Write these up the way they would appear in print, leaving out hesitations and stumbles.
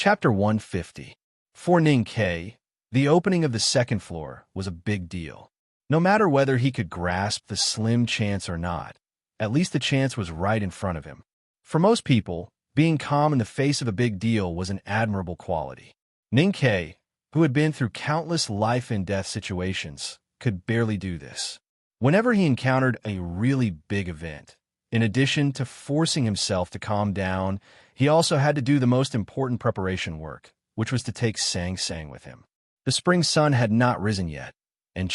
Chapter 150. For Ning Ke, the opening of the second floor was a big deal. No matter whether he could grasp the slim chance or not, at least the chance was right in front of him. For most people, being calm in the face of a big deal was an admirable quality. Ning Ke, who had been through countless life-and-death situations, could barely do this. Whenever he encountered a really big event, in addition to forcing himself to calm down, he also had to do the most important preparation work, which was to take Sang Sang with him. The spring sun had not risen yet, and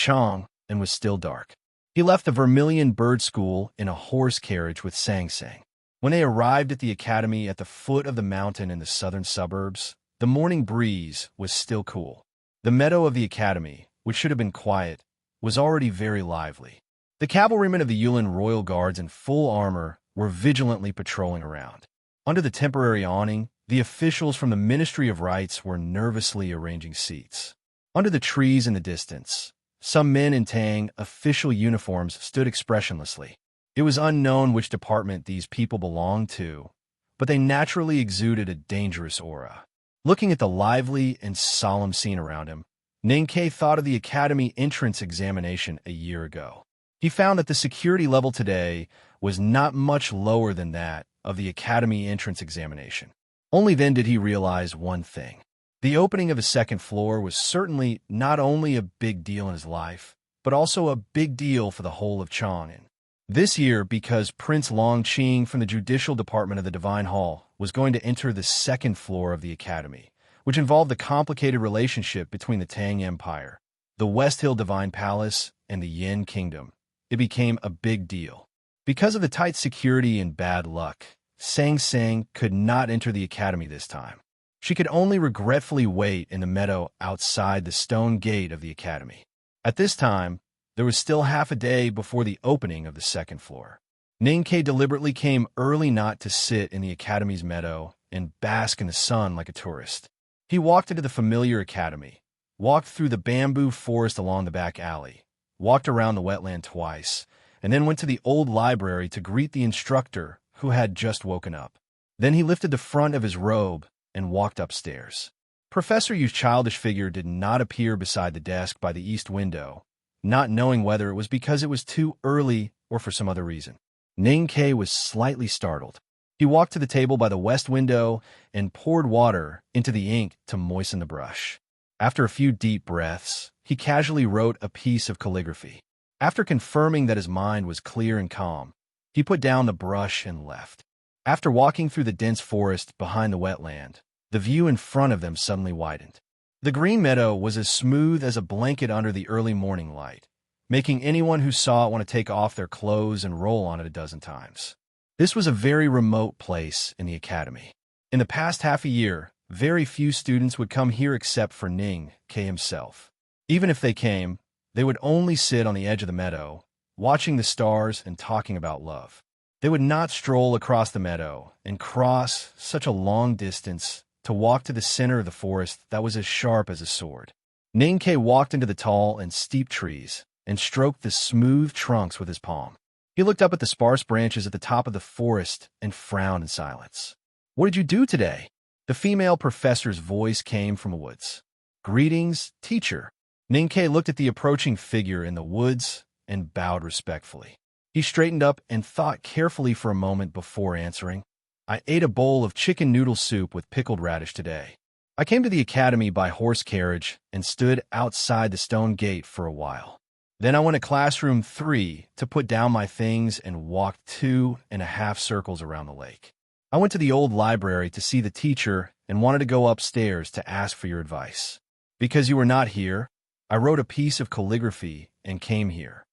was still dark. He left the Vermilion Bird School in a horse carriage with Sang Sang. When they arrived at the academy at the foot of the mountain in the southern suburbs, the morning breeze was still cool. The meadow of the academy, which should have been quiet, was already very lively. The cavalrymen of the Yulin Royal Guards in full armor were vigilantly patrolling around. Under the temporary awning, the officials from the Ministry of Rites were nervously arranging seats. Under the trees in the distance, some men in Tang official uniforms stood expressionlessly. It was unknown which department these people belonged to, but they naturally exuded a dangerous aura. Looking at the lively and solemn scene around him, Ning Ke thought of the academy entrance examination a year ago. He found that the security level today was not much lower than that of the academy entrance examination. Only then did he realize one thing. The opening of a second floor was certainly not only a big deal in his life, but also a big deal for the whole of Chang'an. This year, because Prince Long Qing from the Judicial Department of the Divine Hall was going to enter the second floor of the academy, which involved the complicated relationship between the Tang Empire, the West Hill Divine Palace, and the Yin Kingdom, it became a big deal. Because of the tight security and bad luck, Sang Sang could not enter the academy this time. She could only regretfully wait in the meadow outside the stone gate of the academy. At this time, there was still half a day before the opening of the second floor. Ning Ke deliberately came early not to sit in the academy's meadow and bask in the sun like a tourist. He walked into the familiar academy, walked through the bamboo forest along the back alley, walked around the wetland twice, and then went to the old library to greet the instructor who had just woken up. Then he lifted the front of his robe and walked upstairs. Professor Yu's childish figure did not appear beside the desk by the east window, not knowing whether it was because it was too early or for some other reason. Ning Ke was slightly startled. He walked to the table by the west window and poured water into the ink to moisten the brush. After a few deep breaths, he casually wrote a piece of calligraphy. After confirming that his mind was clear and calm, he put down the brush and left. After walking through the dense forest behind the wetland, the view in front of them suddenly widened. The green meadow was as smooth as a blanket under the early morning light, making anyone who saw it want to take off their clothes and roll on it a dozen times. This was a very remote place in the academy. In the past half a year, very few students would come here except for Ning Ke himself. Even if they came, they would only sit on the edge of the meadow, watching the stars and talking about love. They would not stroll across the meadow and cross such a long distance to walk to the center of the forest that was as sharp as a sword. Ning Ke walked into the tall and steep trees and stroked the smooth trunks with his palm. He looked up at the sparse branches at the top of the forest and frowned in silence. "What did you do today?" The female professor's voice came from the woods. "Greetings, teacher." Ning Ke looked at the approaching figure in the woods and bowed respectfully. He straightened up and thought carefully for a moment before answering. "I ate a bowl of chicken noodle soup with pickled radish today. I came to the academy by horse carriage and stood outside the stone gate for a while. Then I went to classroom 3 to put down my things and walked 2.5 circles around the lake. I went to the old library to see the teacher and wanted to go upstairs to ask for your advice. Because you were not here, I wrote a piece of calligraphy and came here."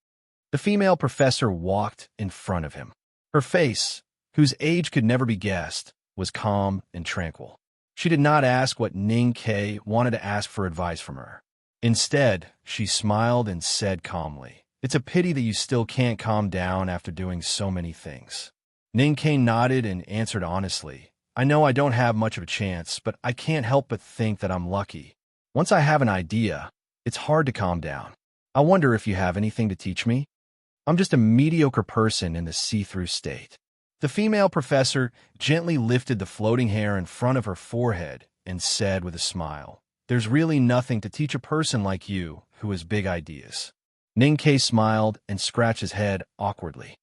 The female professor walked in front of him. Her face, whose age could never be guessed, was calm and tranquil. She did not ask what Ning Ke wanted to ask for advice from her. Instead, she smiled and said calmly, "It's a pity that you still can't calm down after doing so many things." Ning Ke nodded and answered honestly, "I know I don't have much of a chance, but I can't help but think that I'm lucky. Once I have an idea, it's hard to calm down. I wonder if you have anything to teach me? I'm just a mediocre person in the see-through state." The female professor gently lifted the floating hair in front of her forehead and said with a smile, "There's really nothing to teach a person like you who has big ideas." Ninkei smiled and scratched his head awkwardly.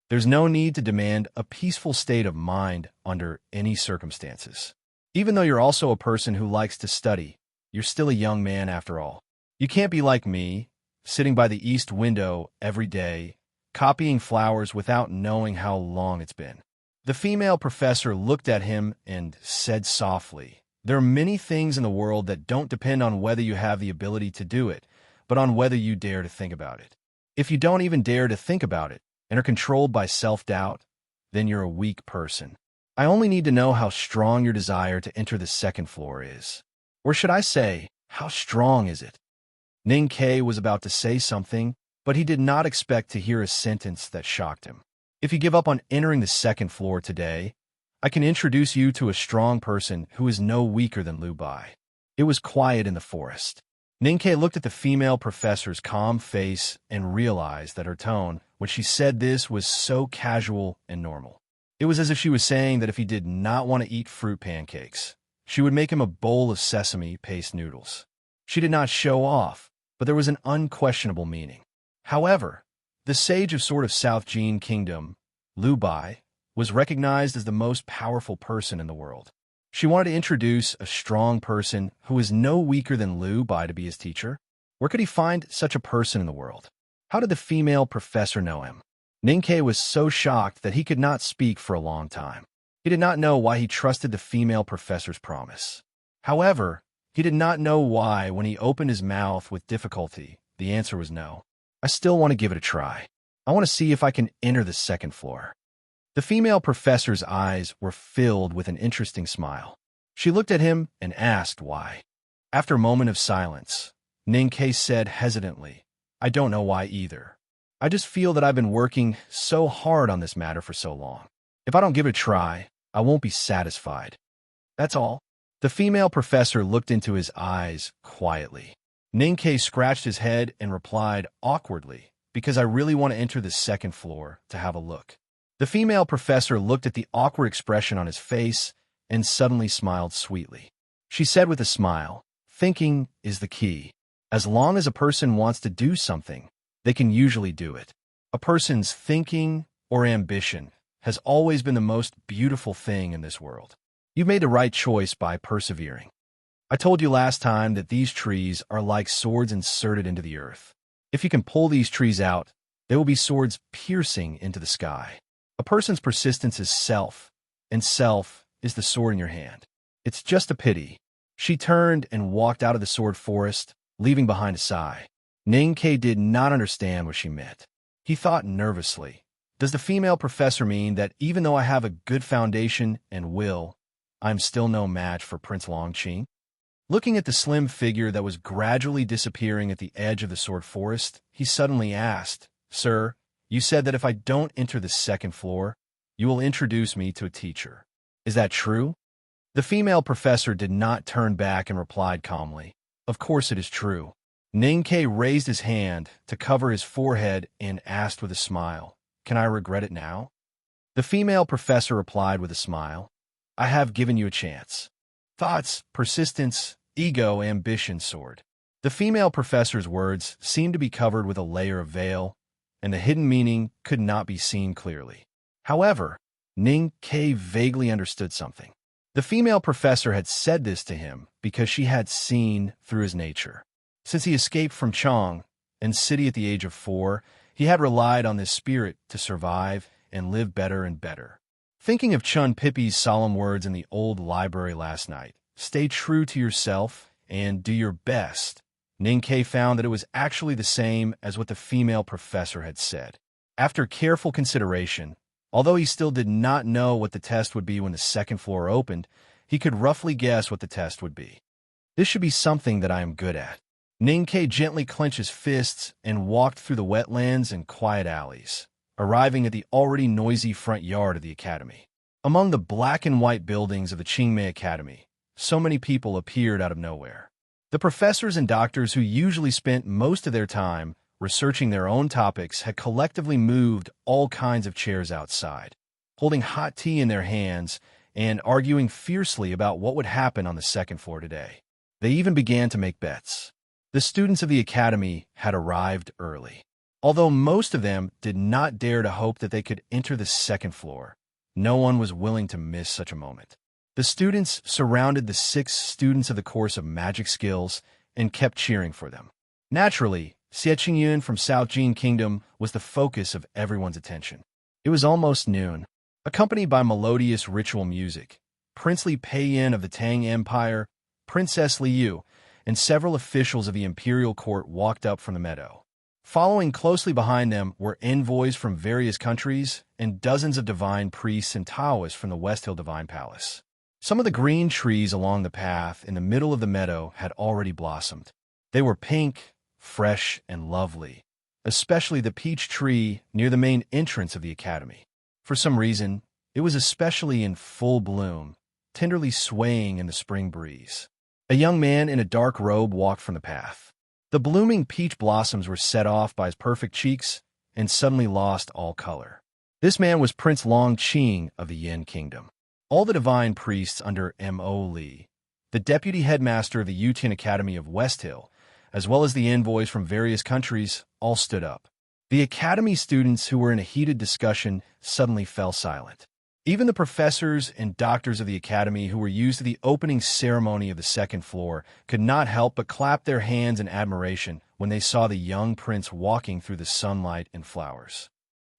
There's no need to demand a peaceful state of mind under any circumstances. Even though you're also a person who likes to study, you're still a young man after all. You can't be like me, sitting by the east window every day, copying flowers without knowing how long it's been. The female professor looked at him and said softly, "There are many things in the world that don't depend on whether you have the ability to do it, but on whether you dare to think about it. If you don't even dare to think about it and are controlled by self-doubt, then you're a weak person. I only need to know how strong your desire to enter the second floor is. Or should I say, how strong is it?" Ninkei was about to say something, but he did not expect to hear a sentence that shocked him. "If you give up on entering the second floor today, I can introduce you to a strong person who is no weaker than Liu Bai." It was quiet in the forest. Ninkei looked at the female professor's calm face and realized that her tone, when she said this, was so casual and normal. It was as if she was saying that if he did not want to eat fruit pancakes, she would make him a bowl of sesame paste noodles. She did not show off, but there was an unquestionable meaning. However, the sage of sort of South Jin Kingdom, Liu Bai, was recognized as the most powerful person in the world. She wanted to introduce a strong person who was no weaker than Liu Bai to be his teacher. Where could he find such a person in the world? How did the female professor know him? Ninkei was so shocked that he could not speak for a long time. He did not know why he trusted the female professor's promise. However, he did not know why, when he opened his mouth with difficulty, the answer was no. "I still want to give it a try. I want to see if I can enter the second floor." The female professor's eyes were filled with an interesting smile. She looked at him and asked why. After a moment of silence, Ninkei said hesitantly, "I don't know why either. I just feel that I've been working so hard on this matter for so long. If I don't give it a try, I won't be satisfied. That's all." The female professor looked into his eyes quietly. Ninkei scratched his head and replied awkwardly, "Because I really want to enter the second floor to have a look." The female professor looked at the awkward expression on his face and suddenly smiled sweetly. She said with a smile, "Thinking is the key. As long as a person wants to do something, they can usually do it. A person's thinking or ambition has always been the most beautiful thing in this world. You've made the right choice by persevering. I told you last time that these trees are like swords inserted into the earth. If you can pull these trees out, they will be swords piercing into the sky. A person's persistence is self, and self is the sword in your hand. It's just a pity." She turned and walked out of the sword forest, leaving behind a sigh. Ninkei did not understand what she meant. He thought nervously, "Does the female professor mean that even though I have a good foundation and will, I'm still no match for Prince Longqing?" Looking at the slim figure that was gradually disappearing at the edge of the sword forest, he suddenly asked, "Sir, you said that if I don't enter the second floor, you will introduce me to a teacher. Is that true?" The female professor did not turn back and replied calmly, "Of course it is true." Ninkei raised his hand to cover his forehead and asked with a smile, "Can I regret it now?" The female professor replied with a smile, "I have given you a chance. Thoughts, persistence, ego, ambition soared." The female professor's words seemed to be covered with a layer of veil, and the hidden meaning could not be seen clearly. However, Ninkei vaguely understood something. The female professor had said this to him because she had seen through his nature. Since he escaped from Chang and city at the age of 4, he had relied on this spirit to survive and live better and better. Thinking of Chun Pippi's solemn words in the old library last night, "Stay true to yourself and do your best," Ninkei found that it was actually the same as what the female professor had said. After careful consideration, although he still did not know what the test would be when the second floor opened, he could roughly guess what the test would be. "This should be something that I am good at." Ninkei gently clenched his fists and walked through the wetlands and quiet alleys, arriving at the already noisy front yard of the academy. Among the black and white buildings of the Qingmei Academy, so many people appeared out of nowhere. The professors and doctors who usually spent most of their time researching their own topics had collectively moved all kinds of chairs outside. Holding hot tea in their hands and arguing fiercely about what would happen on the second floor today. They even began to make bets. The students of the academy had arrived early. Although most of them did not dare to hope that they could enter the second floor, no one was willing to miss such a moment. The students surrounded the 6 students of the course of magic skills and kept cheering for them. Naturally, Xie Qingyun from South Jin Kingdom was the focus of everyone's attention. It was almost noon. Accompanied by melodious ritual music, Princely Pei Yin of the Tang Empire, Princess Liu, and several officials of the imperial court walked up from the meadow. Following closely behind them were envoys from various countries and dozens of divine priests and Taoists from the West Hill Divine Palace. Some of the green trees along the path in the middle of the meadow had already blossomed. They were pink, fresh, and lovely, especially the peach tree near the main entrance of the academy. For some reason, it was especially in full bloom, tenderly swaying in the spring breeze. A young man in a dark robe walked from the path. The blooming peach blossoms were set off by his perfect cheeks and suddenly lost all color. This man was Prince Long Qing of the Yin Kingdom. All the divine priests under Mo Li, the deputy headmaster of the Yutian Academy of West Hill, as well as the envoys from various countries, all stood up. The academy students who were in a heated discussion suddenly fell silent. Even the professors and doctors of the academy who were used to the opening ceremony of the second floor could not help but clap their hands in admiration when they saw the young prince walking through the sunlight and flowers.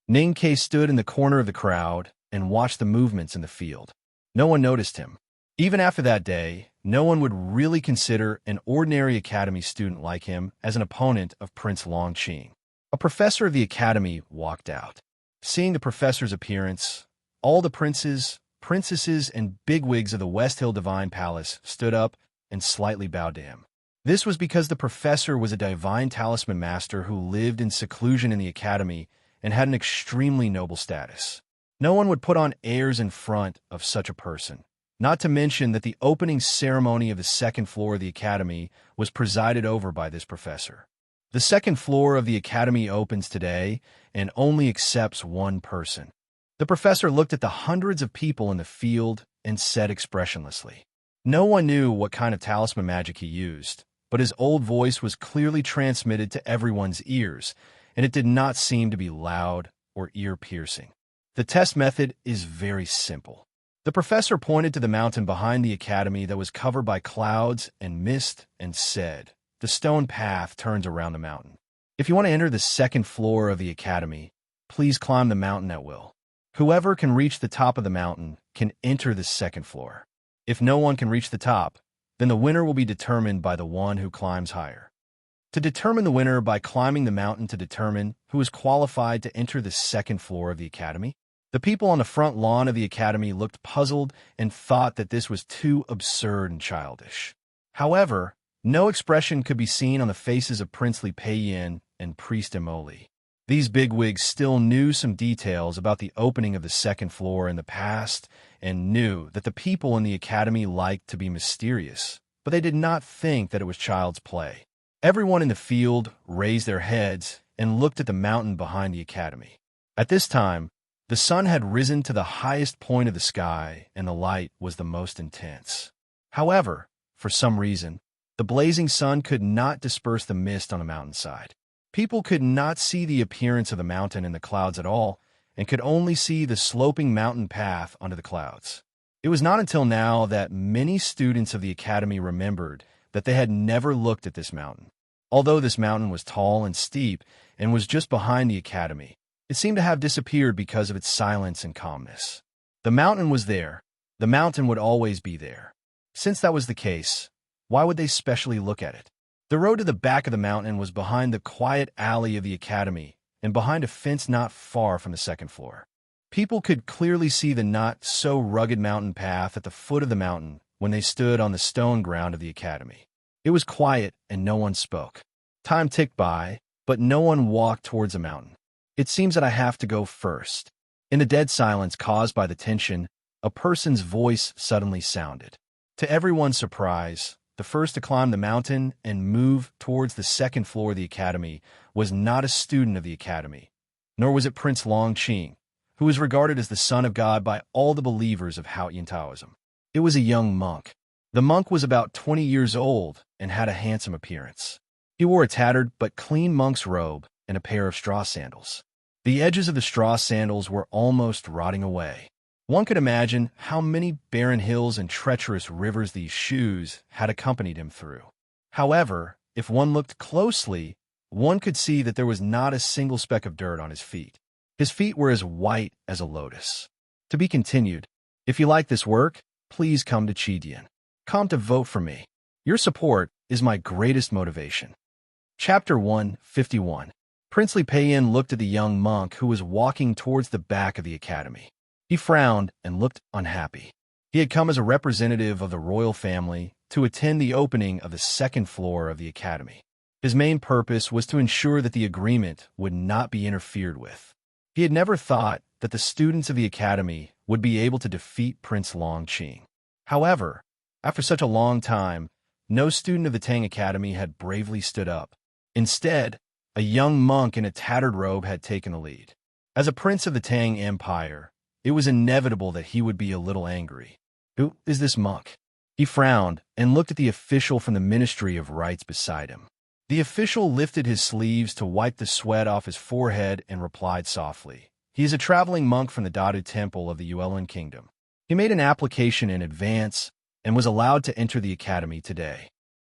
Ning Ke stood in the corner of the crowd and watched the movements in the field. No one noticed him. Even after that day, no one would really consider an ordinary academy student like him as an opponent of Prince Long Qing. A professor of the academy walked out. Seeing the professor's appearance, all the princes, princesses, and bigwigs of the West Hill Divine Palace stood up and slightly bowed to him. This was because the professor was a divine talisman master who lived in seclusion in the academy and had an extremely noble status. No one would put on airs in front of such a person. Not to mention that the opening ceremony of the second floor of the academy was presided over by this professor. The second floor of the academy opens today and only accepts one person. The professor looked at the hundreds of people in the field and said expressionlessly. No one knew what kind of talisman magic he used, but his old voice was clearly transmitted to everyone's ears, and it did not seem to be loud or ear-piercing. The test method is very simple. The professor pointed to the mountain behind the academy that was covered by clouds and mist and said, "The stone path turns around the mountain. If you want to enter the second floor of the academy, please climb the mountain at will. Whoever can reach the top of the mountain can enter the second floor. If no one can reach the top, then the winner will be determined by the one who climbs higher." To determine the winner by climbing the mountain to determine who is qualified to enter the second floor of the academy. The people on the front lawn of the academy looked puzzled and thought that this was too absurd and childish. However, no expression could be seen on the faces of Princely Pei Yin and Priest Emoli. These bigwigs still knew some details about the opening of the second floor in the past and knew that the people in the academy liked to be mysterious, but they did not think that it was child's play. Everyone in the field raised their heads and looked at the mountain behind the academy. At this time, the sun had risen to the highest point of the sky, and the light was the most intense. However, for some reason, the blazing sun could not disperse the mist on the mountainside. People could not see the appearance of the mountain in the clouds at all, and could only see the sloping mountain path under the clouds. It was not until now that many students of the academy remembered that they had never looked at this mountain. Although this mountain was tall and steep and was just behind the academy, it seemed to have disappeared because of its silence and calmness. The mountain was there. The mountain would always be there. Since that was the case, why would they specially look at it? The road to the back of the mountain was behind the quiet alley of the academy and behind a fence not far from the second floor. People could clearly see the not-so-rugged mountain path at the foot of the mountain when they stood on the stone ground of the academy. It was quiet and no one spoke. Time ticked by, but no one walked towards the mountain. "It seems that I have to go first." In the dead silence caused by the tension, a person's voice suddenly sounded. To everyone's surprise, the first to climb the mountain and move towards the second floor of the academy was not a student of the academy, nor was it Prince Long Qing, who was regarded as the son of God by all the believers of Haotian Taoism. It was a young monk. The monk was about 20 years old and had a handsome appearance. He wore a tattered but clean monk's robe and a pair of straw sandals. The edges of the straw sandals were almost rotting away. One could imagine how many barren hills and treacherous rivers these shoes had accompanied him through. However, if one looked closely, one could see that there was not a single speck of dirt on his feet. His feet were as white as a lotus. To be continued. If you like this work, please come to Chidian. Come to vote for me. Your support is my greatest motivation. Chapter 151. Princely Payan looked at the young monk who was walking towards the back of the academy. He frowned and looked unhappy. He had come as a representative of the royal family to attend the opening of the second floor of the academy. His main purpose was to ensure that the agreement would not be interfered with. He had never thought that the students of the academy would be able to defeat Prince Longqing. However, after such a long time, no student of the Tang Academy had bravely stood up. Instead, a young monk in a tattered robe had taken the lead. As a prince of the Tang Empire, it was inevitable that he would be a little angry. Who is this monk? He frowned and looked at the official from the Ministry of Rites beside him. The official lifted his sleeves to wipe the sweat off his forehead and replied softly, "He is a traveling monk from the Dadu Temple of the Yuelun Kingdom. He made an application in advance and was allowed to enter the academy today."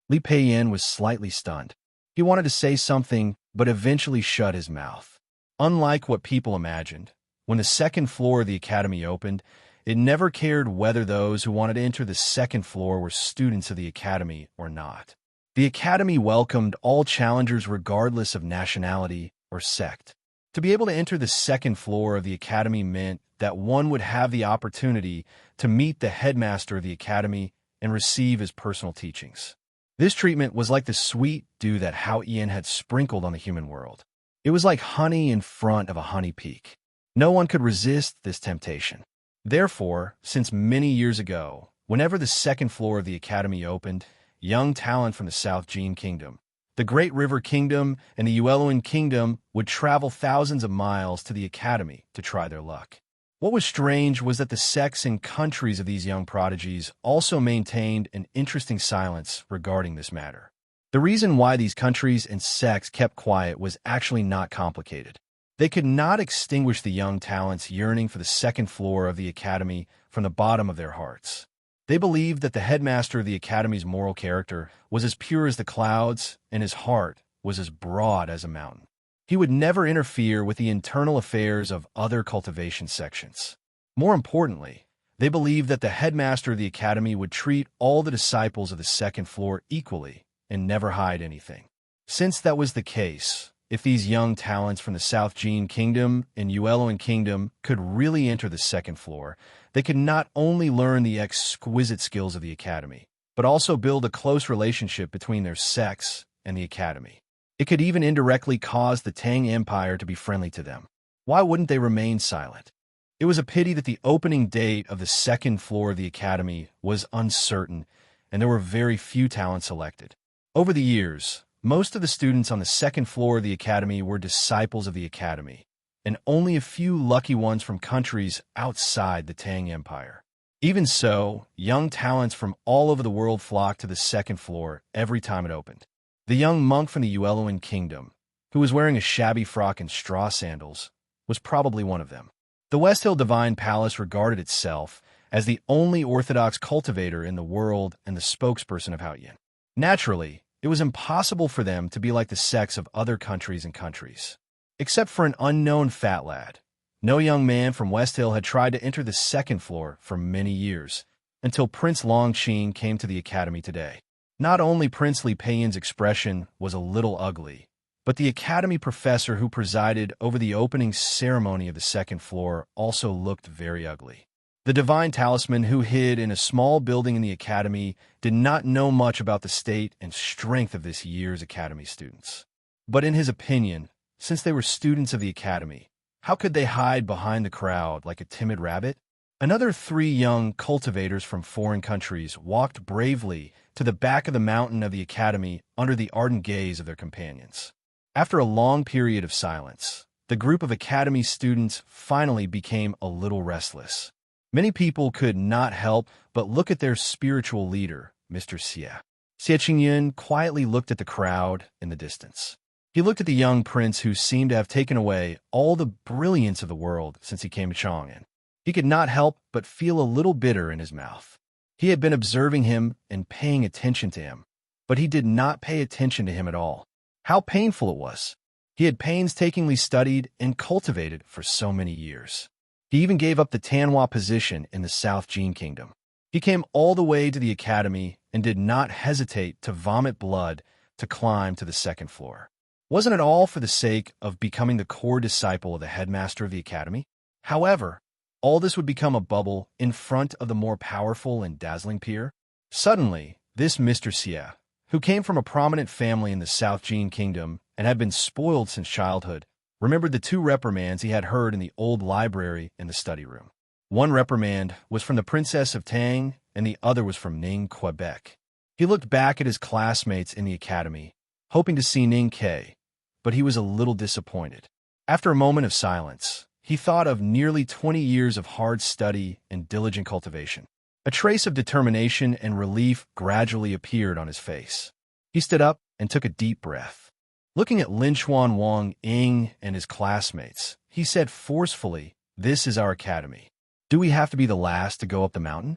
Li Peiyan was slightly stunned. He wanted to say something, but eventually shut his mouth. Unlike what people imagined, when the second floor of the academy opened, it never cared whether those who wanted to enter the second floor were students of the academy or not. The academy welcomed all challengers regardless of nationality or sect. To be able to enter the second floor of the academy meant that one would have the opportunity to meet the headmaster of the academy and receive his personal teachings. This treatment was like the sweet dew that Haotian had sprinkled on the human world. It was like honey in front of a honey peak. No one could resist this temptation. Therefore, since many years ago, whenever the second floor of the academy opened, young talent from the South Jin Kingdom, the Great River Kingdom, and the Yuelun Kingdom would travel thousands of miles to the academy to try their luck. What was strange was that the sects and countries of these young prodigies also maintained an interesting silence regarding this matter. The reason why these countries and sects kept quiet was actually not complicated. They could not extinguish the young talents yearning for the second floor of the academy from the bottom of their hearts. They believed that the headmaster of the academy's moral character was as pure as the clouds, and his heart was as broad as a mountain. He would never interfere with the internal affairs of other cultivation sections. More importantly, they believed that the headmaster of the academy would treat all the disciples of the second floor equally and never hide anything. Since that was the case, if these young talents from the South Jin Kingdom and Yuelun Kingdom could really enter the second floor, they could not only learn the exquisite skills of the academy, but also build a close relationship between their sects and the academy. It could even indirectly cause the Tang Empire to be friendly to them. Why wouldn't they remain silent? It was a pity that the opening date of the second floor of the academy was uncertain, and there were very few talents selected. Over the years, most of the students on the second floor of the academy were disciples of the academy, and only a few lucky ones from countries outside the Tang Empire. Even so, young talents from all over the world flocked to the second floor every time it opened. The young monk from the Yuelun Kingdom, who was wearing a shabby frock and straw sandals, was probably one of them. The West Hill Divine Palace regarded itself as the only orthodox cultivator in the world and the spokesperson of Haotian. Naturally, it was impossible for them to be like the sects of other countries and countries. Except for an unknown fat lad, no young man from West Hill had tried to enter the second floor for many years, until Prince Longqing came to the academy today. Not only Princely Peiyan's expression was a little ugly, but the academy professor who presided over the opening ceremony of the second floor also looked very ugly. The divine talisman who hid in a small building in the academy did not know much about the state and strength of this year's academy students. But in his opinion, since they were students of the academy, how could they hide behind the crowd like a timid rabbit? Another 3 young cultivators from foreign countries walked bravely to the back of the mountain of the academy under the ardent gaze of their companions. After a long period of silence, the group of academy students finally became a little restless. Many people could not help but look at their spiritual leader, Mr. Xie. Xie Qingyan quietly looked at the crowd in the distance. He looked at the young prince who seemed to have taken away all the brilliance of the world since he came to Chang'an. He could not help but feel a little bitter in his mouth. He had been observing him and paying attention to him, but he did not pay attention to him at all. How painful it was. He had painstakingly studied and cultivated for so many years. He even gave up the Tanhua position in the South Jin Kingdom. He came all the way to the academy and did not hesitate to vomit blood to climb to the second floor. Wasn't it all for the sake of becoming the core disciple of the headmaster of the academy? However, all this would become a bubble in front of the more powerful and dazzling peer. Suddenly, this Mr. Xie, who came from a prominent family in the South Jin Kingdom and had been spoiled since childhood, remembered the two reprimands he had heard in the old library in the study room. One reprimand was from the Princess of Tang, and the other was from Ning Quebec. He looked back at his classmates in the academy, hoping to see Ning Ke, but he was a little disappointed. After a moment of silence, he thought of nearly 20 years of hard study and diligent cultivation. A trace of determination and relief gradually appeared on his face. He stood up and took a deep breath. Looking at Lin Xuan Wang Ying and his classmates, he said forcefully, "This is our academy. Do we have to be the last to go up the mountain?"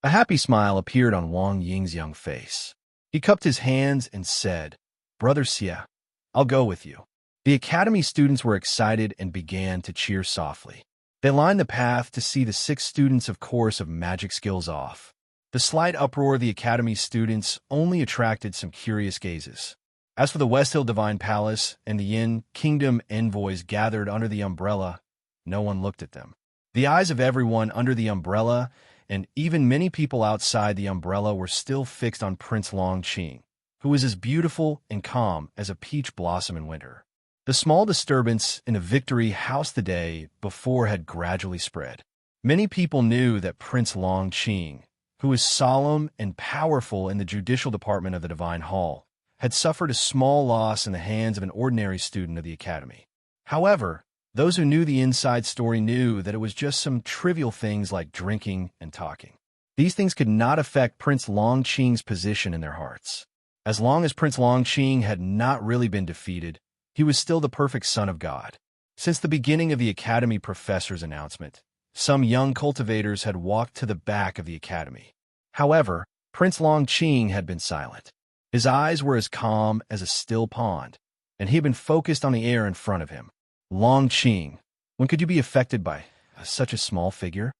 A happy smile appeared on Wang Ying's young face. He cupped his hands and said, "Brother Xie, I'll go with you." The academy students were excited and began to cheer softly. They lined the path to see the 6 students of course of magic skills off. The slight uproar of the academy students only attracted some curious gazes. As for the West Hill Divine Palace and the Yin Kingdom envoys gathered under the umbrella, no one looked at them. The eyes of everyone under the umbrella and even many people outside the umbrella were still fixed on Prince Longqing, who was as beautiful and calm as a peach blossom in winter. The small disturbance in the victory house the day before had gradually spread. Many people knew that Prince Longqing, who was solemn and powerful in the judicial department of the Divine Hall, had suffered a small loss in the hands of an ordinary student of the academy. However, those who knew the inside story knew that it was just some trivial things like drinking and talking. These things could not affect Prince Longqing's position in their hearts. As long as Prince Longqing had not really been defeated, he was still the perfect son of God. Since the beginning of the academy professor's announcement, some young cultivators had walked to the back of the academy. However, Prince Longqing had been silent. His eyes were as calm as a still pond, and he had been focused on the air in front of him. Longqing, when could you be affected by such a small figure?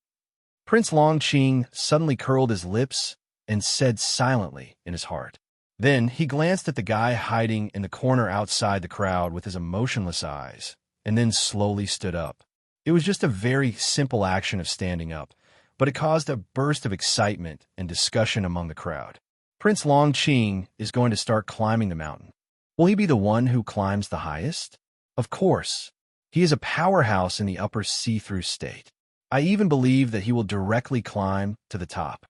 Prince Longqing suddenly curled his lips and said silently in his heart. Then he glanced at the guy hiding in the corner outside the crowd with his emotionless eyes, and then slowly stood up. It was just a very simple action of standing up, but it caused a burst of excitement and discussion among the crowd. Prince Longqing is going to start climbing the mountain. Will he be the one who climbs the highest? Of course. He is a powerhouse in the upper see-through state. I even believe that he will directly climb to the top.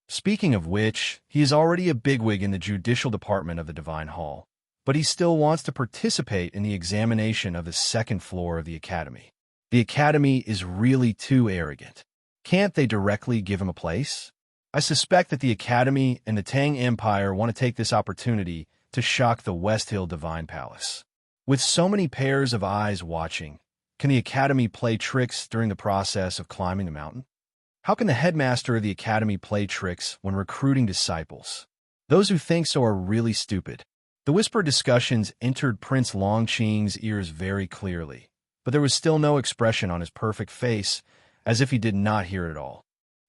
Speaking of which, he is already a bigwig in the judicial department of the Divine Hall, but he still wants to participate in the examination of the second floor of the academy. The academy is really too arrogant. Can't they directly give him a place? I suspect that the academy and the Tang Empire want to take this opportunity to shock the West Hill Divine Palace. With so many pairs of eyes watching, can the academy play tricks during the process of climbing the mountain? How can the headmaster of the academy play tricks when recruiting disciples? Those who think so are really stupid. The whispered discussions entered Prince Longqing's ears very clearly, but there was still no expression on his perfect face, as if he did not hear it at all.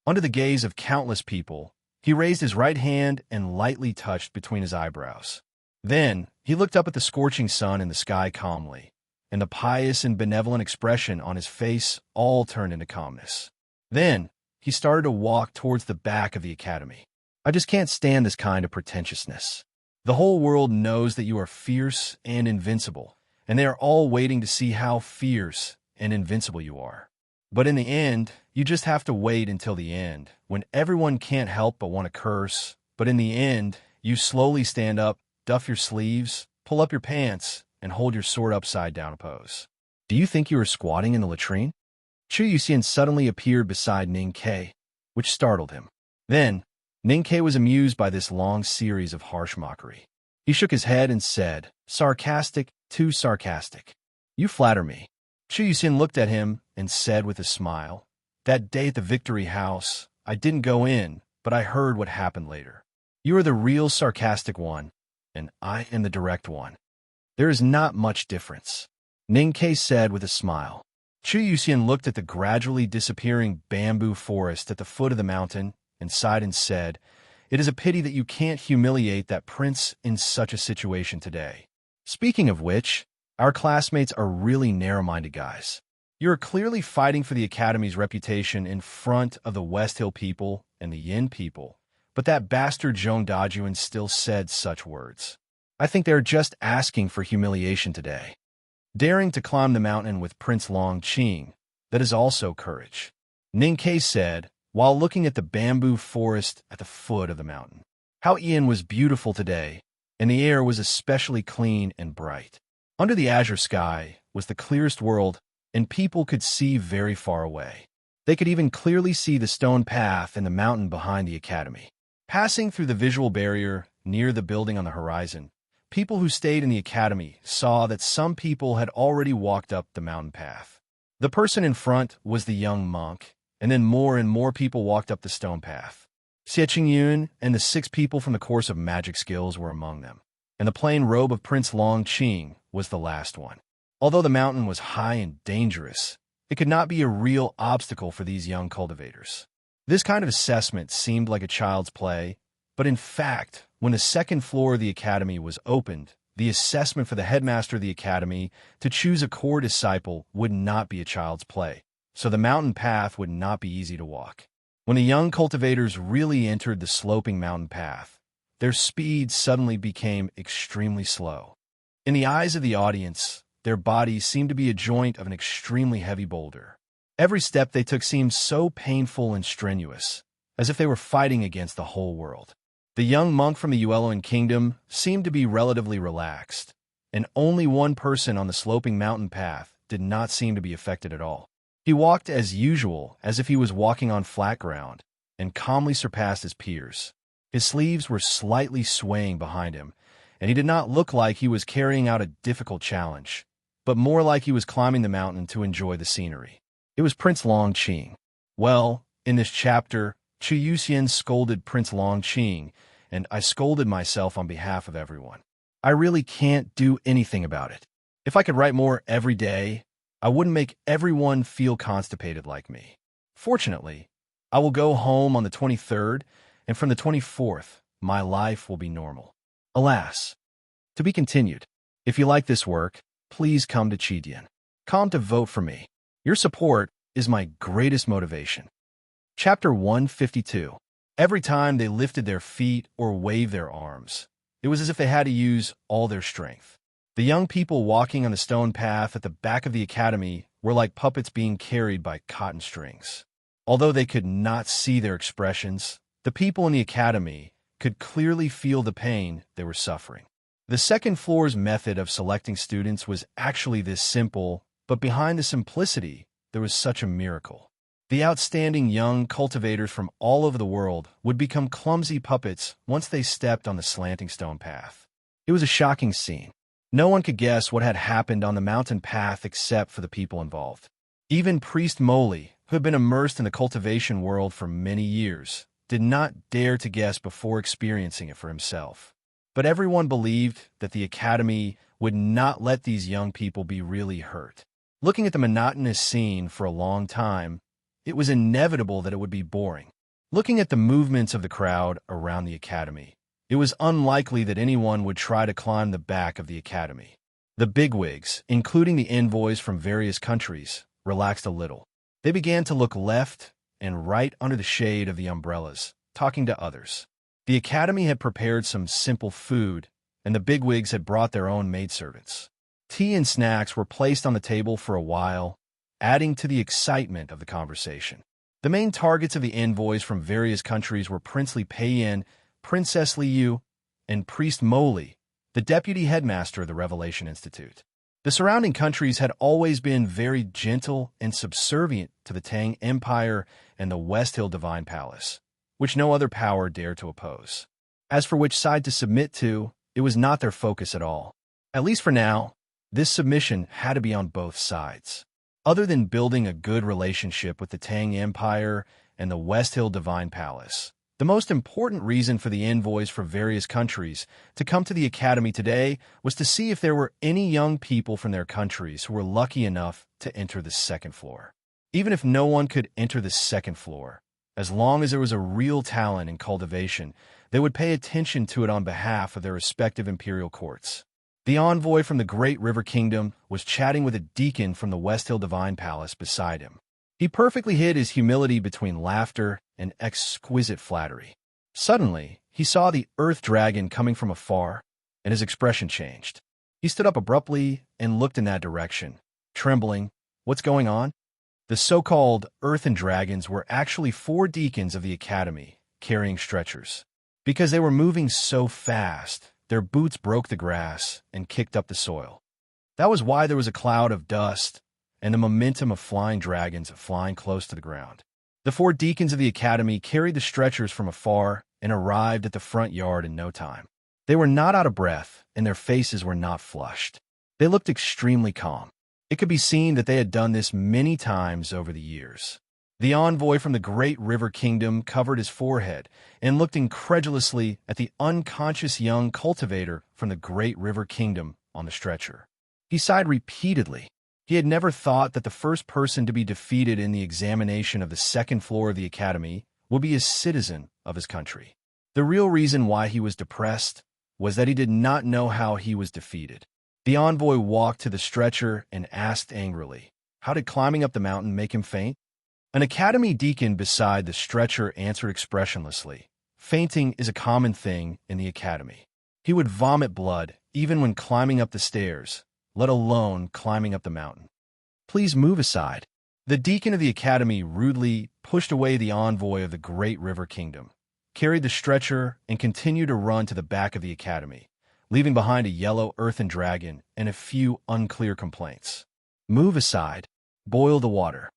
Under the gaze of countless people, he raised his right hand and lightly touched between his eyebrows. Then, he looked up at the scorching sun in the sky calmly, and the pious and benevolent expression on his face all turned into calmness. Then, he started to walk towards the back of the academy. I just can't stand this kind of pretentiousness. The whole world knows that you are fierce and invincible, and they are all waiting to see how fierce and invincible you are. But in the end, you just have to wait until the end, when everyone can't help but want to curse. But in the end, you slowly stand up, duff your sleeves, pull up your pants, and hold your sword upside down pose. Do you think you were squatting in the latrine? Chu Yuxian suddenly appeared beside Ning Ke, which startled him. Then, Ning Ke was amused by this long series of harsh mockery. He shook his head and said, "Sarcastic, too sarcastic. You flatter me." Chu Yuxian looked at him and said with a smile, "That day at the Victory House, I didn't go in, but I heard what happened later. You are the real sarcastic one, and I am the direct one. There is not much difference," Ning Ke said with a smile. Chu Yuxian looked at the gradually disappearing bamboo forest at the foot of the mountain and sighed and said, "It is a pity that you can't humiliate that prince in such a situation today. Speaking of which, our classmates are really narrow-minded guys. You're clearly fighting for the Academy's reputation in front of the West Hill people and the Yin people, but that bastard Zhong Dajuan still said such words. I think they're just asking for humiliation today. Daring to climb the mountain with Prince Long Qing, that is also courage," Ning Ke said, while looking at the bamboo forest at the foot of the mountain. How Ian was beautiful today, and the air was especially clean and bright. Under the azure sky was the clearest world, and people could see very far away. They could even clearly see the stone path and the mountain behind the academy. Passing through the visual barrier near the building on the horizon, people who stayed in the academy saw that some people had already walked up the mountain path. The person in front was the young monk, and then more and more people walked up the stone path. Xie Qingyun and the 6 people from the course of magic skills were among them, and the plain robe of Prince Long Qing was the last one. Although the mountain was high and dangerous, it could not be a real obstacle for these young cultivators. This kind of assessment seemed like a child's play, but in fact, when the second floor of the academy was opened, the assessment for the headmaster of the academy to choose a core disciple would not be a child's play, so the mountain path would not be easy to walk. When the young cultivators really entered the sloping mountain path, their speed suddenly became extremely slow. In the eyes of the audience, their bodies seemed to be a joint of an extremely heavy boulder. Every step they took seemed so painful and strenuous, as if they were fighting against the whole world. The young monk from the Yueloan kingdom seemed to be relatively relaxed, and only one person on the sloping mountain path did not seem to be affected at all. He walked as usual, as if he was walking on flat ground, and calmly surpassed his peers. His sleeves were slightly swaying behind him, and he did not look like he was carrying out a difficult challenge, but more like he was climbing the mountain to enjoy the scenery. It was Prince Long Qing. Well, in this chapter, Chu Yuxian scolded Prince Long Qing, and I scolded myself on behalf of everyone. I really can't do anything about it. If I could write more every day, I wouldn't make everyone feel constipated like me. Fortunately, I will go home on the 23rd, and from the 24th, my life will be normal. Alas. To be continued. If you like this work, please come to Qidian. Come to vote for me. Your support is my greatest motivation. Chapter 152. Every time they lifted their feet or waved their arms, it was as if they had to use all their strength. The young people walking on the stone path at the back of the academy were like puppets being carried by cotton strings. Although they could not see their expressions, the people in the academy could clearly feel the pain they were suffering. The second floor's method of selecting students was actually this simple, but behind the simplicity, there was such a miracle. The outstanding young cultivators from all over the world would become clumsy puppets once they stepped on the slanting stone path. It was a shocking scene. No one could guess what had happened on the mountain path except for the people involved. Even Priest Moly, who had been immersed in the cultivation world for many years, did not dare to guess before experiencing it for himself. But everyone believed that the academy would not let these young people be really hurt. Looking at the monotonous scene for a long time, it was inevitable that it would be boring. Looking at the movements of the crowd around the academy, it was unlikely that anyone would try to climb the back of the academy. The bigwigs, including the envoys from various countries, relaxed a little. They began to look left and right under the shade of the umbrellas, talking to others. The academy had prepared some simple food, and the bigwigs had brought their own maidservants. Tea and snacks were placed on the table for a while, adding to the excitement of the conversation. The main targets of the envoys from various countries were Princely Peiyan, Princess Liu, and Priest Moly, the deputy headmaster of the Revelation Institute. The surrounding countries had always been very gentle and subservient to the Tang Empire and the West Hill Divine Palace, which no other power dared to oppose. As for which side to submit to, it was not their focus at all. At least for now, this submission had to be on both sides. Other than building a good relationship with the Tang Empire and the West Hill Divine Palace, the most important reason for the envoys for various countries to come to the Academy today was to see if there were any young people from their countries who were lucky enough to enter the second floor. Even if no one could enter the second floor, as long as there was a real talent in cultivation, they would pay attention to it on behalf of their respective imperial courts. The envoy from the Great River Kingdom was chatting with a deacon from the West Hill Divine Palace beside him. He perfectly hid his humility between laughter and exquisite flattery. Suddenly, he saw the earth dragon coming from afar, and his expression changed. He stood up abruptly and looked in that direction, trembling. What's going on? The so-called earthen dragons were actually 4 deacons of the Academy, carrying stretchers. Because they were moving so fast, their boots broke the grass and kicked up the soil. That was why there was a cloud of dust and the momentum of flying dragons flying close to the ground. The 4 deacons of the Academy carried the stretchers from afar and arrived at the front yard in no time. They were not out of breath, and their faces were not flushed. They looked extremely calm. It could be seen that they had done this many times over the years. The envoy from the Great River Kingdom covered his forehead and looked incredulously at the unconscious young cultivator from the Great River Kingdom on the stretcher. He sighed repeatedly. He had never thought that the first person to be defeated in the examination of the second floor of the Academy would be a citizen of his country. The real reason why he was depressed was that he did not know how he was defeated. The envoy walked to the stretcher and asked angrily, "How did climbing up the mountain make him faint?" An Academy deacon beside the stretcher answered expressionlessly, "Fainting is a common thing in the Academy. He would vomit blood even when climbing up the stairs, let alone climbing up the mountain. Please move aside." The deacon of the Academy rudely pushed away the envoy of the Great River Kingdom, carried the stretcher, and continued to run to the back of the Academy, leaving behind a yellow earthen dragon and a few unclear complaints. "Move aside. Boil the water."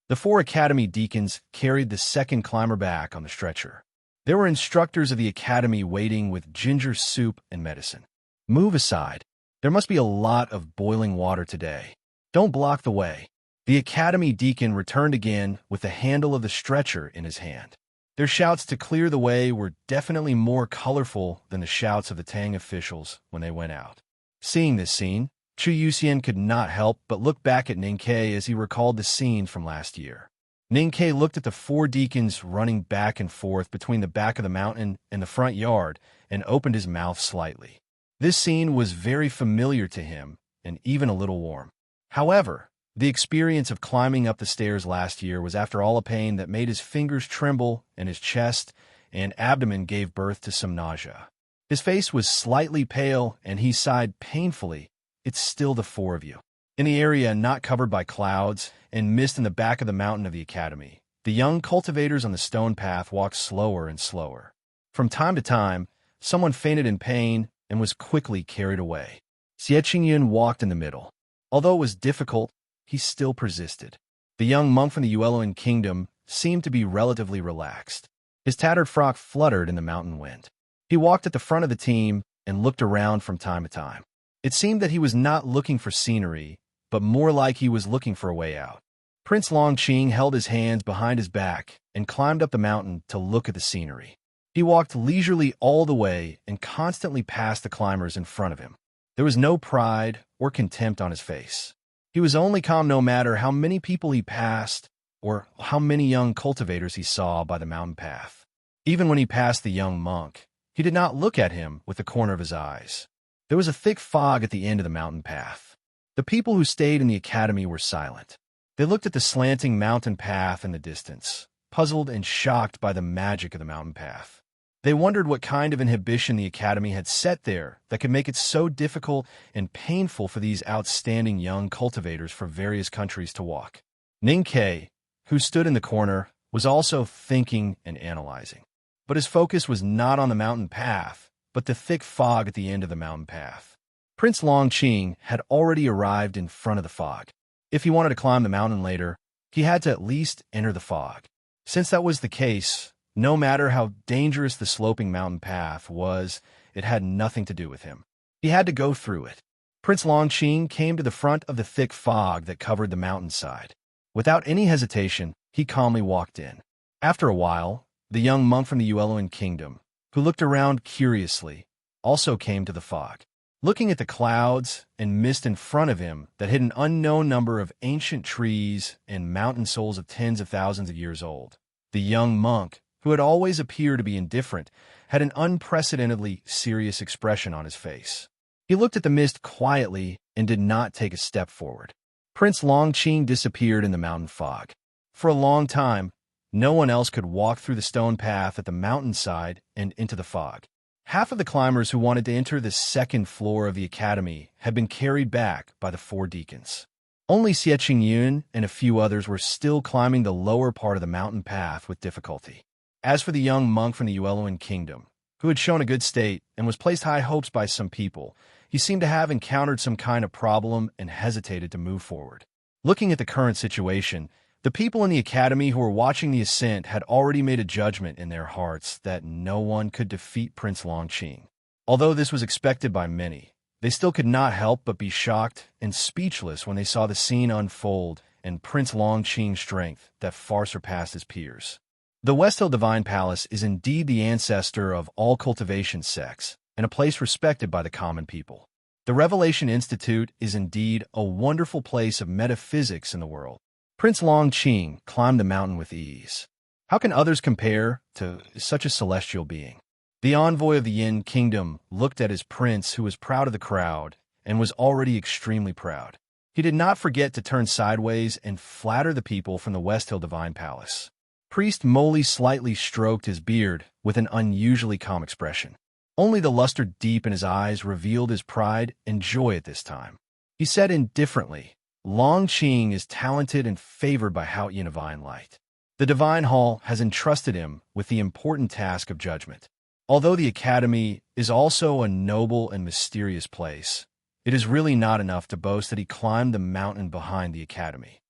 The 4 Academy deacons carried the second climber back on the stretcher. There were instructors of the Academy waiting with ginger soup and medicine. "Move aside. There must be a lot of boiling water today. Don't block the way." The Academy deacon returned again with the handle of the stretcher in his hand. Their shouts to clear the way were definitely more colorful than the shouts of the Tang officials when they went out. Seeing this scene, Chu Yuxian could not help but look back at Ninkei as he recalled the scenes from last year. Ninkei looked at the 4 deacons running back and forth between the back of the mountain and the front yard and opened his mouth slightly. This scene was very familiar to him and even a little warm. However, the experience of climbing up the stairs last year was after all a pain that made his fingers tremble and his chest and abdomen gave birth to some nausea. His face was slightly pale and he sighed painfully. "It's still the 4 of you." In the area not covered by clouds and mist in the back of the mountain of the Academy, the young cultivators on the stone path walked slower and slower. From time to time, someone fainted in pain and was quickly carried away. Xie Qingyun walked in the middle. Although it was difficult, he still persisted. The young monk from the Yueluan Kingdom seemed to be relatively relaxed. His tattered frock fluttered in the mountain wind. He walked at the front of the team and looked around from time to time. It seemed that he was not looking for scenery, but more like he was looking for a way out. Prince Longqing held his hands behind his back and climbed up the mountain to look at the scenery. He walked leisurely all the way and constantly passed the climbers in front of him. There was no pride or contempt on his face. He was only calm no matter how many people he passed or how many young cultivators he saw by the mountain path. Even when he passed the young monk, he did not look at him with the corner of his eyes. There was a thick fog at the end of the mountain path. The people who stayed in the Academy were silent. They looked at the slanting mountain path in the distance, puzzled and shocked by the magic of the mountain path. They wondered what kind of inhibition the Academy had set there that could make it so difficult and painful for these outstanding young cultivators from various countries to walk. Ninkei, who stood in the corner, was also thinking and analyzing. But his focus was not on the mountain path, but the thick fog at the end of the mountain path. Prince Longqing had already arrived in front of the fog. If he wanted to climb the mountain later, he had to at least enter the fog. Since that was the case, no matter how dangerous the sloping mountain path was, it had nothing to do with him. He had to go through it. Prince Longqing came to the front of the thick fog that covered the mountainside. Without any hesitation, he calmly walked in. After a while, the young monk from the Yueluan kingdom, who looked around curiously, also came to the fog. Looking at the clouds and mist in front of him that hid an unknown number of ancient trees and mountain souls of tens of thousands of years old, the young monk, who had always appeared to be indifferent, had an unprecedentedly serious expression on his face. He looked at the mist quietly and did not take a step forward. Prince Longqing disappeared in the mountain fog. For a long time, no one else could walk through the stone path at the mountainside and into the fog. Half of the climbers who wanted to enter the second floor of the academy had been carried back by the 4 deacons. Only Xie Qingyun and a few others were still climbing the lower part of the mountain path with difficulty. As for the young monk from the Yueluan kingdom, who had shown a good state and was placed high hopes by some people, he seemed to have encountered some kind of problem and hesitated to move forward. Looking at the current situation, the people in the academy who were watching the ascent had already made a judgment in their hearts that no one could defeat Prince Longqing. Although this was expected by many, they still could not help but be shocked and speechless when they saw the scene unfold and Prince Longqing's strength that far surpassed his peers. The West Hill Divine Palace is indeed the ancestor of all cultivation sects and a place respected by the common people. The Revelation Institute is indeed a wonderful place of metaphysics in the world. Prince Longqing climbed the mountain with ease. How can others compare to such a celestial being? The envoy of the Yin kingdom looked at his prince, who was proud of the crowd and was already extremely proud. He did not forget to turn sideways and flatter the people from the West Hill Divine Palace. Priest Moli slightly stroked his beard with an unusually calm expression. Only the luster deep in his eyes revealed his pride and joy at this time. He said indifferently, Longqing is talented and favored by Haotian divine light. The Divine Hall has entrusted him with the important task of judgment. Although the Academy is also a noble and mysterious place, it is really not enough to boast that he climbed the mountain behind the Academy.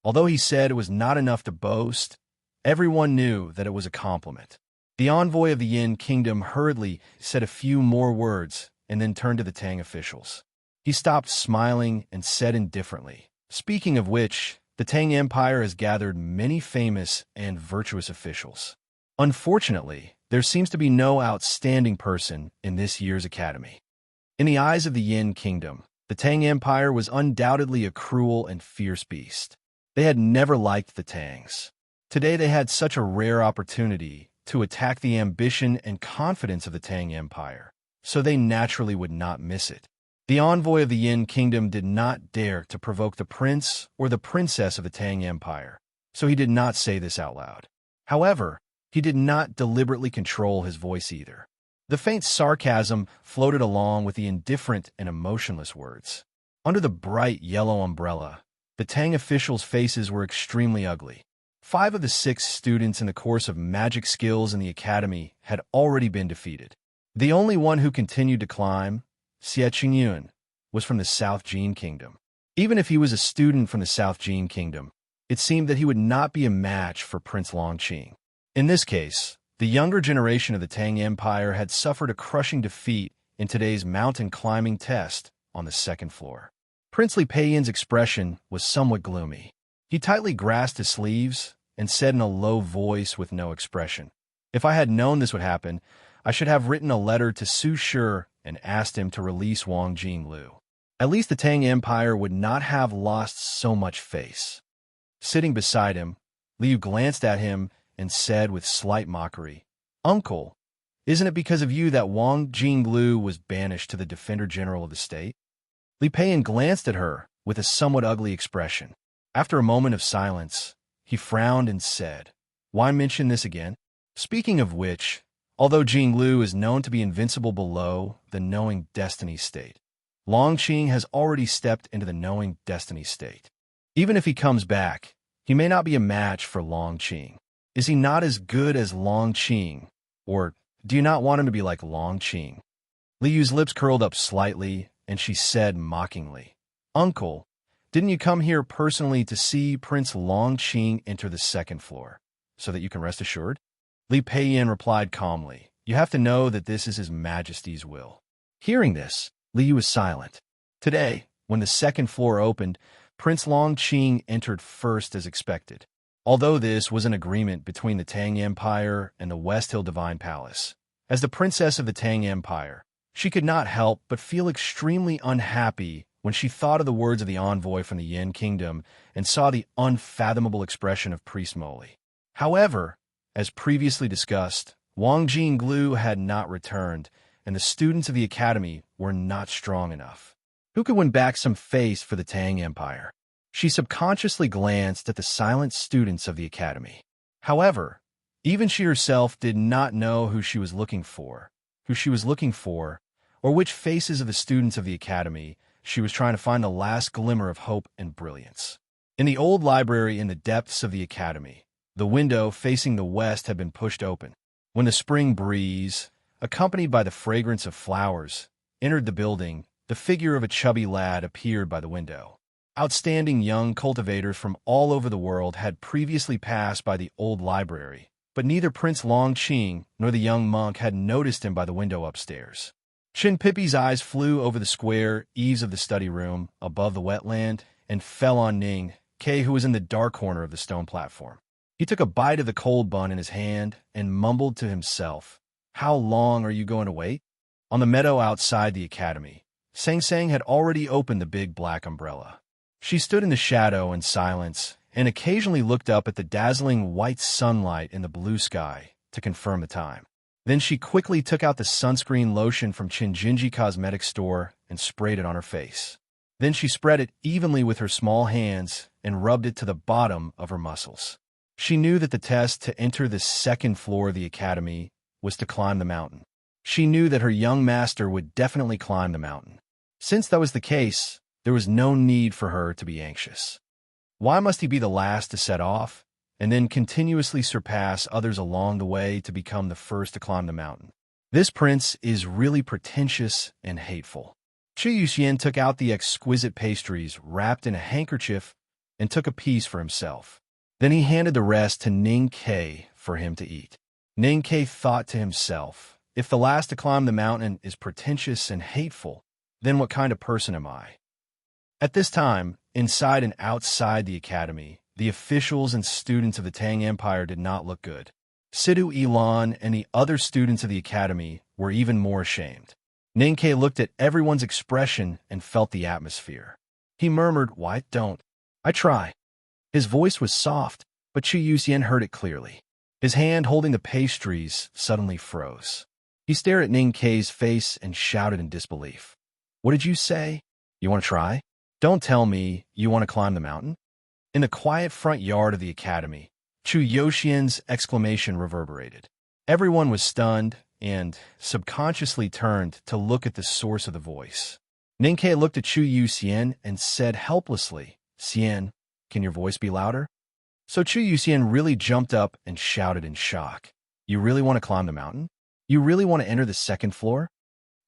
Although he said it was not enough to boast, everyone knew that it was a compliment. The envoy of the Yin kingdom hurriedly said a few more words and then turned to the Tang officials. He stopped smiling and said indifferently, "Speaking of which, the Tang Empire has gathered many famous and virtuous officials. Unfortunately, there seems to be no outstanding person in this year's academy." In the eyes of the Yin kingdom, the Tang Empire was undoubtedly a cruel and fierce beast. They had never liked the Tangs. Today they had such a rare opportunity to attack the ambition and confidence of the Tang Empire, so they naturally would not miss it. The envoy of the Yin kingdom did not dare to provoke the prince or the princess of the Tang Empire, so he did not say this out loud. However, he did not deliberately control his voice either. The faint sarcasm floated along with the indifferent and emotionless words. Under the bright yellow umbrella, the Tang officials' faces were extremely ugly. 5 of the 6 students in the course of magic skills in the academy had already been defeated. The only one who continued to climb, Xie Qingyun, was from the South Jin Kingdom. Even if he was a student from the South Jin Kingdom, it seemed that he would not be a match for Prince Longqing. In this case, the younger generation of the Tang Empire had suffered a crushing defeat in today's mountain climbing test on the 2nd floor. Prince Li Peiyin's expression was somewhat gloomy. He tightly grasped his sleeves and said in a low voice with no expression, "If I had known this would happen, I should have written a letter to Su Shi and asked him to release Wang Jinglu. At least the Tang Empire would not have lost so much face." Sitting beside him, Liu glanced at him and said with slight mockery, "Uncle, isn't it because of you that Wang Jinglu was banished to the Defender General of the State?" Li Peiyin glanced at her with a somewhat ugly expression. After a moment of silence, he frowned and said, "Why mention this again? Speaking of which, although Jinglu is known to be invincible below the knowing destiny state, Longqing has already stepped into the knowing destiny state. Even if he comes back, he may not be a match for Longqing. Is he not as good as Longqing? Or do you not want him to be like Longqing?" Liu's lips curled up slightly, and she said mockingly, "Uncle, didn't you come here personally to see Prince Longqing enter the second floor, so that you can rest assured?" Li Peiyan replied calmly, "You have to know that this is His Majesty's will." Hearing this, Li was silent. Today, when the second floor opened, Prince Longqing entered first as expected. Although this was an agreement between the Tang Empire and the West Hill Divine Palace, as the princess of the Tang Empire, she could not help but feel extremely unhappy when she thought of the words of the envoy from the Yin Kingdom and saw the unfathomable expression of Priest Moli. However, as previously discussed, Wang Jinglu had not returned, and the students of the academy were not strong enough. Who could win back some face for the Tang Empire? She subconsciously glanced at the silent students of the academy. However, even she herself did not know who she was looking for, or which faces of the students of the academy she was trying to find the last glimmer of hope and brilliance. In the old library in the depths of the academy, the window facing the west had been pushed open. When the spring breeze, accompanied by the fragrance of flowers, entered the building, the figure of a chubby lad appeared by the window. Outstanding young cultivators from all over the world had previously passed by the old library, but neither Prince Longqing nor the young monk had noticed him by the window upstairs. Chin Pippi's eyes flew over the square eaves of the study room above the wetland and fell on Ning Ke, who was in the dark corner of the stone platform. He took a bite of the cold bun in his hand and mumbled to himself, "How long are you going to wait?" On the meadow outside the academy, Sang Sang had already opened the big black umbrella. She stood in the shadow in silence and occasionally looked up at the dazzling white sunlight in the blue sky to confirm the time. Then she quickly took out the sunscreen lotion from Chinjinji Cosmetics store and sprayed it on her face. Then she spread it evenly with her small hands and rubbed it to the bottom of her muscles. She knew that the test to enter the second floor of the academy was to climb the mountain. She knew that her young master would definitely climb the mountain. Since that was the case, there was no need for her to be anxious. Why must he be the last to set off, and then continuously surpass others along the way to become the first to climb the mountain? This prince is really pretentious and hateful. Chu Yuxian took out the exquisite pastries wrapped in a handkerchief and took a piece for himself. Then he handed the rest to Ning Ke for him to eat. Ning Ke thought to himself, if the last to climb the mountain is pretentious and hateful, then what kind of person am I? At this time, inside and outside the academy, the officials and students of the Tang Empire did not look good. Sidhu Elan and the other students of the academy were even more ashamed. Ning Ke looked at everyone's expression and felt the atmosphere. He murmured, "Why don't I try?" His voice was soft, but Chu Yuxian heard it clearly. His hand holding the pastries suddenly froze. He stared at Ning Ke's face and shouted in disbelief, "What did you say? You want to try? Don't tell me you want to climb the mountain?" In the quiet front yard of the academy, Chu Yuxian's exclamation reverberated. Everyone was stunned and subconsciously turned to look at the source of the voice. Ning Ke looked at Chu Yuxian and said helplessly, "Xian, can your voice be louder?" So Chu Yuxian really jumped up and shouted in shock, "You really want to climb the mountain? You really want to enter the second floor?"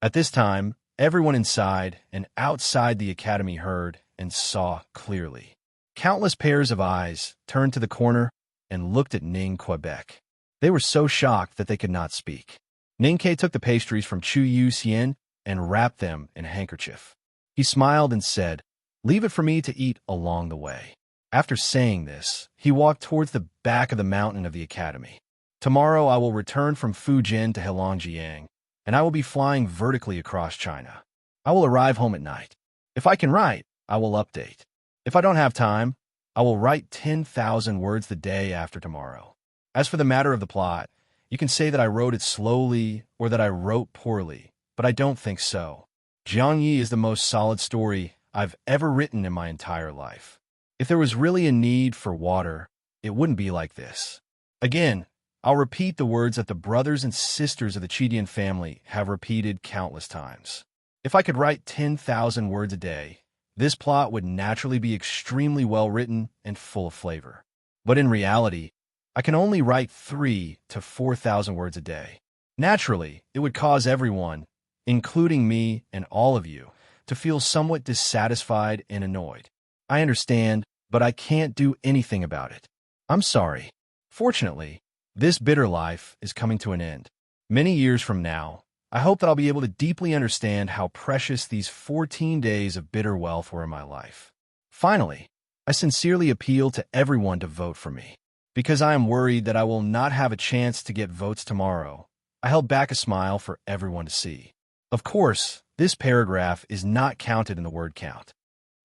At this time, everyone inside and outside the academy heard and saw clearly. Countless pairs of eyes turned to the corner and looked at Ning Quebec. They were so shocked that they could not speak. Ning Ke took the pastries from Chu Yuxian and wrapped them in a handkerchief. He smiled and said, "Leave it for me to eat along the way." After saying this, he walked towards the back of the mountain of the academy. "Tomorrow I will return from Fujian to Heilongjiang, and I will be flying vertically across China. I will arrive home at night. If I can write, I will update. If I don't have time, I will write 10,000 words the day after tomorrow. As for the matter of the plot, you can say that I wrote it slowly or that I wrote poorly, but I don't think so. Jiang Yi is the most solid story I've ever written in my entire life. If there was really a need for water, it wouldn't be like this." Again, I'll repeat the words that the brothers and sisters of the Chidian family have repeated countless times. If I could write 10,000 words a day, this plot would naturally be extremely well written and full of flavor. But in reality, I can only write 3,000 to 4,000 words a day. Naturally, it would cause everyone, including me and all of you, to feel somewhat dissatisfied and annoyed. I understand, but I can't do anything about it. I'm sorry. Fortunately, this bitter life is coming to an end. Many years from now, I hope that I'll be able to deeply understand how precious these 14 days of bitter wealth were in my life. Finally, I sincerely appeal to everyone to vote for me. Because I am worried that I will not have a chance to get votes tomorrow, I held back a smile for everyone to see. Of course, this paragraph is not counted in the word count.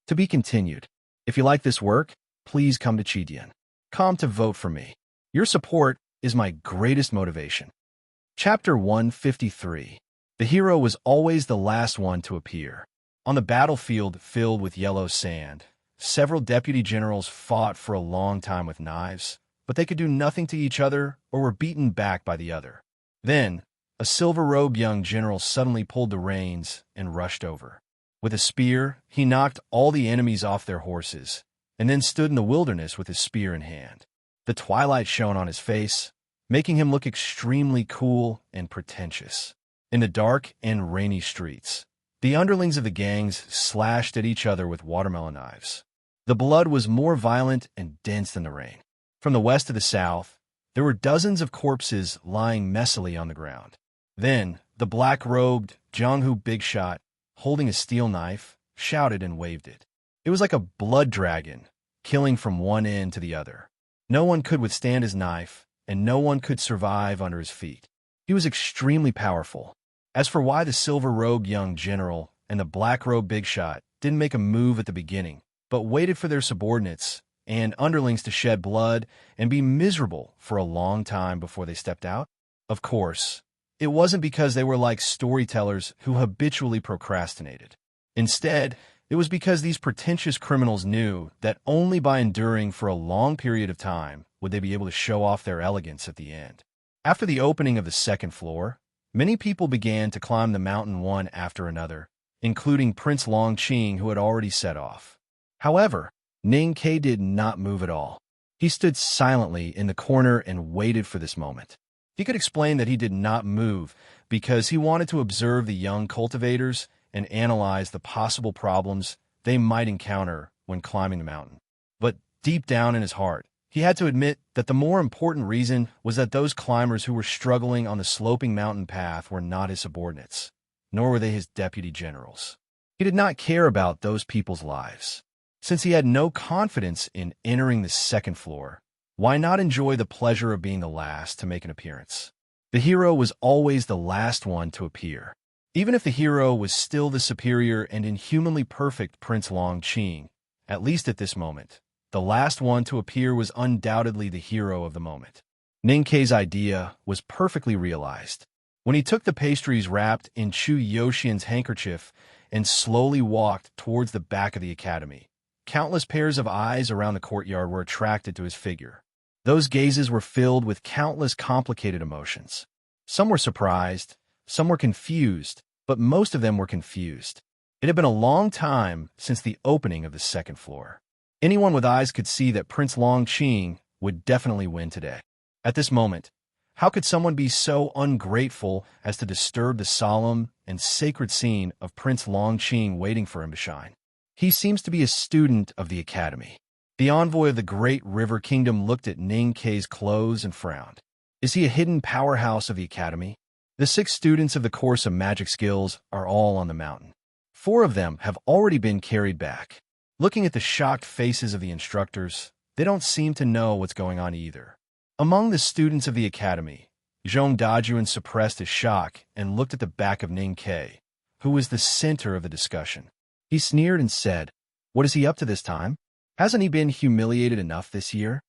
To be continued. If you like this work, please come to Chidian.com to vote for me. Your support is my greatest motivation. Chapter 153. The hero was always the last one to appear. On the battlefield filled with yellow sand, several deputy generals fought for a long time with knives, but they could do nothing to each other or were beaten back by the other. Then, a silver-robed young general suddenly pulled the reins and rushed over. With a spear, he knocked all the enemies off their horses, and then stood in the wilderness with his spear in hand. The twilight shone on his face, making him look extremely cool and pretentious. In the dark and rainy streets, the underlings of the gangs slashed at each other with watermelon knives. The blood was more violent and dense than the rain. From the west to the south, there were dozens of corpses lying messily on the ground. Then, the black-robed Jonghu Big Shot, holding a steel knife, shouted and waved it. It was like a blood dragon, killing from one end to the other. No one could withstand his knife, and no one could survive under his feet. He was extremely powerful. As for why the silver-robed young general and the black-robed Big Shot didn't make a move at the beginning, but waited for their subordinates and underlings to shed blood and be miserable for a long time before they stepped out, of course, it wasn't because they were like storytellers who habitually procrastinated. Instead, it was because these pretentious criminals knew that only by enduring for a long period of time would they be able to show off their elegance at the end. After the opening of the second floor, many people began to climb the mountain one after another, including Prince Longqing, who had already set off. However, Ning Ke did not move at all. He stood silently in the corner and waited for this moment. He could explain that he did not move because he wanted to observe the young cultivators and analyze the possible problems they might encounter when climbing the mountain. But deep down in his heart, he had to admit that the more important reason was that those climbers who were struggling on the sloping mountain path were not his subordinates, nor were they his deputy generals. He did not care about those people's lives. Since he had no confidence in entering the second floor, why not enjoy the pleasure of being the last to make an appearance? The hero was always the last one to appear. Even if the hero was still the superior and inhumanly perfect Prince Longqing, at least at this moment, the last one to appear was undoubtedly the hero of the moment. Ning Ke's idea was perfectly realized. When he took the pastries wrapped in Chu Yoxian's handkerchief and slowly walked towards the back of the academy, countless pairs of eyes around the courtyard were attracted to his figure. Those gazes were filled with countless complicated emotions. Some were surprised, some were confused, but most of them were confused. It had been a long time since the opening of the second floor. Anyone with eyes could see that Prince Longqing would definitely win today. At this moment, how could someone be so ungrateful as to disturb the solemn and sacred scene of Prince Longqing waiting for him to shine? He seems to be a student of the academy. The envoy of the great river kingdom looked at Ning Ke's clothes and frowned. Is he a hidden powerhouse of the academy? The 6 students of the course of magic skills are all on the mountain. 4 of them have already been carried back. Looking at the shocked faces of the instructors, they don't seem to know what's going on either. Among the students of the academy, Zhong Dajuan suppressed his shock and looked at the back of Ning Ke, who was the center of the discussion. He sneered and said, "What is he up to this time? Hasn't he been humiliated enough this year?"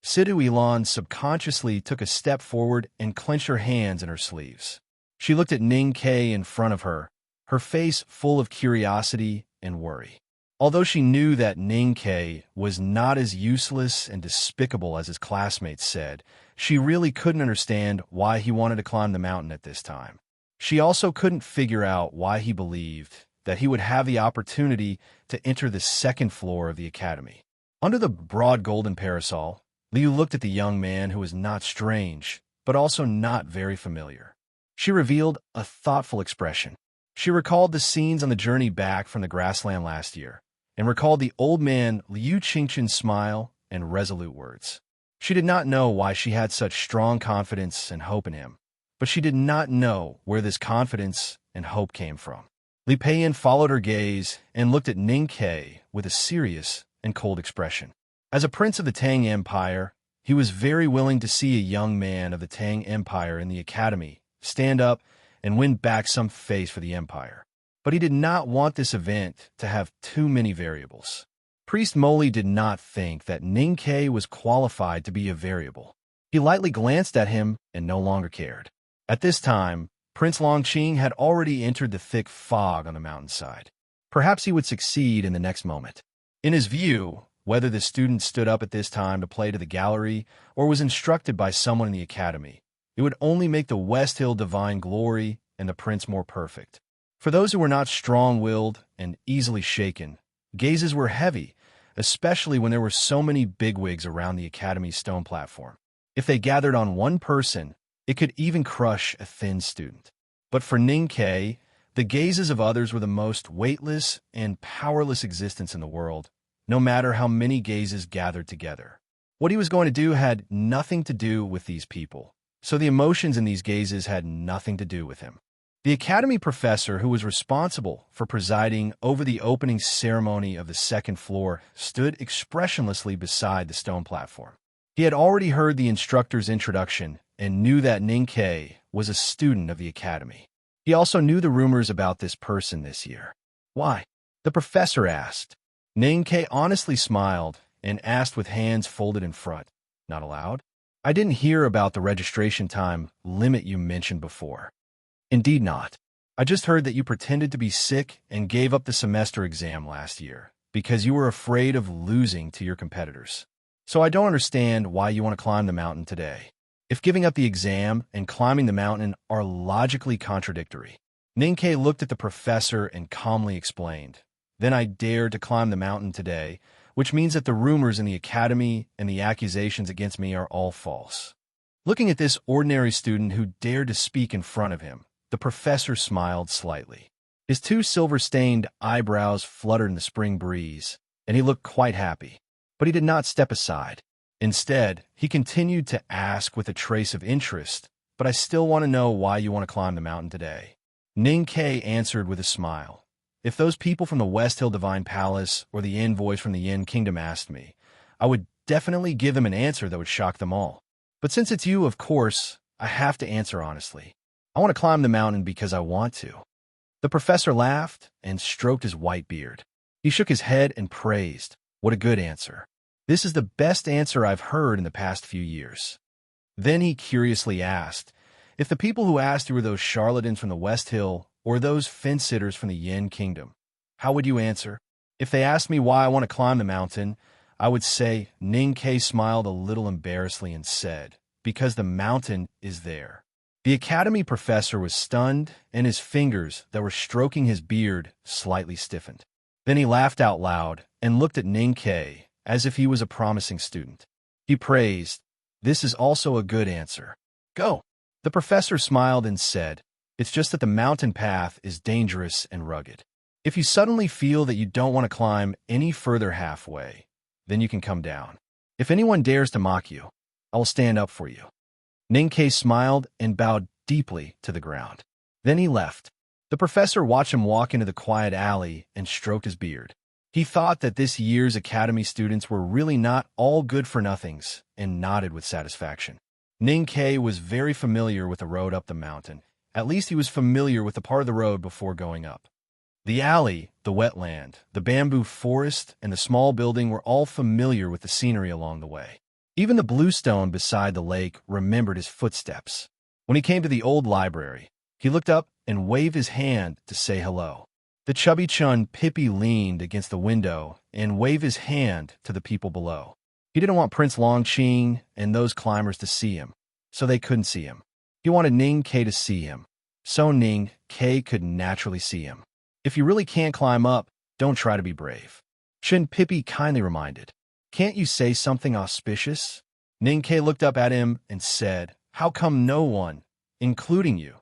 Sidu Ilan subconsciously took a step forward and clenched her hands in her sleeves. She looked at Ning Ke in front of her, her face full of curiosity and worry. Although she knew that Ning Ke was not as useless and despicable as his classmates said, she really couldn't understand why he wanted to climb the mountain at this time. She also couldn't figure out why he believed that he would have the opportunity to enter the second floor of the academy. Under the broad golden parasol, Liu looked at the young man who was not strange, but also not very familiar. She revealed a thoughtful expression. She recalled the scenes on the journey back from the grassland last year, and recalled the old man Liu Qingchen's smile and resolute words. She did not know why she had such strong confidence and hope in him, but she did not know where this confidence and hope came from. Li Peiyan followed her gaze and looked at Ning Ke with a serious and cold expression. As a prince of the Tang Empire, he was very willing to see a young man of the Tang Empire in the academy stand up and win back some face for the empire. But he did not want this event to have too many variables. Priest Moli did not think that Ning Ke was qualified to be a variable. He lightly glanced at him and no longer cared. At this time, Prince Longqing had already entered the thick fog on the mountainside. Perhaps he would succeed in the next moment. In his view, whether the student stood up at this time to play to the gallery or was instructed by someone in the academy, it would only make the West Hill divine glory and the prince more perfect. For those who were not strong-willed and easily shaken, gazes were heavy, especially when there were so many bigwigs around the academy's stone platform. If they gathered on one person, it could even crush a thin student. But for Ning Ke, the gazes of others were the most weightless and powerless existence in the world, no matter how many gazes gathered together. What he was going to do had nothing to do with these people, so the emotions in these gazes had nothing to do with him. The academy professor who was responsible for presiding over the opening ceremony of the second floor stood expressionlessly beside the stone platform. He had already heard the instructor's introduction and knew that Ning Ke was a student of the academy. He also knew the rumors about this person this year. Why? The professor asked. Ning Ke honestly smiled and asked with hands folded in front. Not allowed? I didn't hear about the registration time limit you mentioned before. Indeed not. I just heard that you pretended to be sick and gave up the semester exam last year because you were afraid of losing to your competitors. So I don't understand why you want to climb the mountain today. If giving up the exam and climbing the mountain are logically contradictory. Ning Ke looked at the professor and calmly explained. Then I dared to climb the mountain today, which means that the rumors in the academy and the accusations against me are all false. Looking at this ordinary student who dared to speak in front of him, the professor smiled slightly. His two silver-stained eyebrows fluttered in the spring breeze, and he looked quite happy. But he did not step aside. Instead, he continued to ask with a trace of interest, but I still want to know why you want to climb the mountain today. Ning Ke answered with a smile. If those people from the West Hill Divine Palace or the envoys from the Yin Kingdom asked me, I would definitely give them an answer that would shock them all. But since it's you, of course, I have to answer honestly. I want to climb the mountain because I want to. The professor laughed and stroked his white beard. He shook his head and praised. What a good answer. This is the best answer I've heard in the past few years. Then he curiously asked, if the people who asked you were those charlatans from the West Hill or those fence-sitters from the Yin Kingdom, how would you answer? If they asked me why I want to climb the mountain, I would say, Ning Ke smiled a little embarrassedly and said, because the mountain is there. The academy professor was stunned, and his fingers that were stroking his beard slightly stiffened. Then he laughed out loud and looked at Ning Ke as if he was a promising student. He praised, this is also a good answer. Go. The professor smiled and said, it's just that the mountain path is dangerous and rugged. If you suddenly feel that you don't want to climb any further halfway, then you can come down. If anyone dares to mock you, I will stand up for you. Ning Ke smiled and bowed deeply to the ground. Then he left. The professor watched him walk into the quiet alley and stroked his beard. He thought that this year's academy students were really not all good-for-nothings and nodded with satisfaction. Ning Ke was very familiar with the road up the mountain. At least he was familiar with the part of the road before going up. The alley, the wetland, the bamboo forest, and the small building were all familiar with the scenery along the way. Even the bluestone beside the lake remembered his footsteps. When he came to the old library, he looked up and waved his hand to say hello. The chubby Chun Pippi leaned against the window and waved his hand to the people below. He didn't want Prince Longqing and those climbers to see him, so they couldn't see him. He wanted Ning Ke to see him, so Ning Ke could naturally see him. If you really can't climb up, don't try to be brave. Chun Pippi kindly reminded. Can't you say something auspicious? Ning Ke looked up at him and said, how come no one, including you,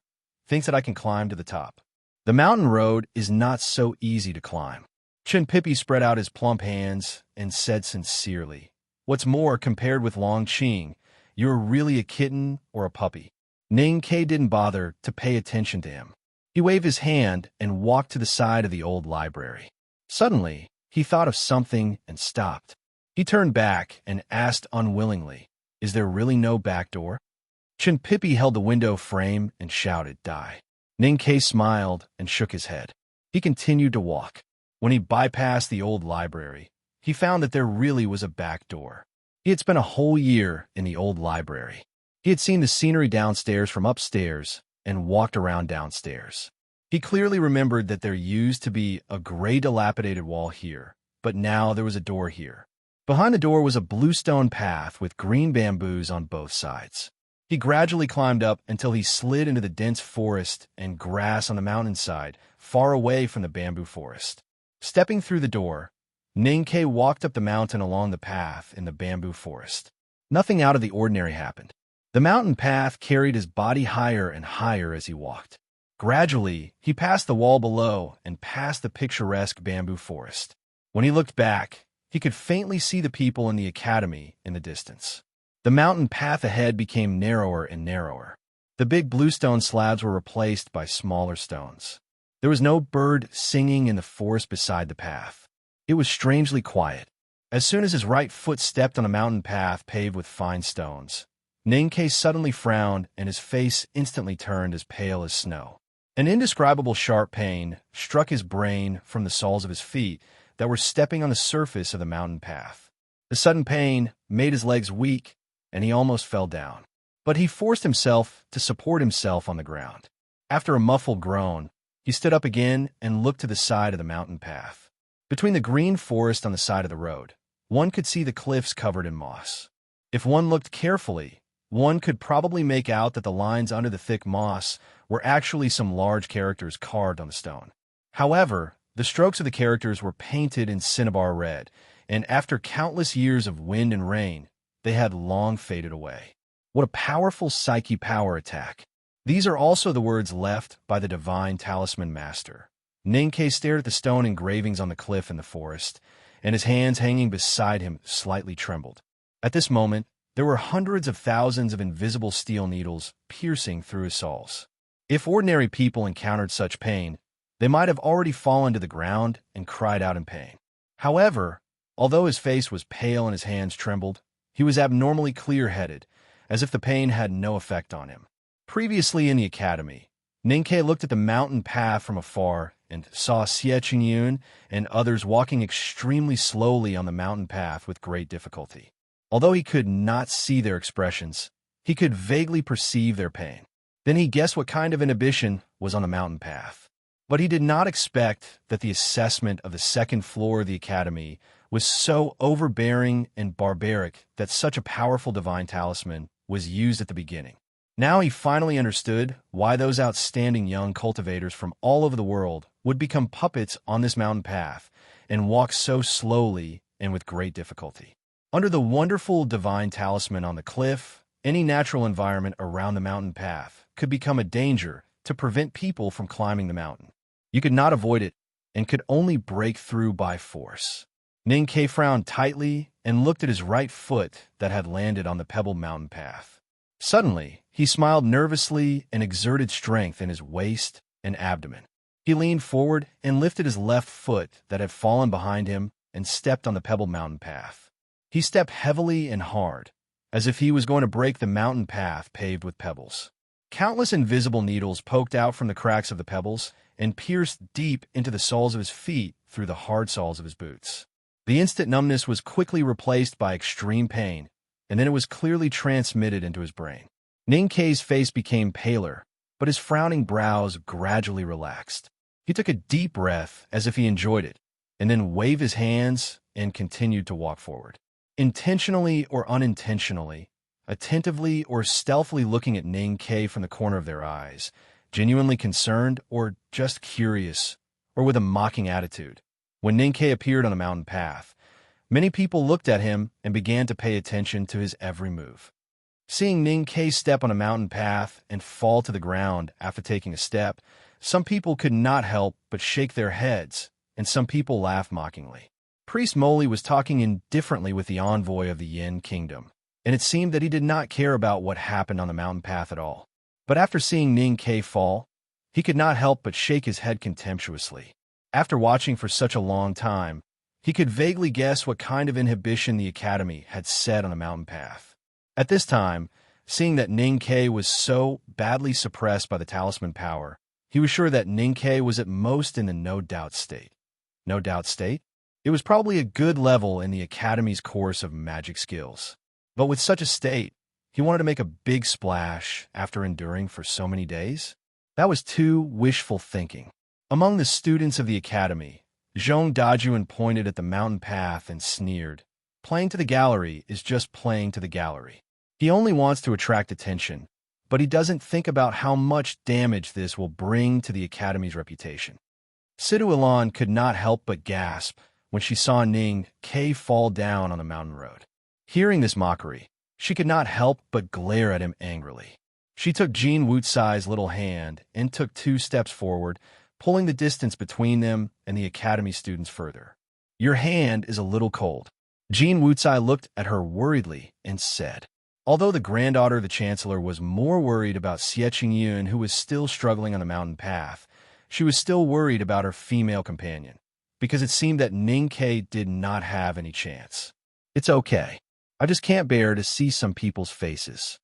thinks that I can climb to the top? The mountain road is not so easy to climb. Chinpipi spread out his plump hands and said sincerely, "What's more, compared with Long Ching, you're really a kitten or a puppy." Ning Ke didn't bother to pay attention to him. He waved his hand and walked to the side of the old library. Suddenly, he thought of something and stopped. He turned back and asked unwillingly, "Is there really no back door?" Chinpipi held the window frame and shouted, "Die." Ning Ke smiled and shook his head. He continued to walk. When he bypassed the old library, he found that there really was a back door. He had spent a whole year in the old library. He had seen the scenery downstairs from upstairs and walked around downstairs. He clearly remembered that there used to be a gray dilapidated wall here, but now there was a door here. Behind the door was a blue stone path with green bamboos on both sides. He gradually climbed up until he slid into the dense forest and grass on the mountainside, far away from the bamboo forest. Stepping through the door, Ning Ke walked up the mountain along the path in the bamboo forest. Nothing out of the ordinary happened. The mountain path carried his body higher and higher as he walked. Gradually, he passed the wall below and past the picturesque bamboo forest. When he looked back, he could faintly see the people in the academy in the distance. The mountain path ahead became narrower and narrower. The big bluestone slabs were replaced by smaller stones. There was no bird singing in the forest beside the path. It was strangely quiet. As soon as his right foot stepped on a mountain path paved with fine stones, Ning Ke suddenly frowned and his face instantly turned as pale as snow. An indescribable sharp pain struck his brain from the soles of his feet that were stepping on the surface of the mountain path. The sudden pain made his legs weak, and he almost fell down. But he forced himself to support himself on the ground. After a muffled groan, he stood up again and looked to the side of the mountain path. Between the green forest on the side of the road, one could see the cliffs covered in moss. If one looked carefully, one could probably make out that the lines under the thick moss were actually some large characters carved on the stone. However, the strokes of the characters were painted in cinnabar red, and after countless years of wind and rain, they had long faded away. What a powerful psyche power attack. These are also the words left by the divine talisman master. Ning Ke stared at the stone engravings on the cliff in the forest, and his hands hanging beside him slightly trembled. At this moment, there were hundreds of thousands of invisible steel needles piercing through his soles. If ordinary people encountered such pain, they might have already fallen to the ground and cried out in pain. However, although his face was pale and his hands trembled, he was abnormally clear-headed, as if the pain had no effect on him. Previously in the academy, Ning Ke looked at the mountain path from afar and saw Xie Qingyun and others walking extremely slowly on the mountain path with great difficulty. Although he could not see their expressions, he could vaguely perceive their pain. Then he guessed what kind of inhibition was on the mountain path. But he did not expect that the assessment of the second floor of the academy was so overbearing and barbaric that such a powerful divine talisman was used at the beginning. Now he finally understood why those outstanding young cultivators from all over the world would become puppets on this mountain path and walk so slowly and with great difficulty. Under the wonderful divine talisman on the cliff, any natural environment around the mountain path could become a danger to prevent people from climbing the mountain. You could not avoid it and could only break through by force. Ning Ke frowned tightly and looked at his right foot that had landed on the pebbled mountain path. Suddenly, he smiled nervously and exerted strength in his waist and abdomen. He leaned forward and lifted his left foot that had fallen behind him and stepped on the pebbled mountain path. He stepped heavily and hard, as if he was going to break the mountain path paved with pebbles. Countless invisible needles poked out from the cracks of the pebbles and pierced deep into the soles of his feet through the hard soles of his boots. The instant numbness was quickly replaced by extreme pain, and then it was clearly transmitted into his brain. Ning Ke's face became paler, but his frowning brows gradually relaxed. He took a deep breath as if he enjoyed it, and then waved his hands and continued to walk forward. Intentionally or unintentionally, attentively or stealthily looking at Ning Ke from the corner of their eyes, genuinely concerned or just curious, or with a mocking attitude. When Ning Ke appeared on the mountain path, many people looked at him and began to pay attention to his every move. Seeing Ning Ke step on a mountain path and fall to the ground after taking a step, Some people could not help but shake their heads, and some people laughed mockingly. Priest Moly was talking indifferently with the envoy of the Yin Kingdom, and it seemed that he did not care about what happened on the mountain path at all. But after seeing Ning Ke fall, he could not help but shake his head contemptuously. After watching for such a long time, he could vaguely guess what kind of inhibition the Academy had set on the mountain path. At this time, seeing that Ning Ke was so badly suppressed by the talisman power, he was sure that Ning Ke was at most in the no-doubt state. No-doubt state? It was probably a good level in the Academy's course of magic skills. But with such a state, he wanted to make a big splash after enduring for so many days? That was too wishful thinking. Among the students of the Academy, Zhong Dajuan pointed at the mountain path and sneered. Playing to the gallery is just playing to the gallery. He only wants to attract attention, but he doesn't think about how much damage this will bring to the Academy's reputation. Sidu Ilan could not help but gasp when she saw Ning Ke fall down on the mountain road. Hearing this mockery, she could not help but glare at him angrily. She took Jin Wutsai's little hand and took 2 steps forward, pulling the distance between them and the Academy students further. Your hand is a little cold. Jin Wutsai looked at her worriedly and said. Although the granddaughter of the Chancellor was more worried about Xie Qingyun, who was still struggling on the mountain path, she was still worried about her female companion, because it seemed that Ning Ke did not have any chance. It's okay. I just can't bear to see some people's faces.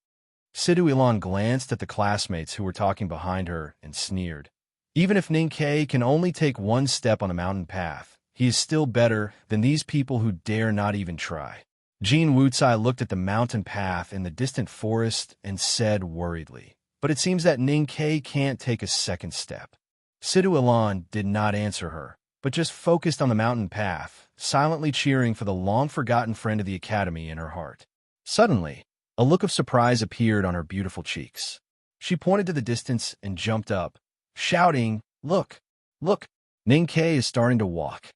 Sidu Ilan glanced at the classmates who were talking behind her and sneered. Even if Ning Ke can only take 1 step on the mountain path, he is still better than these people who dare not even try. Jin Wutsai looked at the mountain path in the distant forest and said worriedly, but it seems that Ning Ke can't take a second step. Sidu Ilan did not answer her, but just focused on the mountain path, silently cheering for the long-forgotten friend of the Academy in her heart. Suddenly, a look of surprise appeared on her beautiful cheeks. She pointed to the distance and jumped up, shouting, "Look! Look! Ning Ke is starting to walk."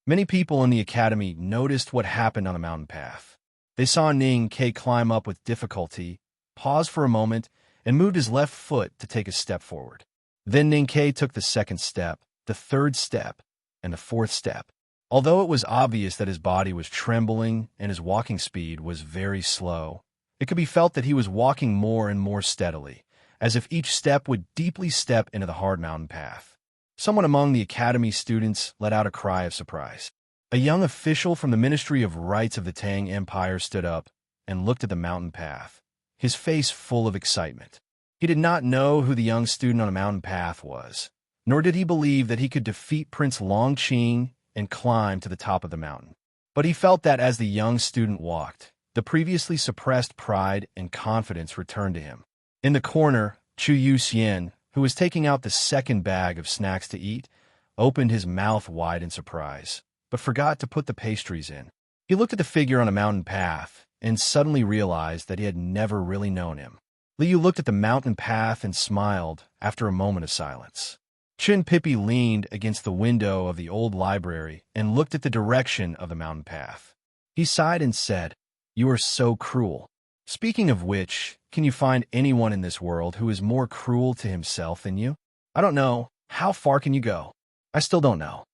Many people in the Academy noticed what happened on the mountain path. They saw Ning Ke climb up with difficulty, pause for a moment, and moved his left foot to take a step forward. Then Ning Ke took the 2nd step, the 3rd step, and the 4th step. Although it was obvious that his body was trembling and his walking speed was very slow, it could be felt that he was walking more and more steadily, as if each step would deeply step into the hard mountain path. Someone among the Academy students let out a cry of surprise. A young official from the Ministry of Rights of the Tang Empire stood up and looked at the mountain path, his face full of excitement. He did not know who the young student on the mountain path was, nor did he believe that he could defeat Prince Longqing and climb to the top of the mountain. But he felt that as the young student walked, the previously suppressed pride and confidence returned to him. In the corner, Chu Yuxian, who was taking out the 2nd bag of snacks to eat, opened his mouth wide in surprise, but forgot to put the pastries in. He looked at the figure on a mountain path and suddenly realized that he had never really known him. Liu looked at the mountain path and smiled after a moment of silence. Chin Pippi leaned against the window of the old library and looked at the direction of the mountain path. He sighed and said, "You are so cruel. Speaking of which, can you find anyone in this world who is more cruel to himself than you? I don't know. How far can you go? I still don't know."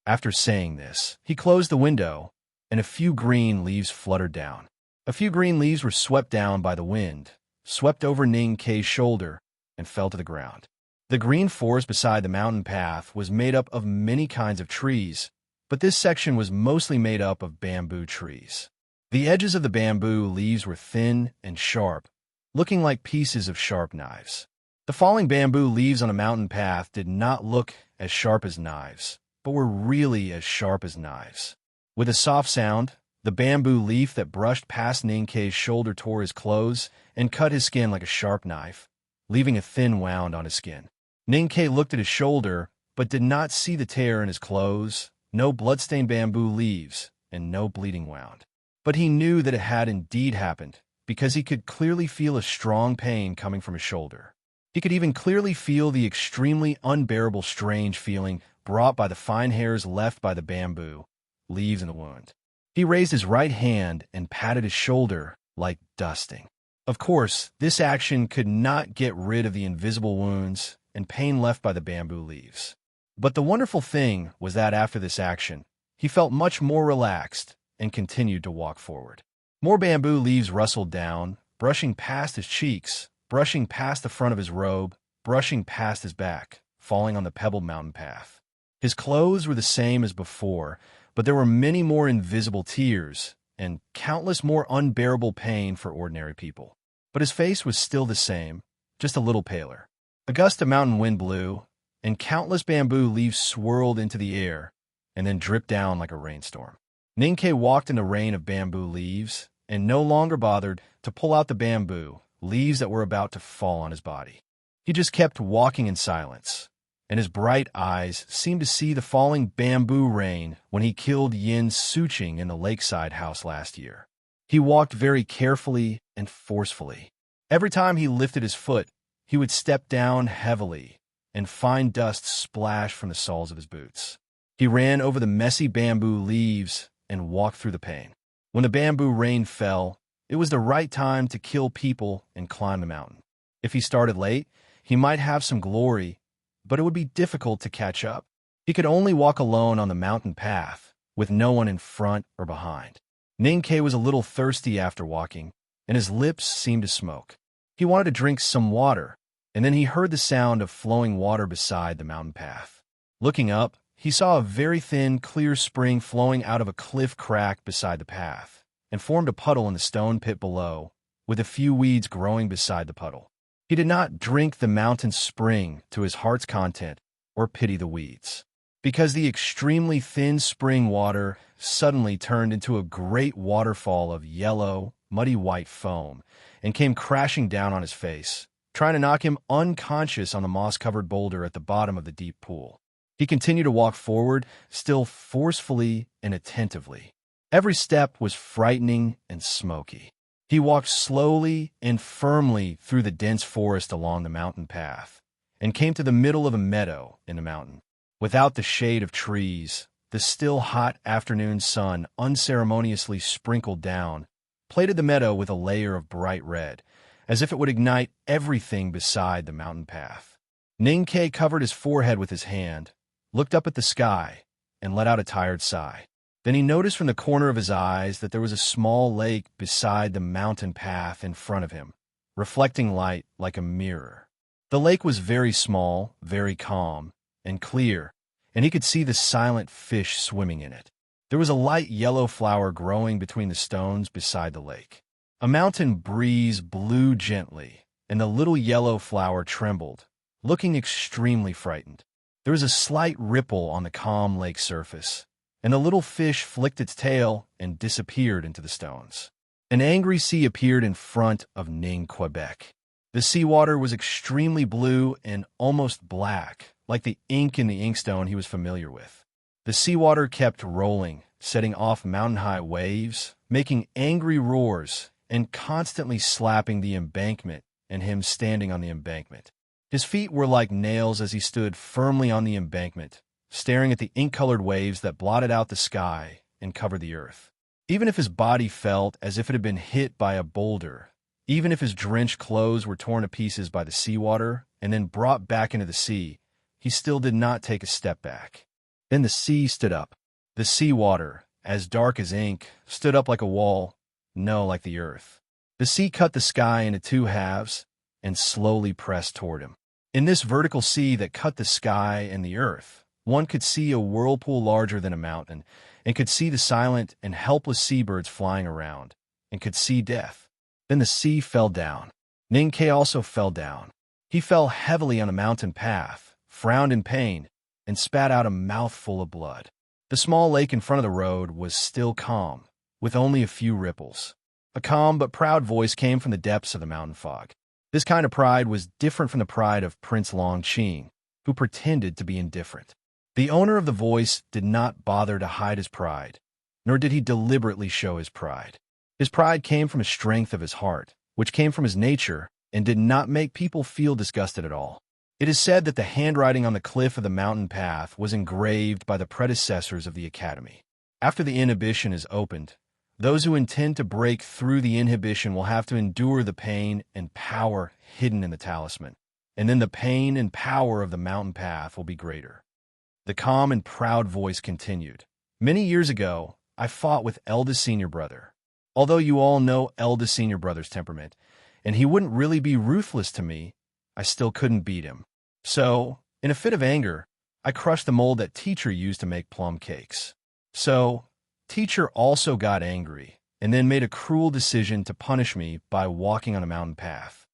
After saying this, he closed the window, and a few green leaves fluttered down. A few green leaves were swept down by the wind, swept over Ning Ke's shoulder, and fell to the ground. The green forest beside the mountain path was made up of many kinds of trees, but this section was mostly made up of bamboo trees. The edges of the bamboo leaves were thin and sharp, looking like pieces of sharp knives. The falling bamboo leaves on a mountain path did not look as sharp as knives, but were really as sharp as knives. With a soft sound, the bamboo leaf that brushed past Ning Ke's shoulder tore his clothes and cut his skin like a sharp knife, leaving a thin wound on his skin. Ning Ke looked at his shoulder, but did not see the tear in his clothes, no bloodstained bamboo leaves, and no bleeding wound. But he knew that it had indeed happened, because he could clearly feel a strong pain coming from his shoulder. He could even clearly feel the extremely unbearable strange feeling brought by the fine hairs left by the bamboo leaves in the wound. He raised his right hand and patted his shoulder like dusting. Of course, this action could not get rid of the invisible wounds and pain left by the bamboo leaves. But the wonderful thing was that after this action, he felt much more relaxed and continued to walk forward. More bamboo leaves rustled down, brushing past his cheeks, brushing past the front of his robe, brushing past his back, falling on the pebbled mountain path. His clothes were the same as before, but there were many more invisible tears and countless more unbearable pain for ordinary people. But his face was still the same, just a little paler. A gust of mountain wind blew, and countless bamboo leaves swirled into the air and then dripped down like a rainstorm. Ninkei walked in the rain of bamboo leaves and no longer bothered to pull out the bamboo leaves that were about to fall on his body. He just kept walking in silence, and his bright eyes seemed to see the falling bamboo rain when he killed Yin Suching in the lakeside house last year. He walked very carefully and forcefully. Every time he lifted his foot, he would step down heavily, and fine dust splashed from the soles of his boots. He ran over the messy bamboo leaves and walked through the pain. When the bamboo rain fell, it was the right time to kill people and climb the mountain. If he started late, he might have some glory, but it would be difficult to catch up. He could only walk alone on the mountain path, with no one in front or behind. Ninkei was a little thirsty after walking, and his lips seemed to smoke. He wanted to drink some water, and then he heard the sound of flowing water beside the mountain path. Looking up, he saw a very thin, clear spring flowing out of a cliff crack beside the path, and formed a puddle in the stone pit below, with a few weeds growing beside the puddle. He did not drink the mountain spring to his heart's content or pity the weeds, because the extremely thin spring water suddenly turned into a great waterfall of yellow, muddy white foam and came crashing down on his face, trying to knock him unconscious on the moss-covered boulder at the bottom of the deep pool. He continued to walk forward, still forcefully and attentively. Every step was frightening and smoky. He walked slowly and firmly through the dense forest along the mountain path, and came to the middle of a meadow in the mountain. Without the shade of trees, the still hot afternoon sun unceremoniously sprinkled down, plated the meadow with a layer of bright red, as if it would ignite everything beside the mountain path. Ninkei covered his forehead with his hand, looked up at the sky, and let out a tired sigh. Then he noticed from the corner of his eyes that there was a small lake beside the mountain path in front of him, reflecting light like a mirror. The lake was very small, very calm, and clear, and he could see the silent fish swimming in it. There was a light yellow flower growing between the stones beside the lake. A mountain breeze blew gently, and the little yellow flower trembled, looking extremely frightened. There was a slight ripple on the calm lake surface, and the little fish flicked its tail and disappeared into the stones. An angry sea appeared in front of Ning Quebec. The seawater was extremely blue and almost black, like the ink in the inkstone he was familiar with. The seawater kept rolling, setting off mountain-high waves, making angry roars, and constantly slapping the embankment and him standing on the embankment. His feet were like nails as he stood firmly on the embankment, staring at the ink-colored waves that blotted out the sky and covered the earth. Even if his body felt as if it had been hit by a boulder, even if his drenched clothes were torn to pieces by the seawater and then brought back into the sea, he still did not take a step back. Then the sea stood up. The seawater, as dark as ink, stood up like a wall, no, like the earth. The sea cut the sky into two halves and slowly pressed toward him. In this vertical sea that cut the sky and the earth, one could see a whirlpool larger than a mountain, and could see the silent and helpless seabirds flying around, and could see death. Then the sea fell down. Ninkei also fell down. He fell heavily on the mountain path, frowned in pain, and spat out a mouthful of blood. The small lake in front of the road was still calm, with only a few ripples. A calm but proud voice came from the depths of the mountain fog. This kind of pride was different from the pride of Prince Longqing, who pretended to be indifferent. The owner of the voice did not bother to hide his pride, nor did he deliberately show his pride. His pride came from the strength of his heart, which came from his nature, and did not make people feel disgusted at all. It is said that the handwriting on the cliff of the mountain path was engraved by the predecessors of the academy. After the inhibition is opened, those who intend to break through the inhibition will have to endure the pain and power hidden in the talisman. and then the pain and power of the mountain path will be greater. The calm and proud voice continued. Many years ago, I fought with eldest senior brother. Although you all know eldest senior brother's temperament, and he wouldn't really be ruthless to me, I still couldn't beat him. So, in a fit of anger, I crushed the mold that teacher used to make plum cakes. So, teacher also got angry, and then made a cruel decision to punish me by walking on a mountain path.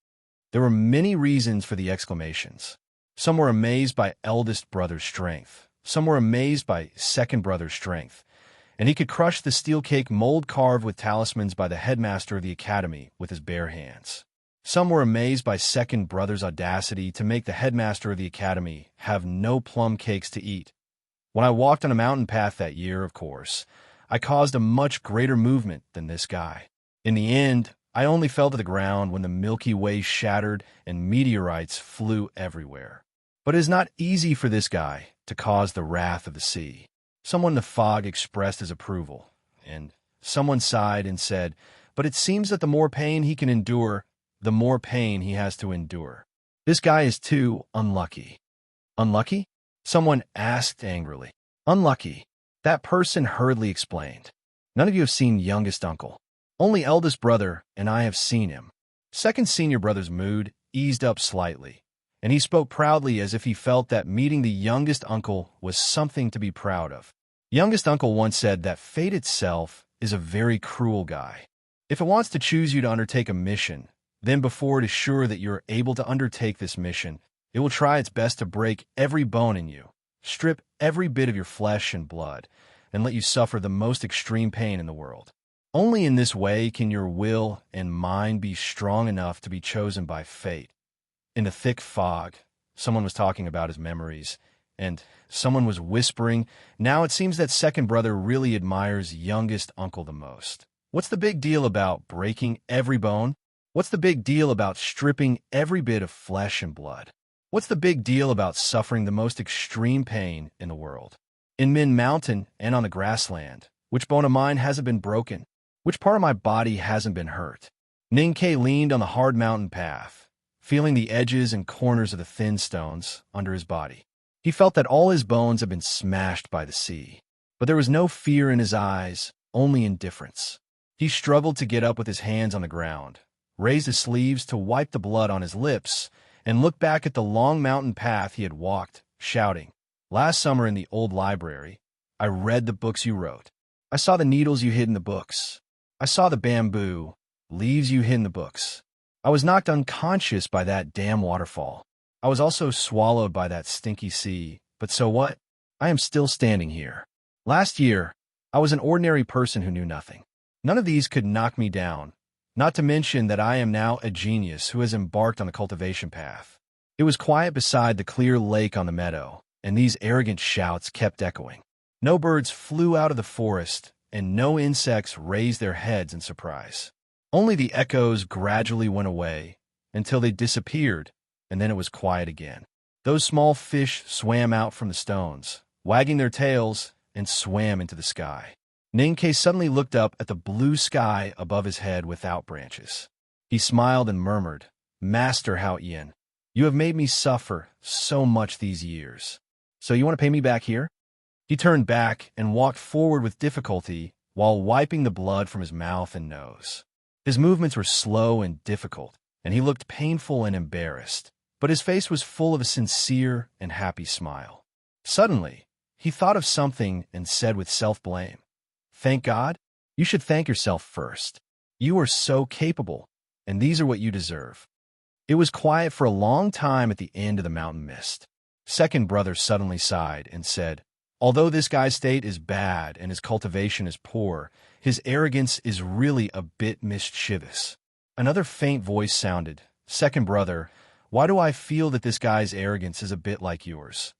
There were many reasons for the exclamations. Some were amazed by eldest brother's strength. Some were amazed by second brother's strength. And he could crush the steel cake mold carved with talismans by the headmaster of the academy with his bare hands. Some were amazed by second brother's audacity to make the headmaster of the academy have no plum cakes to eat. When I walked on a mountain path that year, of course, I caused a much greater movement than this guy. In the end, I only fell to the ground when the Milky Way shattered and meteorites flew everywhere. But it is not easy for this guy to cause the wrath of the sea. Someone in the fog expressed his approval, and someone sighed and said, but it seems that the more pain he can endure, the more pain he has to endure. This guy is too unlucky. Unlucky? Someone asked angrily. Unlucky. That person hurriedly explained. None of you have seen youngest uncle. Only eldest brother and I have seen him. Second senior brother's mood eased up slightly, and he spoke proudly as if he felt that meeting the youngest uncle was something to be proud of. Youngest uncle once said that fate itself is a very cruel guy. If it wants to choose you to undertake a mission, then before it is sure that you are able to undertake this mission, it will try its best to break every bone in you, strip every bit of your flesh and blood, and let you suffer the most extreme pain in the world. Only in this way can your will and mind be strong enough to be chosen by fate. In the thick fog, someone was talking about his memories, and someone was whispering, now it seems that second brother really admires youngest uncle the most. What's the big deal about breaking every bone? What's the big deal about stripping every bit of flesh and blood? What's the big deal about suffering the most extreme pain in the world? In Min Mountain and on the grassland, which bone of mine hasn't been broken? Which part of my body hasn't been hurt? Ninkei leaned on the hard mountain path, feeling the edges and corners of the thin stones under his body. He felt that all his bones had been smashed by the sea. But there was no fear in his eyes, only indifference. He struggled to get up with his hands on the ground, raised his sleeves to wipe the blood on his lips, and looked back at the long mountain path he had walked, shouting, last summer in the old library, I read the books you wrote. I saw the needles you hid in the books. I saw the bamboo, leaves you hid in the books. I was knocked unconscious by that damn waterfall. I was also swallowed by that stinky sea, but so what? I am still standing here. Last year, I was an ordinary person who knew nothing. None of these could knock me down, not to mention that I am now a genius who has embarked on the cultivation path. It was quiet beside the clear lake on the meadow, and these arrogant shouts kept echoing. No birds flew out of the forest, and no insects raised their heads in surprise. Only the echoes gradually went away, until they disappeared, and then it was quiet again. Those small fish swam out from the stones, wagging their tails, and swam into the sky. Ninkei suddenly looked up at the blue sky above his head without branches. He smiled and murmured, Master Hao Yin, you have made me suffer so much these years. So you want to pay me back here? He turned back and walked forward with difficulty while wiping the blood from his mouth and nose. His movements were slow and difficult, and he looked painful and embarrassed, but his face was full of a sincere and happy smile. Suddenly, he thought of something and said with self-blame, Thank God? You should thank yourself first. You are so capable, and these are what you deserve. It was quiet for a long time at the end of the mountain mist. Second brother suddenly sighed and said, Although this guy's state is bad and his cultivation is poor, his arrogance is really a bit mischievous. Another faint voice sounded, Second brother, why do I feel that this guy's arrogance is a bit like yours?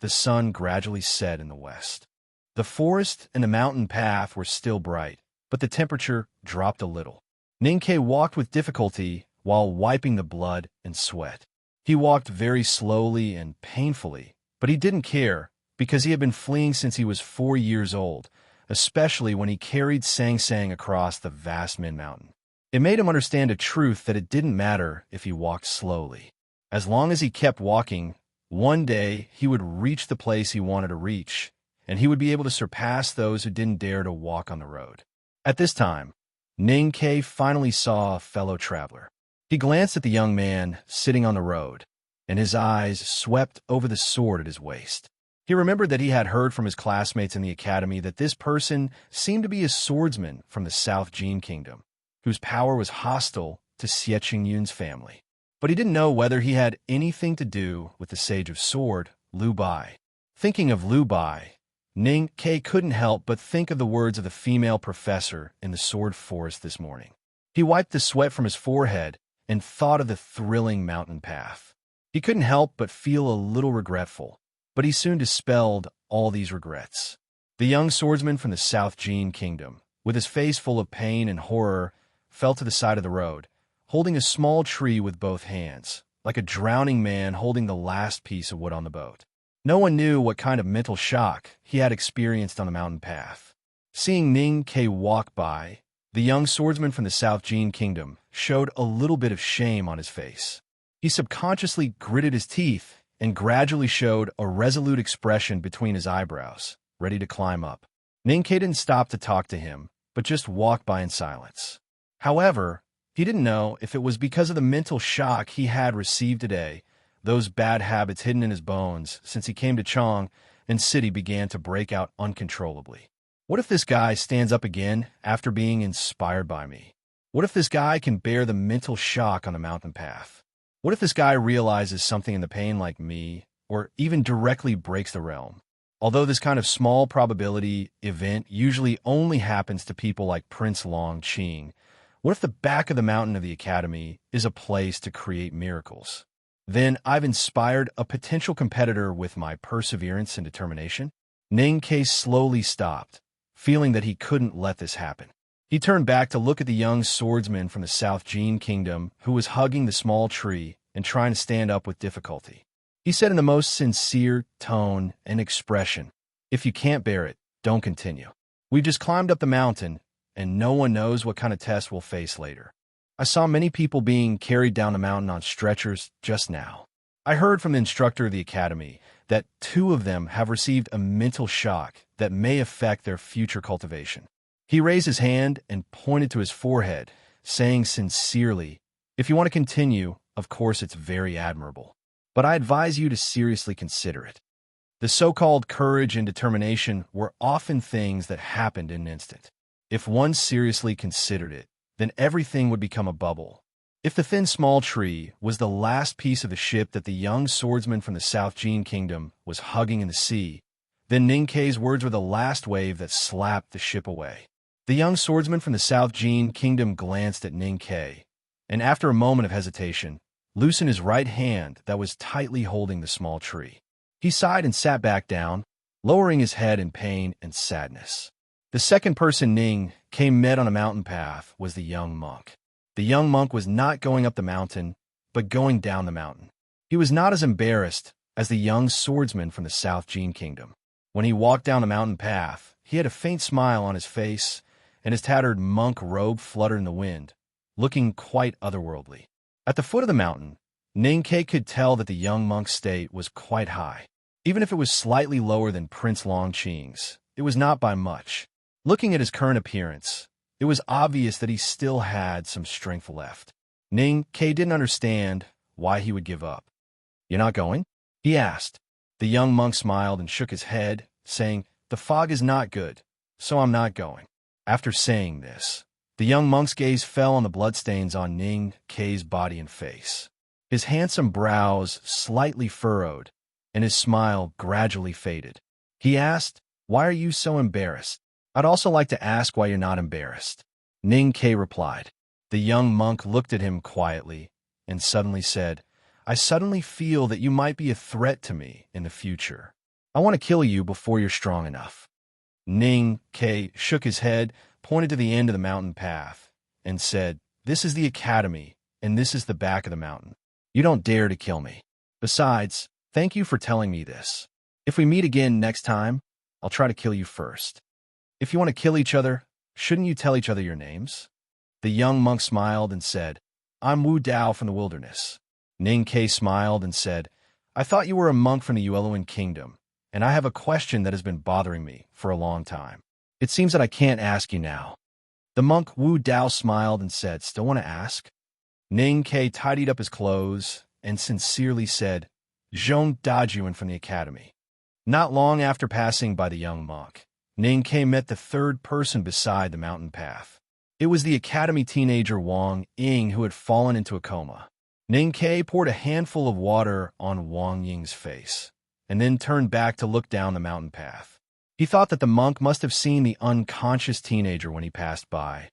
The sun gradually set in the west. The forest and the mountain path were still bright, but the temperature dropped a little. Ninkei walked with difficulty while wiping the blood and sweat. He walked very slowly and painfully, but he didn't care, because he had been fleeing since he was 4 years old, especially when he carried Sang Sang across the vast Min Mountain. It made him understand a truth that it didn't matter if he walked slowly. As long as he kept walking, one day he would reach the place he wanted to reach, and he would be able to surpass those who didn't dare to walk on the road. At this time, Ning Ke finally saw a fellow traveler. He glanced at the young man sitting on the road, and his eyes swept over the sword at his waist. He remembered that he had heard from his classmates in the academy that this person seemed to be a swordsman from the South Jin Kingdom, whose power was hostile to Xie Qingyun's family. But he didn't know whether he had anything to do with the Sage of Sword, Liu Bai. Thinking of Liu Bai, Ning Ke couldn't help but think of the words of the female professor in the Sword Forest this morning. He wiped the sweat from his forehead and thought of the thrilling mountain path. He couldn't help but feel a little regretful, but he soon dispelled all these regrets. The young swordsman from the South Jin Kingdom, with his face full of pain and horror, fell to the side of the road, holding a small tree with both hands, like a drowning man holding the last piece of wood on the boat. No one knew what kind of mental shock he had experienced on the mountain path. Seeing Ning Ke walk by, the young swordsman from the South Jin Kingdom showed a little bit of shame on his face. He subconsciously gritted his teeth and gradually showed a resolute expression between his eyebrows, ready to climb up. Ning Ke didn't stop to talk to him, but just walked by in silence. However, he didn't know if it was because of the mental shock he had received today, those bad habits hidden in his bones since he came to Chong and City began to break out uncontrollably. What if this guy stands up again after being inspired by me? What if this guy can bear the mental shock on the mountain path? What if this guy realizes something in the pain like me, or even directly breaks the realm? Although this kind of small probability event usually only happens to people like Prince Long Qing, what if the back of the mountain of the academy is a place to create miracles? Then I've inspired a potential competitor with my perseverance and determination. Ning Ke slowly stopped, feeling that he couldn't let this happen. He turned back to look at the young swordsman from the South Jin Kingdom who was hugging the small tree and trying to stand up with difficulty. He said in the most sincere tone and expression, "If you can't bear it, don't continue. We've just climbed up the mountain, and no one knows what kind of test we'll face later. I saw many people being carried down the mountain on stretchers just now. I heard from the instructor of the academy that 2 of them have received a mental shock that may affect their future cultivation." He raised his hand and pointed to his forehead, saying sincerely, "If you want to continue, of course it's very admirable. But I advise you to seriously consider it." The so-called courage and determination were often things that happened in an instant. If one seriously considered it, then everything would become a bubble. If the thin small tree was the last piece of the ship that the young swordsman from the South Jin Kingdom was hugging in the sea, then Ning Ke's words were the last wave that slapped the ship away. The young swordsman from the South Jin Kingdom glanced at Ning Ke, and after a moment of hesitation, loosened his right hand that was tightly holding the small tree. He sighed and sat back down, lowering his head in pain and sadness. The second person Ning Ke met on a mountain path was the young monk. The young monk was not going up the mountain, but going down the mountain. He was not as embarrassed as the young swordsman from the South Jin Kingdom. When he walked down the mountain path, he had a faint smile on his face, and his tattered monk robe fluttered in the wind, looking quite otherworldly. At the foot of the mountain, Ning Ke could tell that the young monk's state was quite high. Even if it was slightly lower than Prince Long Qing's, it was not by much. Looking at his current appearance, it was obvious that he still had some strength left. Ning Ke didn't understand why he would give up. "You're not going?" he asked. The young monk smiled and shook his head, saying, "The fog is not good, so I'm not going." After saying this, the young monk's gaze fell on the bloodstains on Ning Ke's body and face. His handsome brows slightly furrowed, and his smile gradually faded. He asked, "Why are you so embarrassed?" "I'd also like to ask why you're not embarrassed," Ning Ke replied. The young monk looked at him quietly and suddenly said, "I suddenly feel that you might be a threat to me in the future. I want to kill you before you're strong enough." Ning Ke shook his head, pointed to the end of the mountain path, and said, "This is the academy, and this is the back of the mountain. You don't dare to kill me. Besides, thank you for telling me this. If we meet again next time, I'll try to kill you first. If you want to kill each other, shouldn't you tell each other your names?" The young monk smiled and said, "I'm Wu Dao from the wilderness. Ning Ke smiled and said, I thought you were a monk from the Ueluan kingdom, and I have a question that has been bothering me for a long time. It seems that I can't ask you now. The monk Wu Dao smiled and said, Still want to ask? Ning Ke tidied up his clothes and sincerely said, Zhong Dajuan from the academy. Not long after passing by the young monk, Ning Ke met the third person beside the mountain path. It was the academy teenager Wang Ying who had fallen into a coma. Ning Ke poured a handful of water on Wang Ying's face, and then turned back to look down the mountain path. He thought that the monk must have seen the unconscious teenager when he passed by,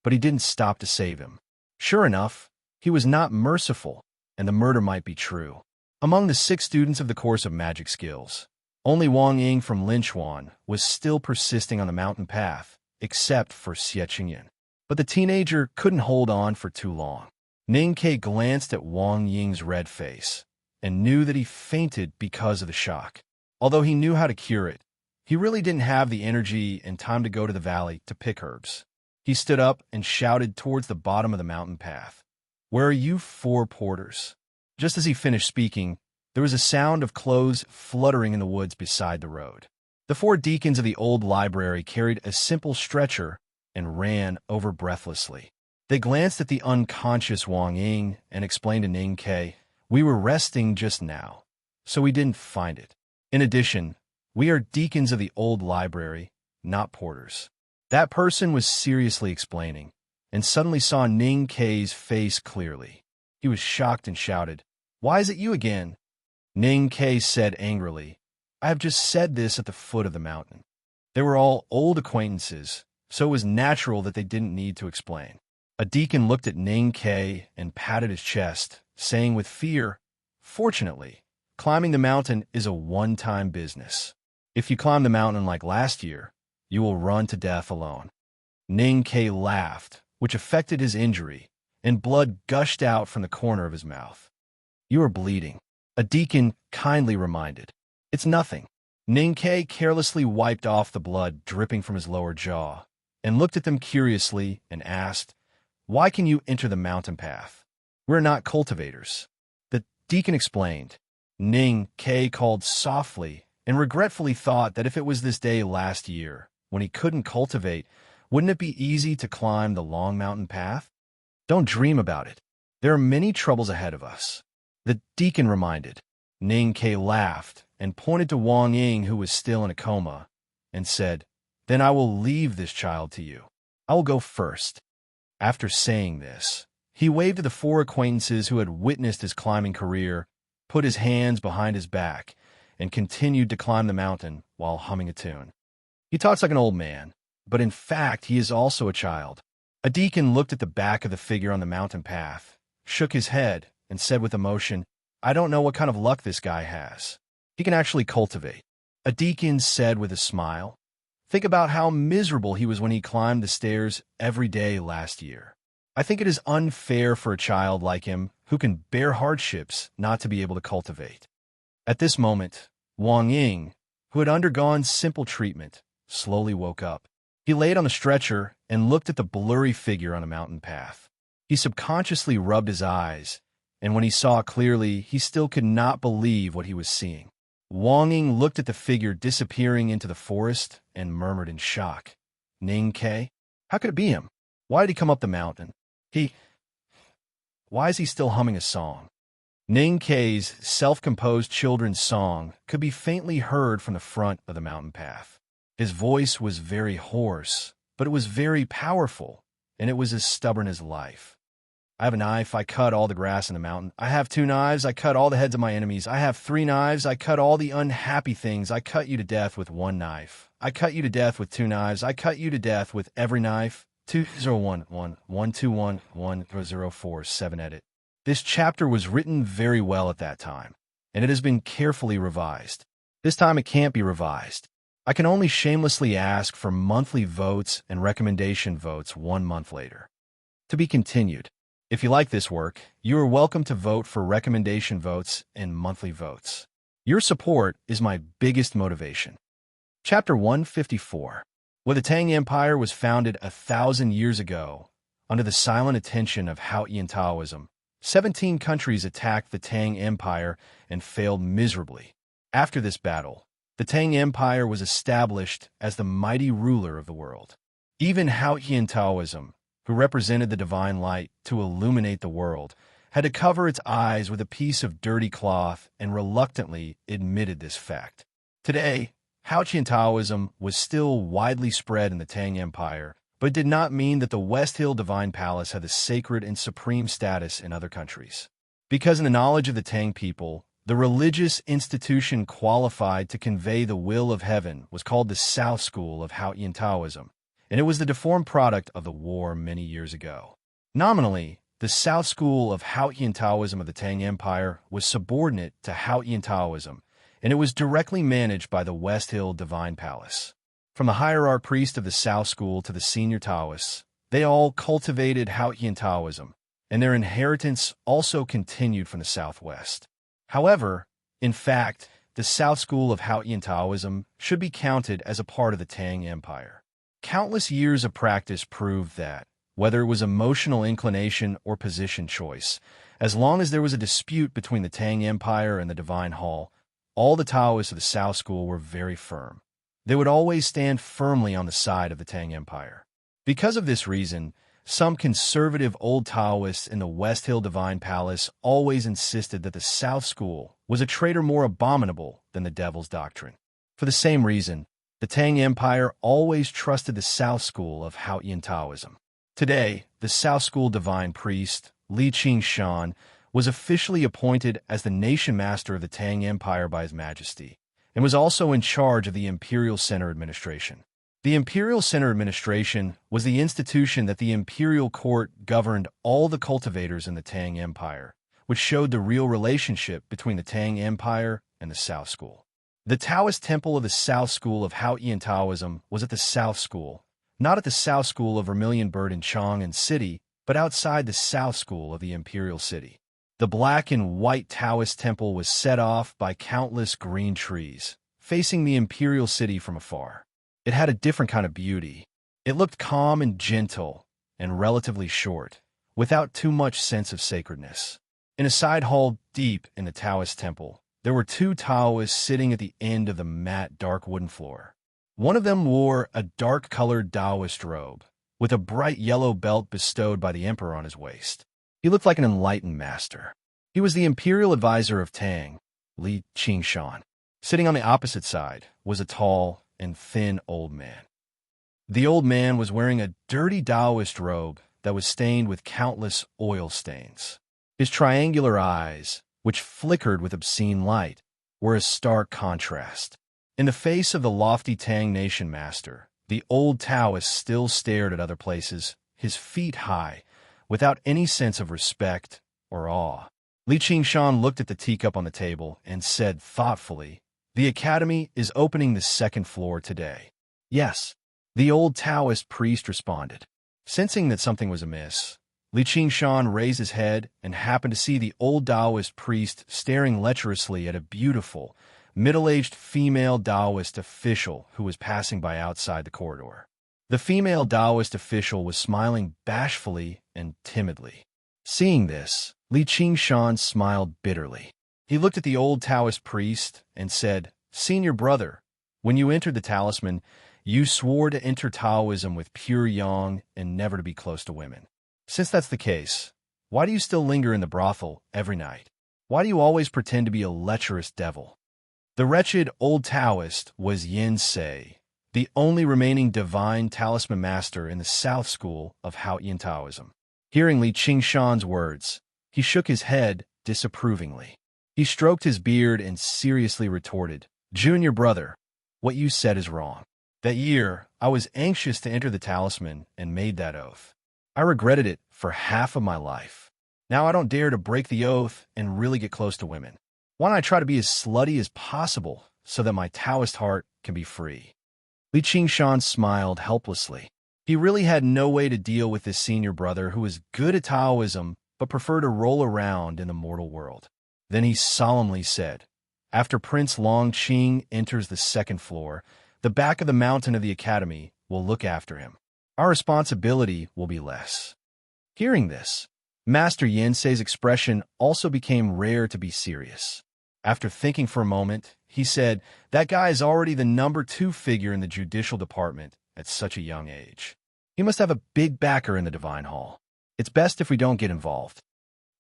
but he didn't stop to save him. Sure enough, he was not merciful, and the murder might be true. Among the 6 students of the course of magic skills, only Wang Ying from Linchuan was still persisting on the mountain path, except for Xie Qingyan. But the teenager couldn't hold on for too long. Ning Ke glanced at Wang Ying's red face and knew that he fainted because of the shock. Although he knew how to cure it, he really didn't have the energy and time to go to the valley to pick herbs. He stood up and shouted towards the bottom of the mountain path, Where are you 4 porters? Just as he finished speaking, there was a sound of clothes fluttering in the woods beside the road. The 4 deacons of the old library carried a simple stretcher and ran over breathlessly. They glanced at the unconscious Wang Ying and explained to Ning Ke, We were resting just now, so we didn't find it. In addition, we are deacons of the old library, not porters. That person was seriously explaining, and suddenly saw Ning Ke's face clearly. He was shocked and shouted, Why is it you again? Ning Ke said angrily, I have just said this at the foot of the mountain. They were all old acquaintances, so it was natural that they didn't need to explain. A deacon looked at Ning Ke and patted his chest, saying with fear, Fortunately, climbing the mountain is a one-time business. If you climb the mountain like last year, you will run to death alone. Ning Ke laughed, which affected his injury, and blood gushed out from the corner of his mouth. You are bleeding, a deacon kindly reminded. It's nothing. Ning Ke carelessly wiped off the blood dripping from his lower jaw, and looked at them curiously and asked, Why can you enter the mountain path? We're not cultivators. The deacon explained. Ning Ke called softly and regretfully thought that if it was this day last year, when he couldn't cultivate, wouldn't it be easy to climb the long mountain path? Don't dream about it. There are many troubles ahead of us. The deacon reminded. Ning Ke laughed and pointed to Wang Ying, who was still in a coma, and said, Then I will leave this child to you. I will go first. After saying this, he waved to the 4 acquaintances who had witnessed his climbing career, put his hands behind his back, and continued to climb the mountain while humming a tune. He talks like an old man, but in fact he is also a child. A deacon looked at the back of the figure on the mountain path, shook his head, and said with emotion, I don't know what kind of luck this guy has. He can actually cultivate. A deacon said with a smile, Think about how miserable he was when he climbed the stairs every day last year. I think it is unfair for a child like him, who can bear hardships, not to be able to cultivate. At this moment, Wang Ying, who had undergone simple treatment, slowly woke up. He laid on the stretcher and looked at the blurry figure on a mountain path. He subconsciously rubbed his eyes, and when he saw clearly, he still could not believe what he was seeing. Wang Ying looked at the figure disappearing into the forest and murmured in shock, Ning Ke? How could it be him? Why did he come up the mountain? Why is he still humming a song? Ning Ke's self-composed children's song could be faintly heard from the front of the mountain path. His voice was very hoarse, but it was very powerful, and it was as stubborn as life. I have a knife, I cut all the grass in the mountain. I have 2 knives, I cut all the heads of my enemies. I have 3 knives, I cut all the unhappy things. I cut you to death with 1 knife. I cut you to death with 2 knives. I cut you to death with every knife. 20111211047 edit. This chapter was written very well at that time, and it has been carefully revised. This time it can't be revised. I can only shamelessly ask for monthly votes and recommendation votes 1 month later. To be continued. If you like this work, you are welcome to vote for recommendation votes and monthly votes. Your support is my biggest motivation. Chapter 154. Where the Tang Empire was founded 1,000 years ago, under the silent attention of Haotian Taoism, 17 countries attacked the Tang Empire and failed miserably. After this battle, the Tang Empire was established as the mighty ruler of the world. Even Haotian Taoism, who represented the divine light to illuminate the world, had to cover its eyes with a piece of dirty cloth and reluctantly admitted this fact. Today, Haotian Taoism was still widely spread in the Tang Empire, but it did not mean that the West Hill Divine Palace had the sacred and supreme status in other countries. Because in the knowledge of the Tang people, the religious institution qualified to convey the will of heaven was called the South School of Haotian Taoism, and it was the deformed product of the war many years ago. Nominally, the South School of Haotian Taoism of the Tang Empire was subordinate to Haotian Taoism, and it was directly managed by the West Hill Divine Palace. From the hierarch priest of the South School to the senior Taoists, they all cultivated Haotian Taoism, and their inheritance also continued from the Southwest. However, in fact, the South School of Haotian Taoism should be counted as a part of the Tang Empire. Countless years of practice proved that, whether it was emotional inclination or position choice, as long as there was a dispute between the Tang Empire and the Divine Hall, all the Taoists of the South School were very firm. They would always stand firmly on the side of the Tang Empire. Because of this reason, some conservative old Taoists in the West Hill Divine Palace always insisted that the South School was a traitor more abominable than the devil's doctrine. For the same reason, the Tang Empire always trusted the South School of Haotian Taoism. Today, the South School divine priest, Li Qingshan, was officially appointed as the nation master of the Tang Empire by His Majesty, and was also in charge of the Imperial Center Administration. The Imperial Center Administration was the institution that the imperial court governed all the cultivators in the Tang Empire, which showed the real relationship between the Tang Empire and the South School. The Taoist temple of the South School of Haotian Taoism was at the South School, not at the South School of Vermilion Bird in Chang'an City, but outside the South School of the Imperial City. The black and white Taoist temple was set off by countless green trees, facing the Imperial City from afar. It had a different kind of beauty. It looked calm and gentle, and relatively short, without too much sense of sacredness. In a side hall deep in the Taoist temple, there were two Taoists sitting at the end of the matte dark wooden floor. One of them wore a dark-colored Taoist robe, with a bright yellow belt bestowed by the emperor on his waist. He looked like an enlightened master. He was the imperial advisor of Tang, Li Qingshan. Sitting on the opposite side was a tall and thin old man. The old man was wearing a dirty Taoist robe that was stained with countless oil stains. His triangular eyes, which flickered with obscene light, were a stark contrast. In the face of the lofty Tang nation master, the old Taoist still stared at other places, his feet high, without any sense of respect or awe. Li Qingshan looked at the teacup on the table and said thoughtfully, "The Academy is opening the second floor today." "Yes," the old Taoist priest responded. Sensing that something was amiss, Li Qingshan raised his head and happened to see the old Taoist priest staring lecherously at a beautiful, middle-aged female Taoist official who was passing by outside the corridor. The female Taoist official was smiling bashfully and timidly. Seeing this, Li Qingshan smiled bitterly. He looked at the old Taoist priest and said, "Senior brother, when you entered the talisman, you swore to enter Taoism with pure yang and never to be close to women. Since that's the case, why do you still linger in the brothel every night? Why do you always pretend to be a lecherous devil?" The wretched old Taoist was Yin Sei, the only remaining divine talisman master in the South School of Haotian Taoism. Hearing Li Qingshan's words, he shook his head disapprovingly. He stroked his beard and seriously retorted, "Junior brother, what you said is wrong. That year, I was anxious to enter the talisman and made that oath. I regretted it for half of my life. Now I don't dare to break the oath and really get close to women. Why don't I try to be as slutty as possible so that my Taoist heart can be free?" Li Qingshan smiled helplessly. He really had no way to deal with this senior brother who was good at Taoism but preferred to roll around in the mortal world. Then he solemnly said, "After Prince Long Qing enters the second floor, the back of the mountain of the Academy will look after him. Our responsibility will be less." Hearing this, Master Yinse's expression also became rare to be serious. After thinking for a moment, he said, "That guy is already the #2 figure in the judicial department at such a young age. He must have a big backer in the Divine Hall. It's best if we don't get involved."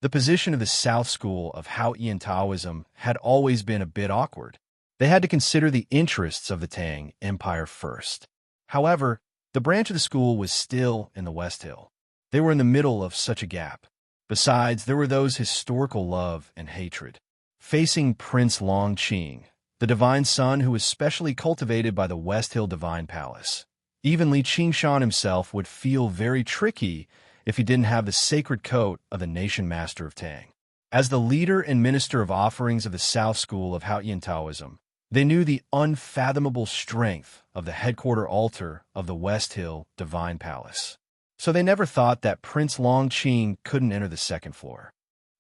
The position of the South School of Haotian Taoism had always been a bit awkward. They had to consider the interests of the Tang Empire first. However, the branch of the school was still in the West Hill. They were in the middle of such a gap. Besides, there were those historical love and hatred. Facing Prince Longqing, the divine son who was specially cultivated by the West Hill Divine Palace. Even Li Qingshan himself would feel very tricky if he didn't have the sacred coat of the nation master of Tang. As the leader and minister of offerings of the South School of Haotian Taoism, they knew the unfathomable strength of the headquarter altar of the West Hill Divine Palace. So they never thought that Prince Longqing couldn't enter the second floor.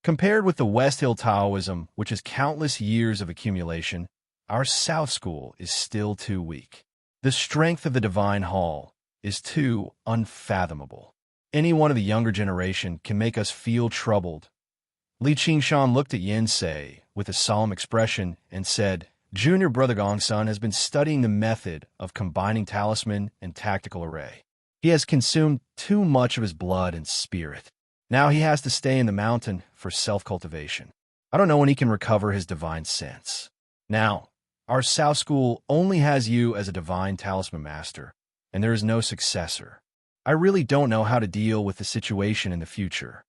Compared with the West Hill Taoism, which is countless years of accumulation, our South School is still too weak. The strength of the Divine Hall is too unfathomable. Anyone of the younger generation can make us feel troubled. Li Qingshan looked at Yinse with a solemn expression and said, "Junior brother Gongsun has been studying the method of combining talisman and tactical array. He has consumed too much of his blood and spirit. Now he has to stay in the mountain for self-cultivation. I don't know when he can recover his divine sense. Now, our South School only has you as a divine talisman master, and there is no successor. I really don't know how to deal with the situation in the future."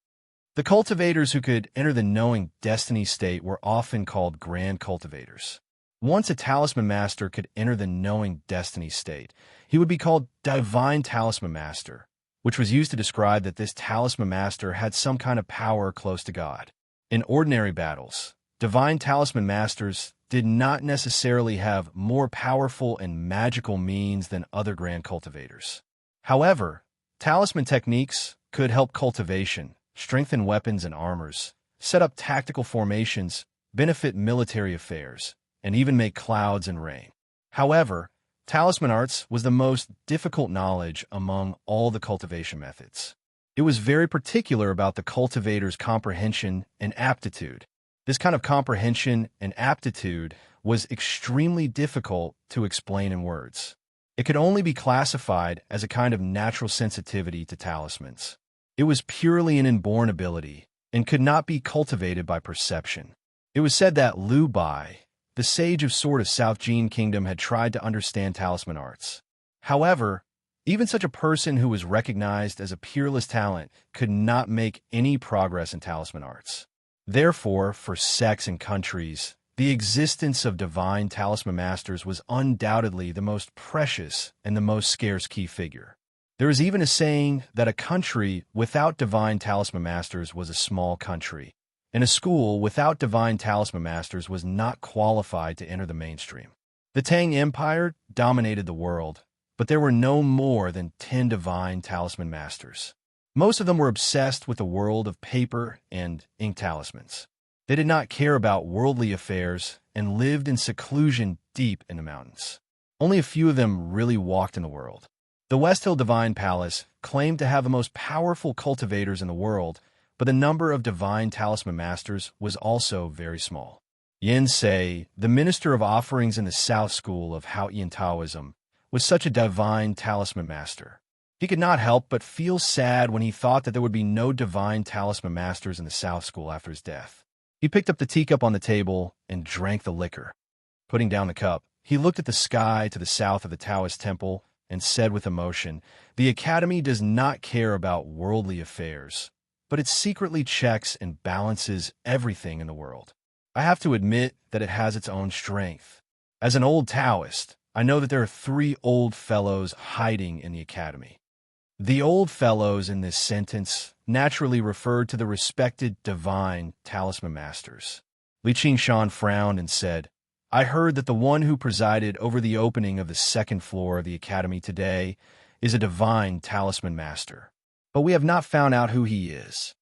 The cultivators who could enter the knowing destiny state were often called grand cultivators. Once a talisman master could enter the knowing destiny state, he would be called divine talisman master, which was used to describe that this talisman master had some kind of power close to God. In ordinary battles, divine talisman masters did not necessarily have more powerful and magical means than other grand cultivators. However, talisman techniques could help cultivation, strengthen weapons and armors, set up tactical formations, benefit military affairs, and even make clouds and rain. However, talisman arts was the most difficult knowledge among all the cultivation methods. It was very particular about the cultivator's comprehension and aptitude. This kind of comprehension and aptitude was extremely difficult to explain in words. It could only be classified as a kind of natural sensitivity to talismans. It was purely an inborn ability and could not be cultivated by perception. It was said that Liu Bai, the sage of Sword of South Jin Kingdom, had tried to understand talisman arts. However, even such a person who was recognized as a peerless talent could not make any progress in talisman arts. Therefore, for sects and countries, the existence of divine talisman masters was undoubtedly the most precious and the most scarce key figure. There is even a saying that a country without divine talisman masters was a small country, and a school without divine talisman masters was not qualified to enter the mainstream. The Tang Empire dominated the world, but there were no more than 10 divine talisman masters. Most of them were obsessed with the world of paper and ink talismans. They did not care about worldly affairs and lived in seclusion deep in the mountains. Only a few of them really walked in the world. The West Hill Divine Palace claimed to have the most powerful cultivators in the world, but the number of divine talisman masters was also very small. Yinse, the minister of offerings in the South School of Haotian Taoism, was such a divine talisman master. He could not help but feel sad when he thought that there would be no divine talisman masters in the South School after his death. He picked up the teacup on the table and drank the liquor. Putting down the cup, he looked at the sky to the south of the Taoist temple and said with emotion, "The Academy does not care about worldly affairs, but it secretly checks and balances everything in the world. I have to admit that it has its own strength. As an old Taoist, I know that there are 3 old fellows hiding in the Academy." The old fellows in this sentence naturally referred to the respected divine talisman masters. Li Qingshan frowned and said, "I heard that the one who presided over the opening of the second floor of the Academy today is a divine talisman master, but we have not found out who he is."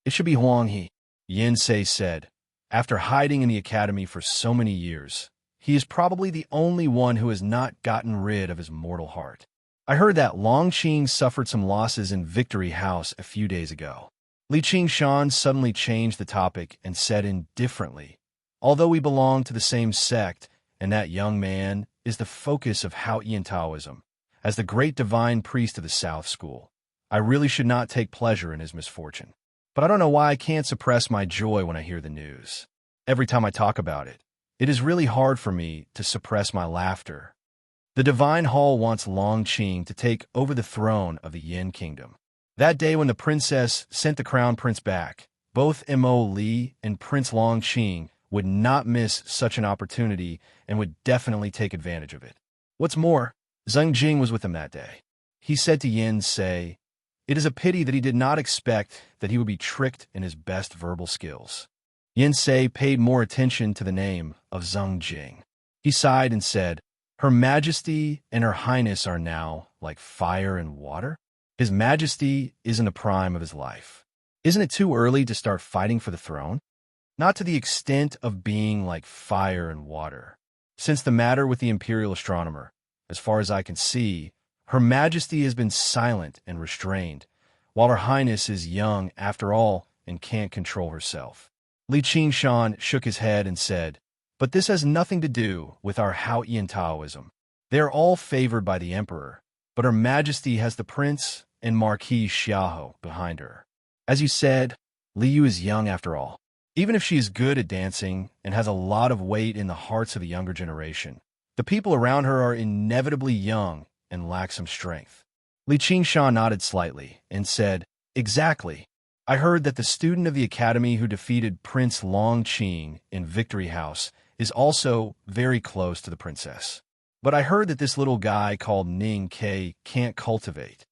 "It should be Huang He," Yinse said. "After hiding in the Academy for so many years, he is probably the only one who has not gotten rid of his mortal heart. I heard that Longqing suffered some losses in Victory House a few days ago." Li Qingshan suddenly changed the topic and said indifferently, although we belong to the same sect, and that young man is the focus of Haotian Taoism, as the great divine priest of the South School, I really should not take pleasure in his misfortune. But I don't know why I can't suppress my joy when I hear the news. Every time I talk about it, it is really hard for me to suppress my laughter. The Divine Hall wants Long Qing to take over the throne of the Yin Kingdom. That day when the princess sent the crown prince back, both Mo Li and Prince Long Qing would not miss such an opportunity and would definitely take advantage of it. What's more, Zheng Jing was with him that day. He said to Yin Sei, it is a pity that he did not expect that he would be tricked in his best verbal skills. Yin Sei paid more attention to the name of Zheng Jing. He sighed and said, Her Majesty and Her Highness are now like fire and water? His Majesty is in the prime of his life. Isn't it too early to start fighting for the throne? Not to the extent of being like fire and water. Since the matter with the imperial astronomer, as far as I can see, Her Majesty has been silent and restrained, while Her Highness is young after all and can't control herself. Li Qingshan shook his head and said, But this has nothing to do with our Haotian Taoism. They are all favored by the emperor, but Her Majesty has the prince and Marquis Xiaoho behind her. As you said, Liu is young after all. Even if she is good at dancing and has a lot of weight in the hearts of the younger generation, the people around her are inevitably young and lack some strength. Li Qingshan nodded slightly and said, Exactly. I heard that the student of the academy who defeated Prince Long Qing in Victory House is also very close to the princess. But I heard that this little guy called Ning Ke can't cultivate.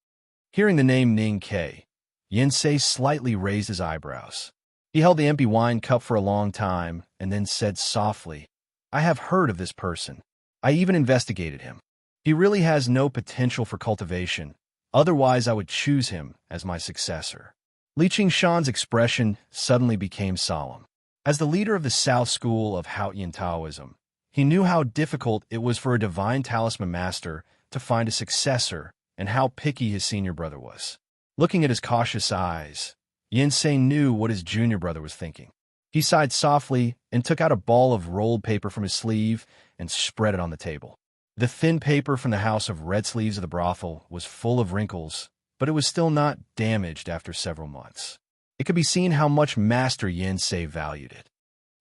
Hearing the name Ning Ke, Yin Sei slightly raised his eyebrows. He held the empty wine cup for a long time and then said softly, I have heard of this person. I even investigated him. He really has no potential for cultivation, otherwise I would choose him as my successor. Li Qingshan's expression suddenly became solemn. As the leader of the South School of Haotian Taoism, he knew how difficult it was for a divine talisman master to find a successor and how picky his senior brother was. Looking at his cautious eyes, Yin Sei knew what his junior brother was thinking. He sighed softly and took out a ball of rolled paper from his sleeve and spread it on the table. The thin paper from the house of red sleeves of the brothel was full of wrinkles, but it was still not damaged after several months. It could be seen how much Master Yin Sei valued it.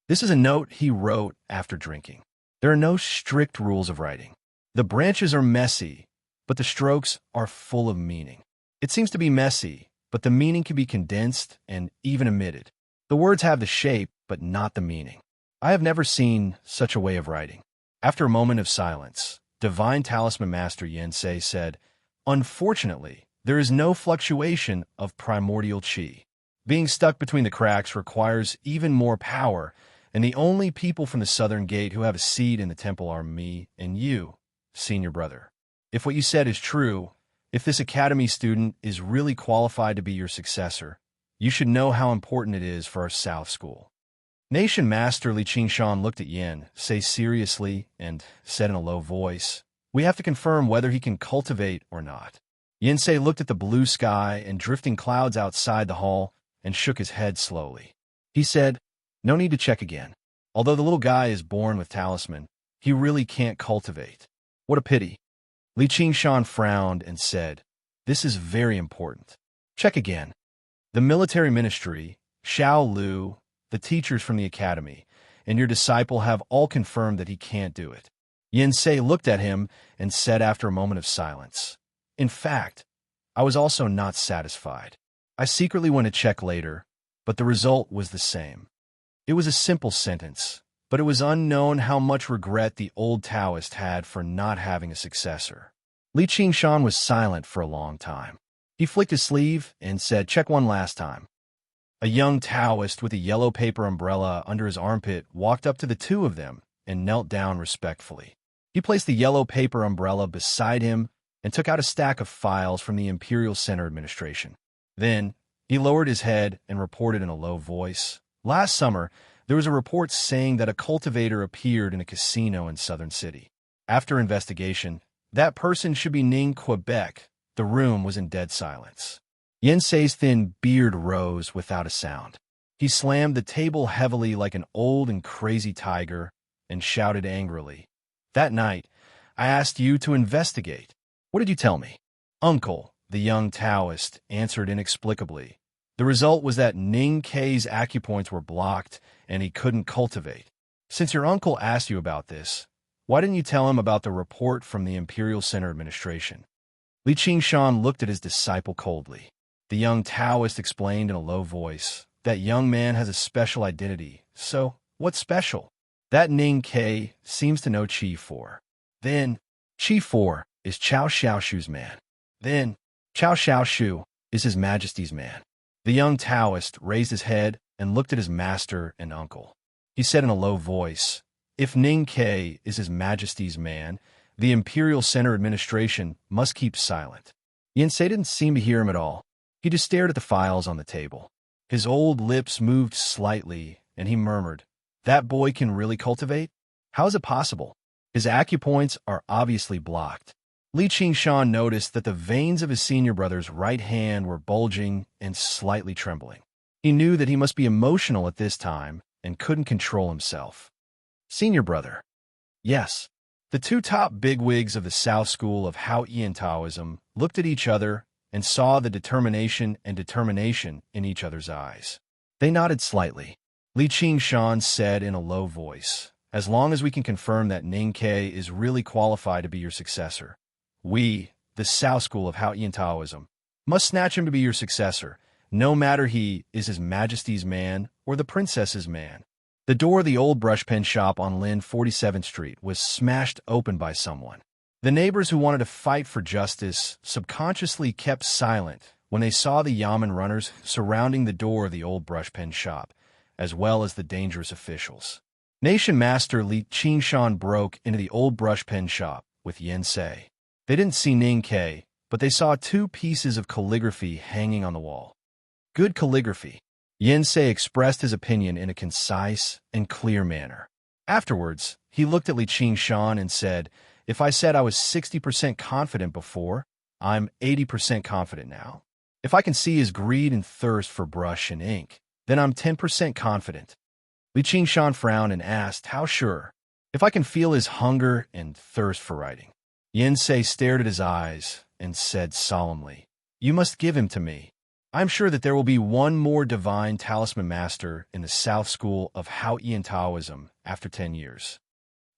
This is a note he wrote after drinking. There are no strict rules of writing. The branches are messy, but the strokes are full of meaning. It seems to be messy, but the meaning can be condensed and even omitted. The words have the shape, but not the meaning. I have never seen such a way of writing. After a moment of silence, Divine Talisman Master Yin Sei said, Unfortunately, there is no fluctuation of primordial qi. Being stuck between the cracks requires even more power, and the only people from the Southern Gate who have a seat in the temple are me and you, senior brother. If what you said is true, if this academy student is really qualified to be your successor, you should know how important it is for our South School. Nation Master Li Qingshan looked at Yin Sei seriously and said in a low voice, We have to confirm whether he can cultivate or not. Yin Sei looked at the blue sky and drifting clouds outside the hall and shook his head slowly. He said, No need to check again. Although the little guy is born with talisman, he really can't cultivate. What a pity. Li Qingshan frowned and said, This is very important. Check again. The military ministry, Xiao Lu, the teachers from the academy, and your disciple have all confirmed that he can't do it. Yin Sei looked at him and said after a moment of silence, In fact, I was also not satisfied. I secretly went to check later, but the result was the same. It was a simple sentence, but it was unknown how much regret the old Taoist had for not having a successor. Li Qingshan was silent for a long time. He flicked his sleeve and said, Check one last time. A young Taoist with a yellow paper umbrella under his armpit walked up to the two of them and knelt down respectfully. He placed the yellow paper umbrella beside him and took out a stack of files from the Imperial Center Administration. Then, he lowered his head and reported in a low voice, Last summer, there was a report saying that a cultivator appeared in a casino in Southern City. After investigation, that person should be Ning Quebec. The room was in dead silence. Yensei's thin beard rose without a sound. He slammed the table heavily like an old and crazy tiger and shouted angrily, "That night, I asked you to investigate. What did you tell me?" "Uncle," the young Taoist answered inexplicably. "The result was that Ning Kei's acupoints were blocked and he couldn't cultivate. Since your uncle asked you about this, why didn't you tell him about the report from the Imperial Center Administration?" Li Qingshan looked at his disciple coldly. The young Taoist explained in a low voice, "That young man has a special identity. So, what's special? That Ning Kei seems to know Qi 4. Then, Qi 4 is Cao Xiaoshu's man. Then, Cao Xiaoshu is His Majesty's man." The young Taoist raised his head and looked at his master and uncle. He said in a low voice, "If Ning Kei is His Majesty's man, the Imperial Center Administration must keep silent." Yensei didn't seem to hear him at all. He just stared at the files on the table. His old lips moved slightly, and he murmured, "That boy can really cultivate? How is it possible? His acupoints are obviously blocked." Li Qingshan noticed that the veins of his senior brother's right hand were bulging and slightly trembling. He knew that he must be emotional at this time and couldn't control himself. "Senior brother." "Yes." The two top bigwigs of the South School of Haotian Taoism looked at each other and saw the determination in each other's eyes. They nodded slightly. Li Qingshan said in a low voice, "As long as we can confirm that Ning Kei is really qualified to be your successor, we, the South School of Haotian Taoism, must snatch him to be your successor, no matter he is His Majesty's man or the princess's man." The door of the old brush pen shop on Lynn 47th Street was smashed open by someone. The neighbors who wanted to fight for justice subconsciously kept silent when they saw the yamen runners surrounding the door of the old brush pen shop, as well as the dangerous officials. Nation Master Li Qingshan broke into the old brush pen shop with Yensei. They didn't see Ning Kei, but they saw two pieces of calligraphy hanging on the wall. Good calligraphy. Yensei expressed his opinion in a concise and clear manner. Afterwards, he looked at Li Qingshan and said, "If I said I was 60% confident before, I'm 80% confident now. If I can see his greed and thirst for brush and ink, then I'm 10% confident." Li Qingshan frowned and asked, "How sure?" "If I can feel his hunger and thirst for writing." Yensei stared at his eyes and said solemnly, "You must give him to me. I'm sure that there will be one more divine talisman master in the South School of Haotian Taoism after 10 years.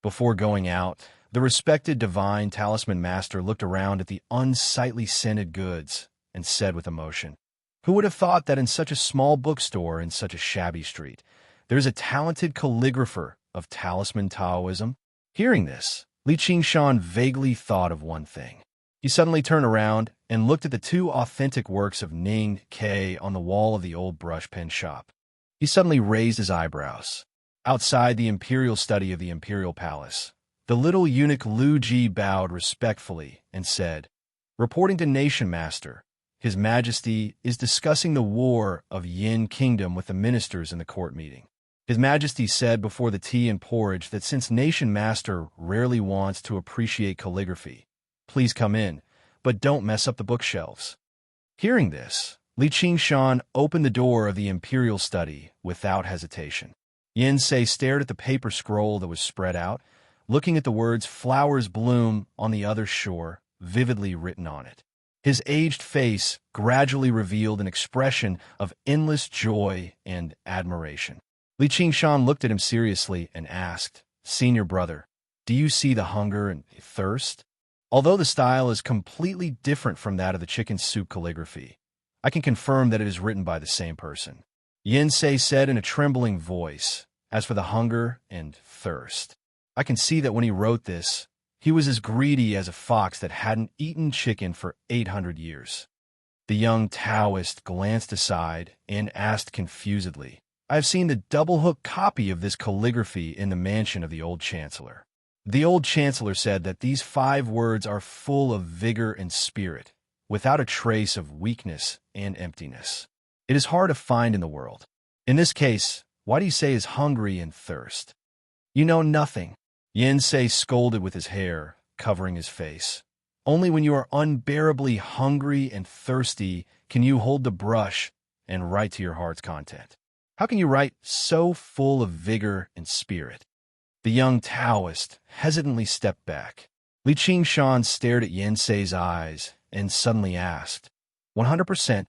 Before going out, the respected divine talisman master looked around at the unsightly scented goods and said with emotion, "Who would have thought that in such a small bookstore in such a shabby street, there's a talented calligrapher of talisman Taoism?" Hearing this, Li Qingshan vaguely thought of one thing. He suddenly turned around and looked at the two authentic works of Ning Kei on the wall of the old brush pen shop. He suddenly raised his eyebrows. Outside the imperial study of the imperial palace, the little eunuch Lu Ji bowed respectfully and said, "Reporting to Nation Master, His Majesty is discussing the war of Yin Kingdom with the ministers in the court meeting. His Majesty said before the tea and porridge that since Nation Master rarely wants to appreciate calligraphy, please come in, but don't mess up the bookshelves." Hearing this, Li Qingshan opened the door of the imperial study without hesitation. Yensei stared at the paper scroll that was spread out, looking at the words "Flowers bloom on the other shore," vividly written on it. His aged face gradually revealed an expression of endless joy and admiration. Li Qingshan looked at him seriously and asked, "Senior brother, do you see the hunger and thirst? Although the style is completely different from that of the chicken soup calligraphy, I can confirm that it is written by the same person." Yensei said in a trembling voice, "As for the hunger and thirst, I can see that when he wrote this, he was as greedy as a fox that hadn't eaten chicken for 800 years. The young Taoist glanced aside and asked confusedly, "I have seen the double-hook copy of this calligraphy in the mansion of the old chancellor. The old chancellor said that these 5 words are full of vigor and spirit, without a trace of weakness and emptiness. It is hard to find in the world. In this case, why do you say is hungry and thirst? You know nothing." Yensei scolded with his hair, covering his face. Only when you are unbearably hungry and thirsty can you hold the brush and write to your heart's content. How can you write so full of vigor and spirit? The young Taoist hesitantly stepped back. Li Qingshan stared at Yensei's eyes and suddenly asked, 100%.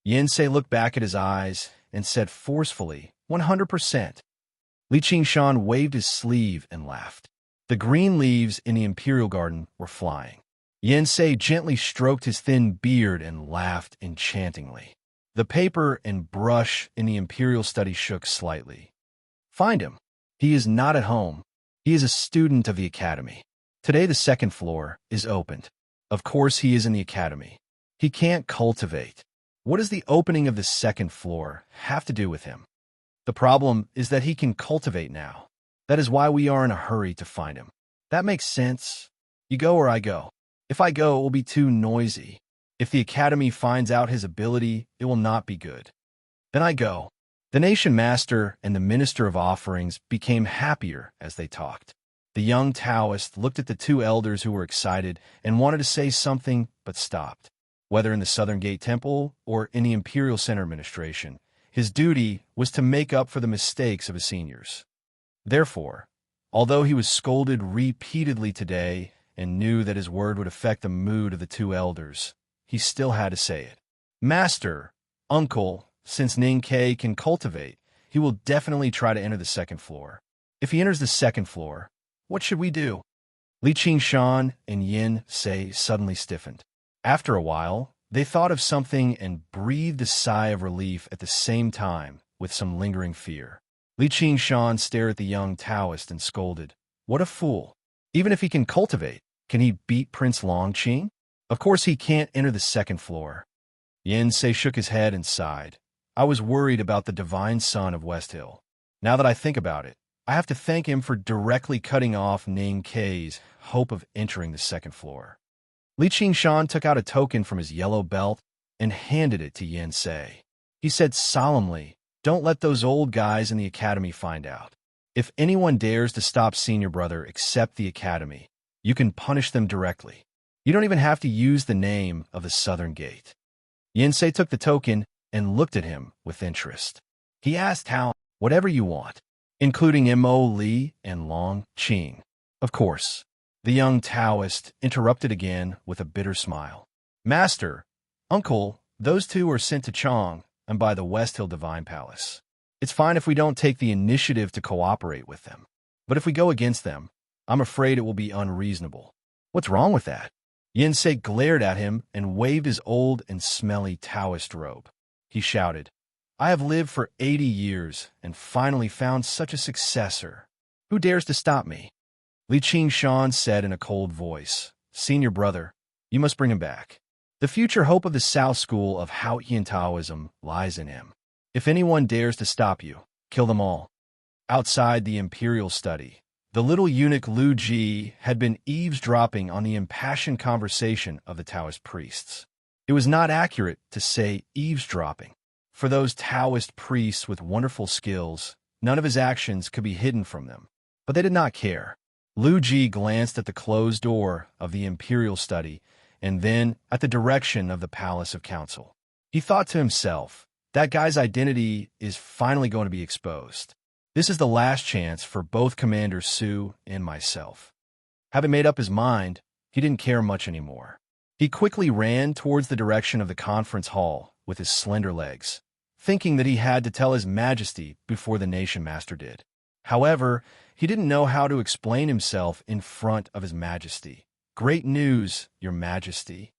Yensei looked back at his eyes and said forcefully, 100%. Li Qingshan waved his sleeve and laughed. The green leaves in the imperial garden were flying. Yensei gently stroked his thin beard and laughed enchantingly. The paper and brush in the imperial study shook slightly. Find him. He is not at home. He is a student of the academy. Today the second floor is opened. Of course he is in the academy. He can't cultivate. What does the opening of the second floor have to do with him? The problem is that he can cultivate now. That is why we are in a hurry to find him. That makes sense. You go or I go. If I go, it will be too noisy. If the academy finds out his ability, it will not be good. Then I go. The nation master and the minister of offerings became happier as they talked. The young Taoist looked at the two elders who were excited and wanted to say something but stopped. Whether in the Southern Gate Temple or in the Imperial Center Administration, his duty was to make up for the mistakes of his seniors. Therefore, although he was scolded repeatedly today and knew that his word would affect the mood of the two elders, he still had to say it. Master, uncle, since Ning Ke can cultivate, he will definitely try to enter the second floor. If he enters the second floor, what should we do? Li Qingshan and Yin Sei suddenly stiffened. After a while, they thought of something and breathed a sigh of relief at the same time with some lingering fear. Li Qingshan stared at the young Taoist and scolded, "What a fool! Even if he can cultivate, can he beat Prince Longqing? Of course he can't enter the second floor." Yin Sei shook his head and sighed. "I was worried about the divine son of West Hill. Now that I think about it, I have to thank him for directly cutting off Ning Ke's hope of entering the second floor." Li Qingshan took out a token from his yellow belt and handed it to Yin Sei. He said solemnly, "Don't let those old guys in the academy find out. If anyone dares to stop senior brother except the academy, you can punish them directly. You don't even have to use the name of the Southern Gate." Yin Sei took the token and looked at him with interest. He asked how, "Whatever you want, including Mo Li and Long Qing." "Of course." The young Taoist interrupted again with a bitter smile. "Master, uncle, those two are sent to Chong and by the West Hill Divine Palace. It's fine if we don't take the initiative to cooperate with them. But if we go against them, I'm afraid it will be unreasonable." "What's wrong with that?" Yin Sei glared at him and waved his old and smelly Taoist robe. He shouted, "I have lived for 80 years and finally found such a successor. Who dares to stop me?" Li Qingshan said in a cold voice, "Senior brother, you must bring him back. The future hope of the South School of Haotian Taoism lies in him. If anyone dares to stop you, kill them all." Outside the imperial study, the little eunuch Lu Ji had been eavesdropping on the impassioned conversation of the Taoist priests. It was not accurate to say eavesdropping. For those Taoist priests with wonderful skills, none of his actions could be hidden from them. But they did not care. Lu Ji glanced at the closed door of the imperial study and then at the direction of the Palace of Council. He thought to himself, that guy's identity is finally going to be exposed. This is the last chance for both Commander Su and myself. Having made up his mind, he didn't care much anymore. He quickly ran towards the direction of the conference hall with his slender legs, thinking that he had to tell His Majesty before the Nation Master did. However, he didn't know how to explain himself in front of His Majesty. "Great news, Your Majesty.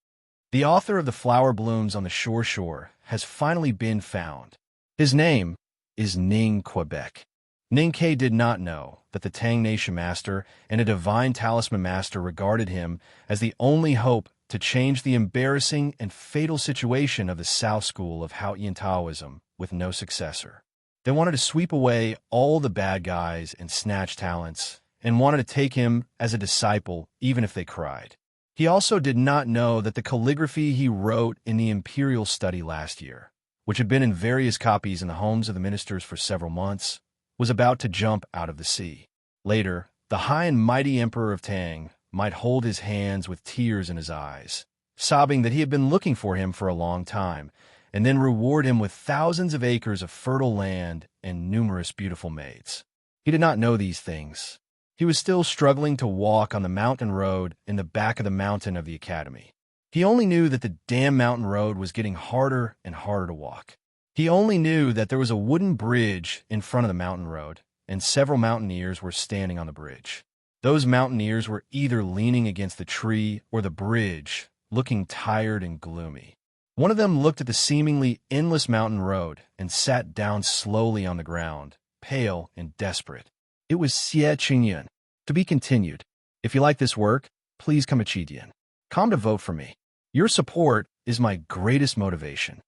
The author of the flower blooms on the shore has finally been found. His name is Ning Quebec." Ning Ke did not know that the Tang Nation Master and a Divine Talisman Master regarded him as the only hope to change the embarrassing and fatal situation of the South School of Haotian Taoism with no successor. They wanted to sweep away all the bad guys and snatch talents, and wanted to take him as a disciple even if they cried. He also did not know that the calligraphy he wrote in the Imperial Study last year, which had been in various copies in the homes of the ministers for several months, was about to jump out of the sea. Later, the high and mighty Emperor of Tang might hold his hands with tears in his eyes, sobbing that he had been looking for him for a long time, and then reward him with thousands of acres of fertile land and numerous beautiful maids. He did not know these things. He was still struggling to walk on the mountain road in the back of the mountain of the academy. He only knew that the damn mountain road was getting harder and harder to walk. He only knew that there was a wooden bridge in front of the mountain road, and several mountaineers were standing on the bridge. Those mountaineers were either leaning against the tree or the bridge, looking tired and gloomy. One of them looked at the seemingly endless mountain road and sat down slowly on the ground, pale and desperate. It was Xie Qingyun. To be continued. If you like this work, please come to vote for me. Your support is my greatest motivation.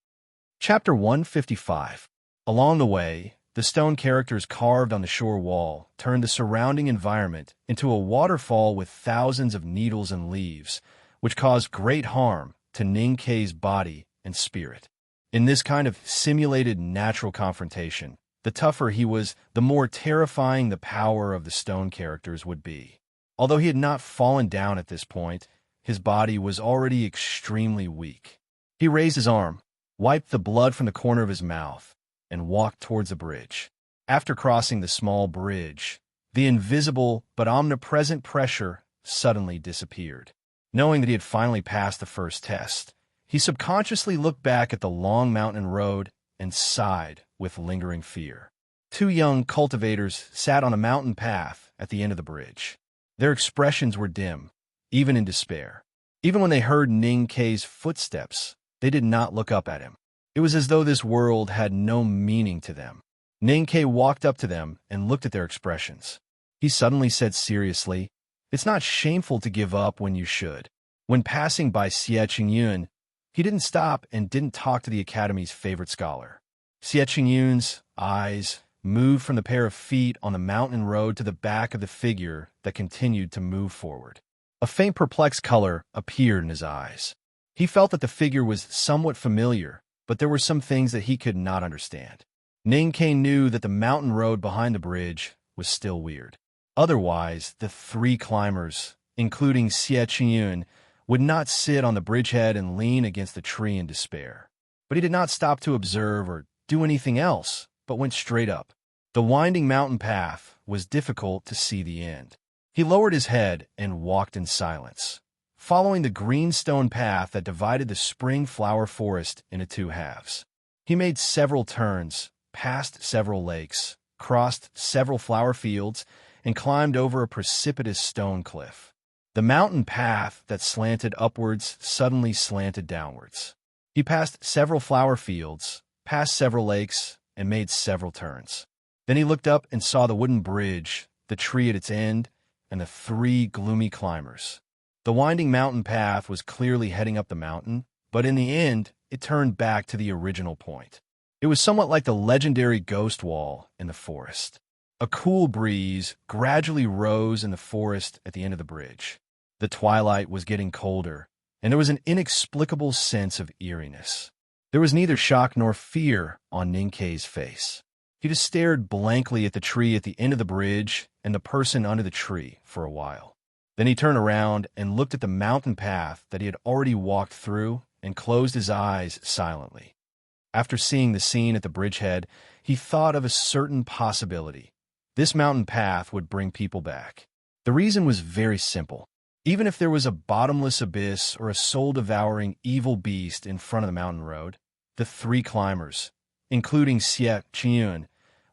Chapter 155. Along the way, the stone characters carved on the shore wall turned the surrounding environment into a waterfall with thousands of needles and leaves, which caused great harm to Ning Kei's body and spirit. In this kind of simulated natural confrontation, the tougher he was, the more terrifying the power of the stone characters would be. Although he had not fallen down at this point, his body was already extremely weak. He raised his arm, wiped the blood from the corner of his mouth, and walked towards the bridge. After crossing the small bridge, the invisible but omnipresent pressure suddenly disappeared. Knowing that he had finally passed the first test, he subconsciously looked back at the long mountain road and sighed with lingering fear. Two young cultivators sat on a mountain path at the end of the bridge. Their expressions were dim, even in despair. Even when they heard Ning Kei's footsteps, they did not look up at him. It was as though this world had no meaning to them. Ning Kei walked up to them and looked at their expressions. He suddenly said seriously, "It's not shameful to give up when you should." When passing by Xie Qingyun, he didn't stop and didn't talk to the Academy's favorite scholar. Xie Qingyun's eyes moved from the pair of feet on the mountain road to the back of the figure that continued to move forward. A faint perplexed color appeared in his eyes. He felt that the figure was somewhat familiar, but there were some things that he could not understand. Ning Kei knew that the mountain road behind the bridge was still weird. Otherwise, the three climbers, including Xie Qingyun, would not sit on the bridgehead and lean against the tree in despair. But he did not stop to observe or do anything else, but went straight up. The winding mountain path was difficult to see the end. He lowered his head and walked in silence, following the green stone path that divided the spring flower forest into two halves. He made several turns, passed several lakes, crossed several flower fields, and climbed over a precipitous stone cliff. The mountain path that slanted upwards suddenly slanted downwards. He passed several flower fields, passed several lakes, and made several turns. Then he looked up and saw the wooden bridge, the tree at its end, and the three gloomy climbers. The winding mountain path was clearly heading up the mountain, but in the end, it turned back to the original point. It was somewhat like the legendary ghost wall in the forest. A cool breeze gradually rose in the forest at the end of the bridge. The twilight was getting colder, and there was an inexplicable sense of eeriness. There was neither shock nor fear on Ning Kei's face. He just stared blankly at the tree at the end of the bridge and the person under the tree for a while. Then he turned around and looked at the mountain path that he had already walked through and closed his eyes silently. After seeing the scene at the bridgehead, he thought of a certain possibility. This mountain path would bring people back. The reason was very simple. Even if there was a bottomless abyss or a soul-devouring evil beast in front of the mountain road, the three climbers, including Xie Qingyun,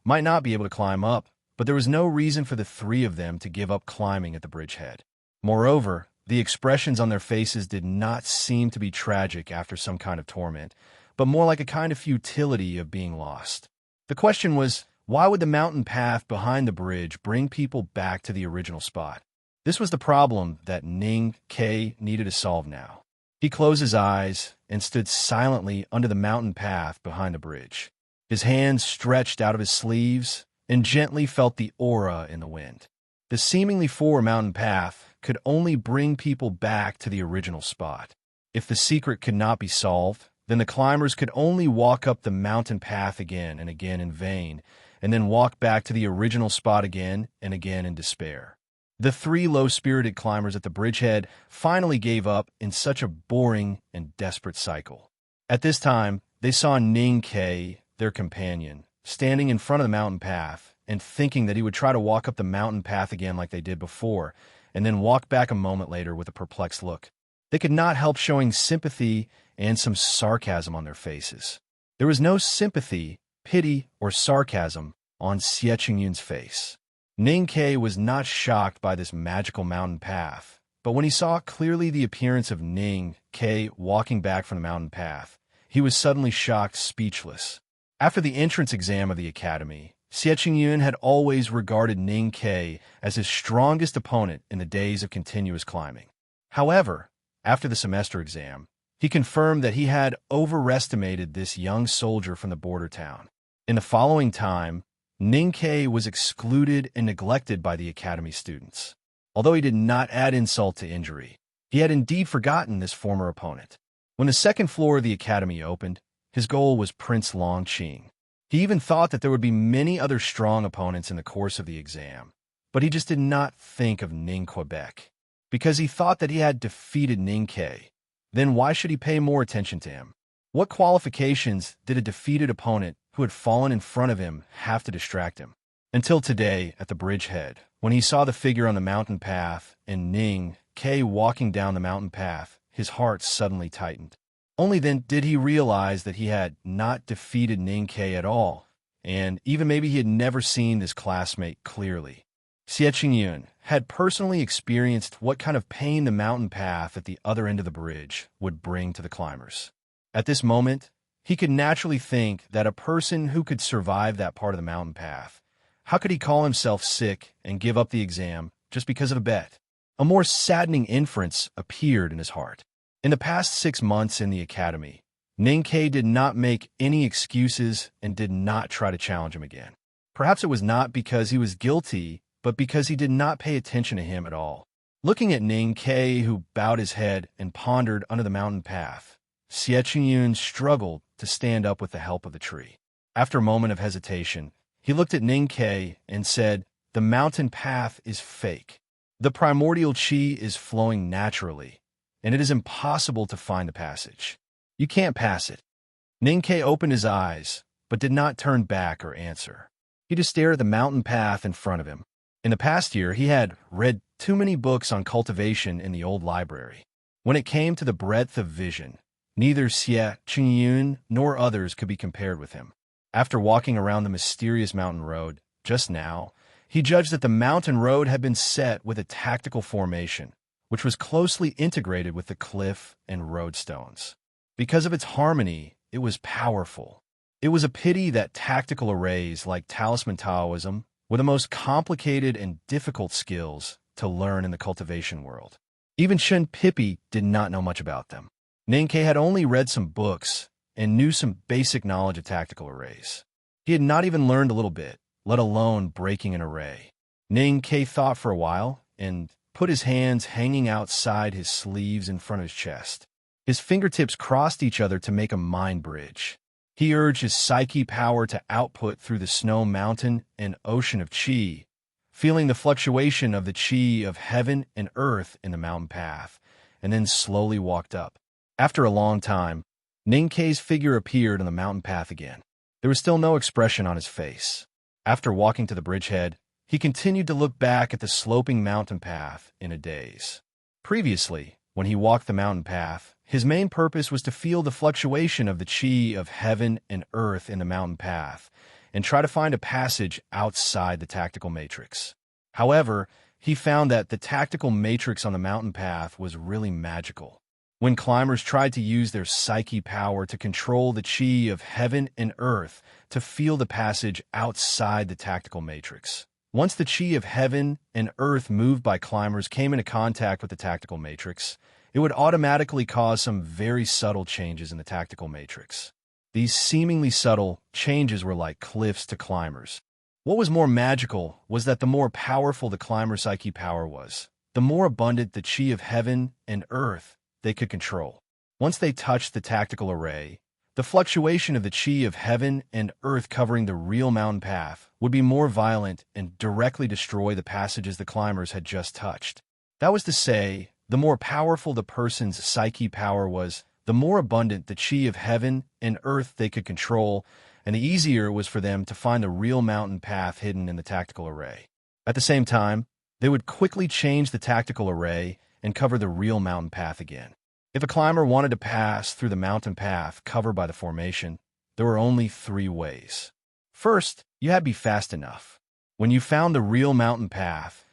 might not be able to climb up, but there was no reason for the three of them to give up climbing at the bridgehead. Moreover, the expressions on their faces did not seem to be tragic after some kind of torment, but more like a kind of futility of being lost. The question was, why would the mountain path behind the bridge bring people back to the original spot? This was the problem that Ning Kei needed to solve now. He closed his eyes and stood silently under the mountain path behind the bridge. His hands stretched out of his sleeves and gently felt the aura in the wind. The seemingly four mountain path could only bring people back to the original spot. If the secret could not be solved, then the climbers could only walk up the mountain path again and again in vain, and then walk back to the original spot again and again in despair. The three low-spirited climbers at the bridgehead finally gave up in such a boring and desperate cycle. At this time, they saw Ning Ke, their companion, standing in front of the mountain path and thinking that he would try to walk up the mountain path again like they did before, and then walk back a moment later with a perplexed look. They could not help showing sympathy and some sarcasm on their faces. There was no sympathy, pity, or sarcasm on Xie Qingyun's face. Ning Ke was not shocked by this magical mountain path, but when he saw clearly the appearance of Ning Ke walking back from the mountain path, he was suddenly shocked, speechless. After the entrance exam of the academy, Xie Qingyun had always regarded Ning Ke as his strongest opponent in the days of continuous climbing. However, after the semester exam, he confirmed that he had overestimated this young soldier from the border town. In the following time, Ning Ke was excluded and neglected by the academy students. Although he did not add insult to injury, he had indeed forgotten this former opponent. When the second floor of the academy opened, his goal was Prince Longqing. He even thought that there would be many other strong opponents in the course of the exam, but he just did not think of Ning Quebec. Because he thought that he had defeated Ning Ke, then why should he pay more attention to him? What qualifications did a defeated opponent who had fallen in front of him have to distract him? Until today, at the bridgehead, when he saw the figure on the mountain path and Ning Ke walking down the mountain path, his heart suddenly tightened. Only then did he realize that he had not defeated Ning Ke at all, and even maybe he had never seen this classmate clearly. Xie Qingyun had personally experienced what kind of pain the mountain path at the other end of the bridge would bring to the climbers. At this moment, he could naturally think that a person who could survive that part of the mountain path, how could he call himself sick and give up the exam just because of a bet? A more saddening inference appeared in his heart. In the past 6 months in the academy, Ning Ke did not make any excuses and did not try to challenge him again. Perhaps it was not because he was guilty, but because he did not pay attention to him at all. Looking at Ning Ke, who bowed his head and pondered under the mountain path, Xie Qingyun struggled to stand up with the help of the tree. After a moment of hesitation, he looked at Ning Ke and said, "The mountain path is fake. The primordial qi is flowing naturally, and it is impossible to find the passage. You can't pass it." Ning Ke opened his eyes, but did not turn back or answer. He just stared at the mountain path in front of him. In the past year, he had read too many books on cultivation in the old library. When it came to the breadth of vision, neither Xie Qingyun nor others could be compared with him. After walking around the mysterious mountain road just now, he judged that the mountain road had been set with a tactical formation, which was closely integrated with the cliff and road stones. Because of its harmony, it was powerful. It was a pity that tactical arrays like Talisman Taoism were the most complicated and difficult skills to learn in the cultivation world. Even Shen Pippi did not know much about them. Ning Ke had only read some books and knew some basic knowledge of tactical arrays. He had not even learned a little bit, let alone breaking an array. Ning Ke thought for a while and put his hands hanging outside his sleeves in front of his chest. His fingertips crossed each other to make a mind bridge. He urged his psyche power to output through the snow mountain and ocean of qi, feeling the fluctuation of the qi of heaven and earth in the mountain path, and then slowly walked up. After a long time, Ning Ke's figure appeared on the mountain path again. There was still no expression on his face. After walking to the bridgehead, he continued to look back at the sloping mountain path in a daze. Previously, when he walked the mountain path, his main purpose was to feel the fluctuation of the qi of heaven and earth in the mountain path and try to find a passage outside the tactical matrix. However, he found that the tactical matrix on the mountain path was really magical. When climbers tried to use their psyche power to control the qi of heaven and earth to feel the passage outside the tactical matrix. Once the qi of heaven and earth moved by climbers came into contact with the tactical matrix, it would automatically cause some very subtle changes in the tactical matrix. These seemingly subtle changes were like cliffs to climbers. What was more magical was that the more powerful the climber's psyche power was, the more abundant the qi of heaven and earth they could control. Once they touched the tactical array, the fluctuation of the qi of heaven and earth covering the real mountain path would be more violent and directly destroy the passages the climbers had just touched. That was to say, the more powerful the person's psyche power was, the more abundant the chi of heaven and earth they could control, and the easier it was for them to find the real mountain path hidden in the tactical array. At the same time, they would quickly change the tactical array and cover the real mountain path again. If a climber wanted to pass through the mountain path covered by the formation, there were only 3 ways. First, you had to be fast enough. When you found the real mountain path,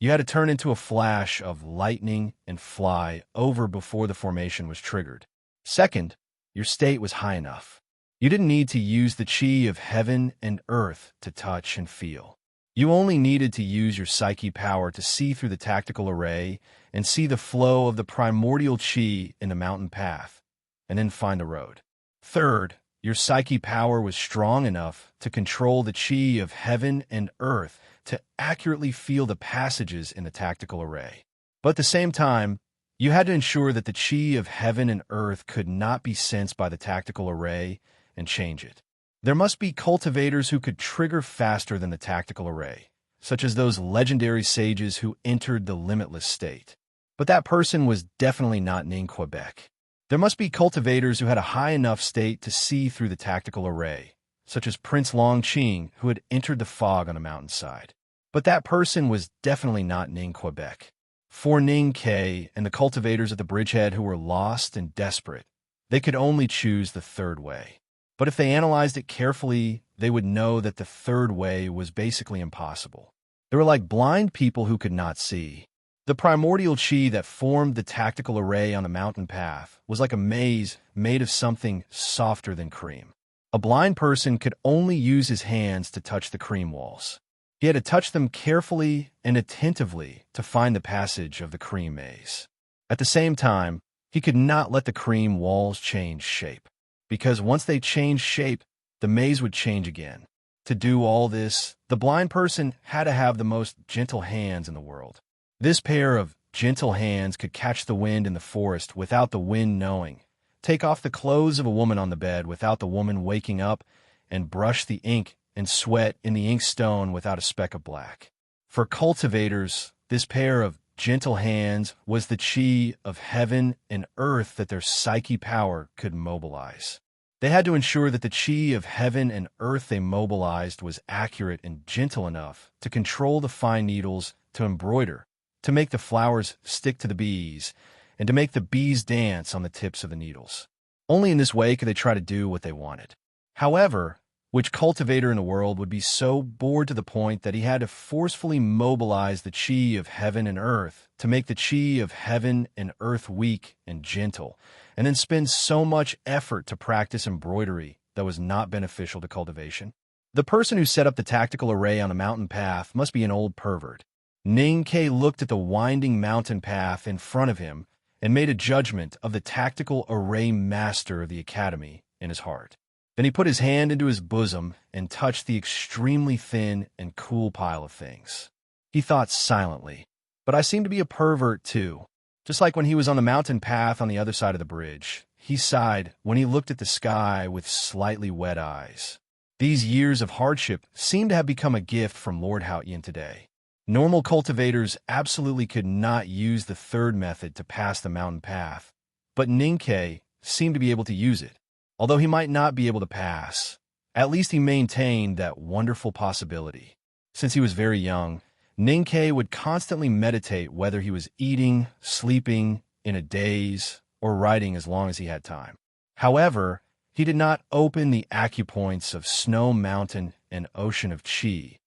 you had to turn into a flash of lightning and fly over before the formation was triggered. Second, your state was high enough. You didn't need to use the chi of heaven and earth to touch and feel. You only needed to use your psyche power to see through the tactical array and see the flow of the primordial chi in the mountain path, and then find the road. Third, your psyche power was strong enough to control the chi of heaven and earth to accurately feel the passages in the tactical array. But at the same time, you had to ensure that the chi of heaven and earth could not be sensed by the tactical array and change it. There must be cultivators who could trigger faster than the tactical array, such as those legendary sages who entered the limitless state. But that person was definitely not Ning Quebec. There must be cultivators who had a high enough state to see through the tactical array, such as Prince Long Qing, who had entered the fog on a mountainside. But that person was definitely not Ning Quebec. For Ning K and the cultivators at the bridgehead who were lost and desperate, they could only choose the third way. But if they analyzed it carefully, they would know that the third way was basically impossible. They were like blind people who could not see. The primordial chi that formed the tactical array on the mountain path was like a maze made of something softer than cream. A blind person could only use his hands to touch the cream walls. He had to touch them carefully and attentively to find the passage of the cream maze. At the same time, he could not let the cream walls change shape, because once they changed shape, the maze would change again. To do all this, the blind person had to have the most gentle hands in the world. This pair of gentle hands could catch the wind in the forest without the wind knowing, take off the clothes of a woman on the bed without the woman waking up, and brush the ink and sweat in the inkstone without a speck of black. For cultivators, this pair of gentle hands was the chi of heaven and earth that their psyche power could mobilize. They had to ensure that the chi of heaven and earth they mobilized was accurate and gentle enough to control the fine needles to embroider, to make the flowers stick to the bees, and to make the bees dance on the tips of the needles. Only in this way could they try to do what they wanted. However, which cultivator in the world would be so bored to the point that he had to forcefully mobilize the chi of heaven and earth to make the chi of heaven and earth weak and gentle, and then spend so much effort to practice embroidery that was not beneficial to cultivation? The person who set up the tactical array on a mountain path must be an old pervert. Ning Ke looked at the winding mountain path in front of him and made a judgment of the tactical array master of the academy in his heart. Then he put his hand into his bosom and touched the extremely thin and cool pile of things. He thought silently, but I seem to be a pervert too. Just like when he was on the mountain path on the other side of the bridge, he sighed when he looked at the sky with slightly wet eyes. These years of hardship seemed to have become a gift from Lord Haotian today. Normal cultivators absolutely could not use the third method to pass the mountain path, but Ningke seemed to be able to use it. Although he might not be able to pass, at least he maintained that wonderful possibility. Since he was very young, Ningke would constantly meditate whether he was eating, sleeping, in a daze, or writing as long as he had time. However, he did not open the acupoints of snow mountain and ocean of chi,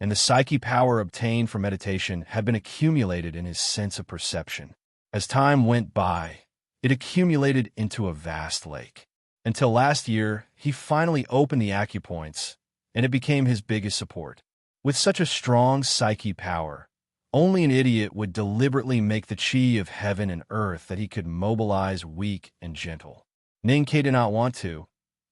and the psyche power obtained from meditation had been accumulated in his sense of perception. As time went by, it accumulated into a vast lake. Until last year, he finally opened the acupoints, and it became his biggest support. With such a strong psyche power, only an idiot would deliberately make the chi of heaven and earth that he could mobilize weak and gentle. Ningke did not want to,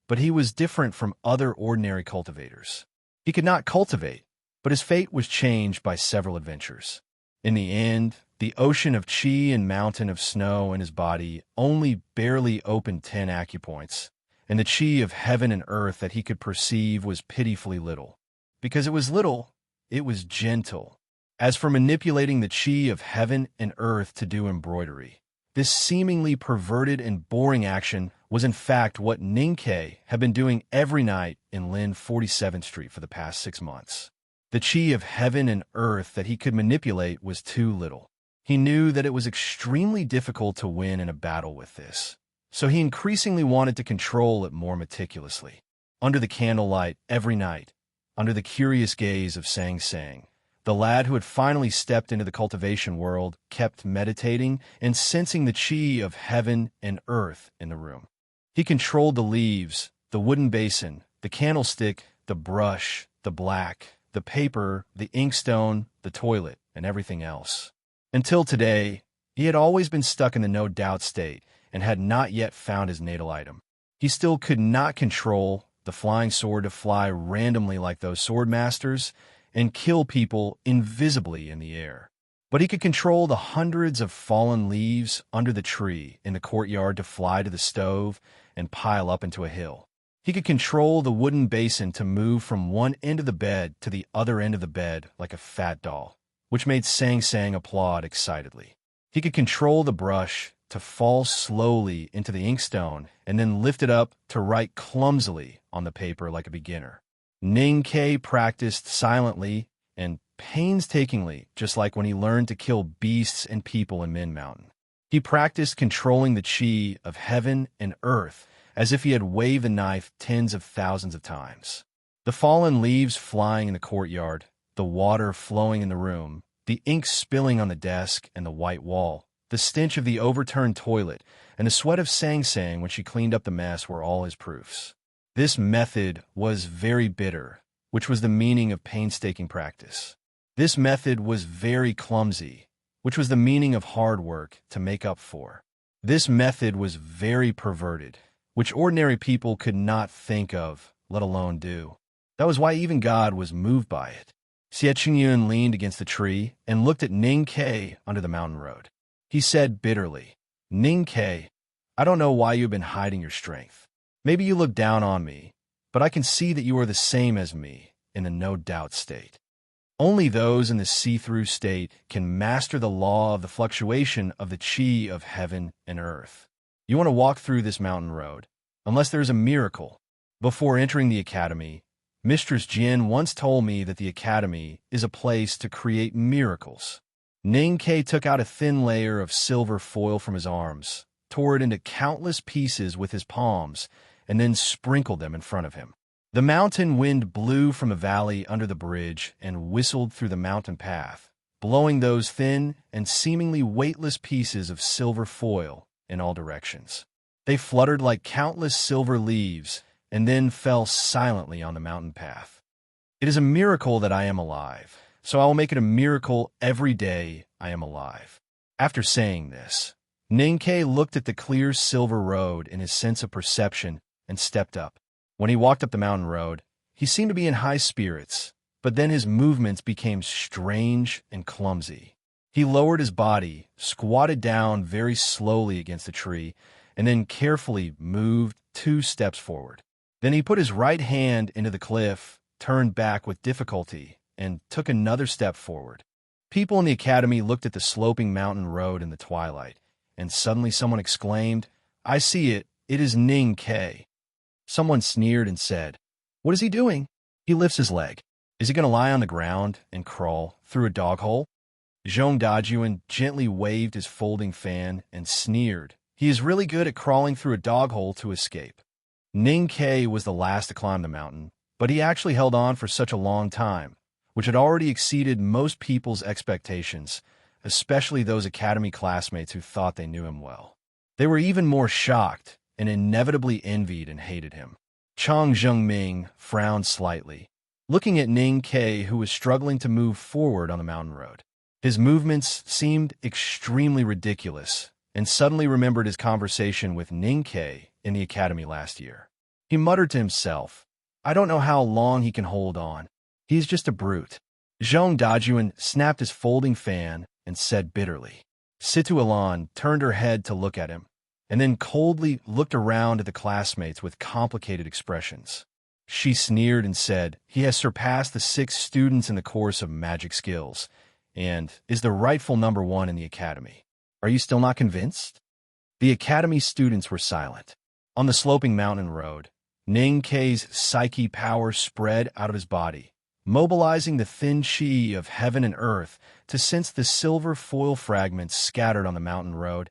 but he was different from other ordinary cultivators. He could not cultivate, but his fate was changed by several adventures. In the end, the ocean of chi and mountain of snow in his body only barely opened 10 acupoints, and the chi of heaven and earth that he could perceive was pitifully little. Because it was little, it was gentle. As for manipulating the chi of heaven and earth to do embroidery, this seemingly perverted and boring action was in fact what Ninkei had been doing every night in Lin 47th Street for the past 6 months. The chi of heaven and earth that he could manipulate was too little. He knew that it was extremely difficult to win in a battle with this, so he increasingly wanted to control it more meticulously. Under the candlelight every night, under the curious gaze of Sang Sang, the lad who had finally stepped into the cultivation world kept meditating and sensing the chi of heaven and earth in the room. He controlled the leaves, the wooden basin, the candlestick, the brush, the black, the paper, the inkstone, the toilet, and everything else. Until today, he had always been stuck in the no-doubt state and had not yet found his natal item. He still could not control the flying sword to fly randomly like those sword masters and kill people invisibly in the air. But he could control the hundreds of fallen leaves under the tree in the courtyard to fly to the stove and pile up into a hill. He could control the wooden basin to move from one end of the bed to the other end of the bed like a fat doll, which made Sang Sang applaud excitedly. He could control the brush to fall slowly into the inkstone and then lift it up to write clumsily on the paper like a beginner. Ninkei practiced silently and painstakingly, just like when he learned to kill beasts and people in Min Mountain. He practiced controlling the chi of heaven and earth as if he had waved the knife tens of thousands of times. The fallen leaves flying in the courtyard, the water flowing in the room, the ink spilling on the desk and the white wall, the stench of the overturned toilet, and the sweat of Sang Sang when she cleaned up the mess were all his proofs. This method was very bitter, which was the meaning of painstaking practice. This method was very clumsy, which was the meaning of hard work to make up for. This method was very perverted, which ordinary people could not think of, let alone do. That was why even God was moved by it. Xie Qingyun leaned against the tree and looked at Ninkei under the mountain road. He said bitterly, "Ninkei, I don't know why you've been hiding your strength. Maybe you look down on me, but I can see that you are the same as me in the no-doubt state. Only those in the see-through state can master the law of the fluctuation of the chi of heaven and earth. You want to walk through this mountain road, unless there is a miracle. Before entering the academy, Mistress Jin once told me that the academy is a place to create miracles." Ninkei took out a thin layer of silver foil from his arms, tore it into countless pieces with his palms, and then sprinkled them in front of him. The mountain wind blew from a valley under the bridge and whistled through the mountain path, blowing those thin and seemingly weightless pieces of silver foil in all directions. They fluttered like countless silver leaves and then fell silently on the mountain path. "It is a miracle that I am alive, so I will make it a miracle every day I am alive." After saying this, Ninkei looked at the clear silver road in his sense of perception and stepped up. When he walked up the mountain road, he seemed to be in high spirits, but then his movements became strange and clumsy. He lowered his body, squatted down very slowly against a tree, and then carefully moved 2 steps forward. Then he put his right hand into the cliff, turned back with difficulty, and took another step forward. People in the academy looked at the sloping mountain road in the twilight, and suddenly someone exclaimed, "I see it, it is Ninkei." Someone sneered and said, "What is he doing? He lifts his leg. Is he going to lie on the ground and crawl through a dog hole?" Zhong Dajuan gently waved his folding fan and sneered, "He is really good at crawling through a dog hole to escape." Ninkei was the last to climb the mountain, but he actually held on for such a long time, which had already exceeded most people's expectations, especially those academy classmates who thought they knew him well. They were even more shocked and inevitably envied and hated him. Chang Zhengming frowned slightly, looking at Ninkei, who was struggling to move forward on the mountain road. His movements seemed extremely ridiculous, and suddenly remembered his conversation with Ninkei in the academy last year. He muttered to himself, "I don't know how long he can hold on. He's just a brute." Zhong Dajuan snapped his folding fan and said bitterly. Situ Alan turned her head to look at him, and then coldly looked around at the classmates with complicated expressions. She sneered and said, "He has surpassed the 6 students in the course of magic skills, and is the rightful number 1 in the academy. Are you still not convinced?" The academy students were silent. On the sloping mountain road, Ning Kei's psyche power spread out of his body, mobilizing the thin chi of heaven and earth to sense the silver foil fragments scattered on the mountain road,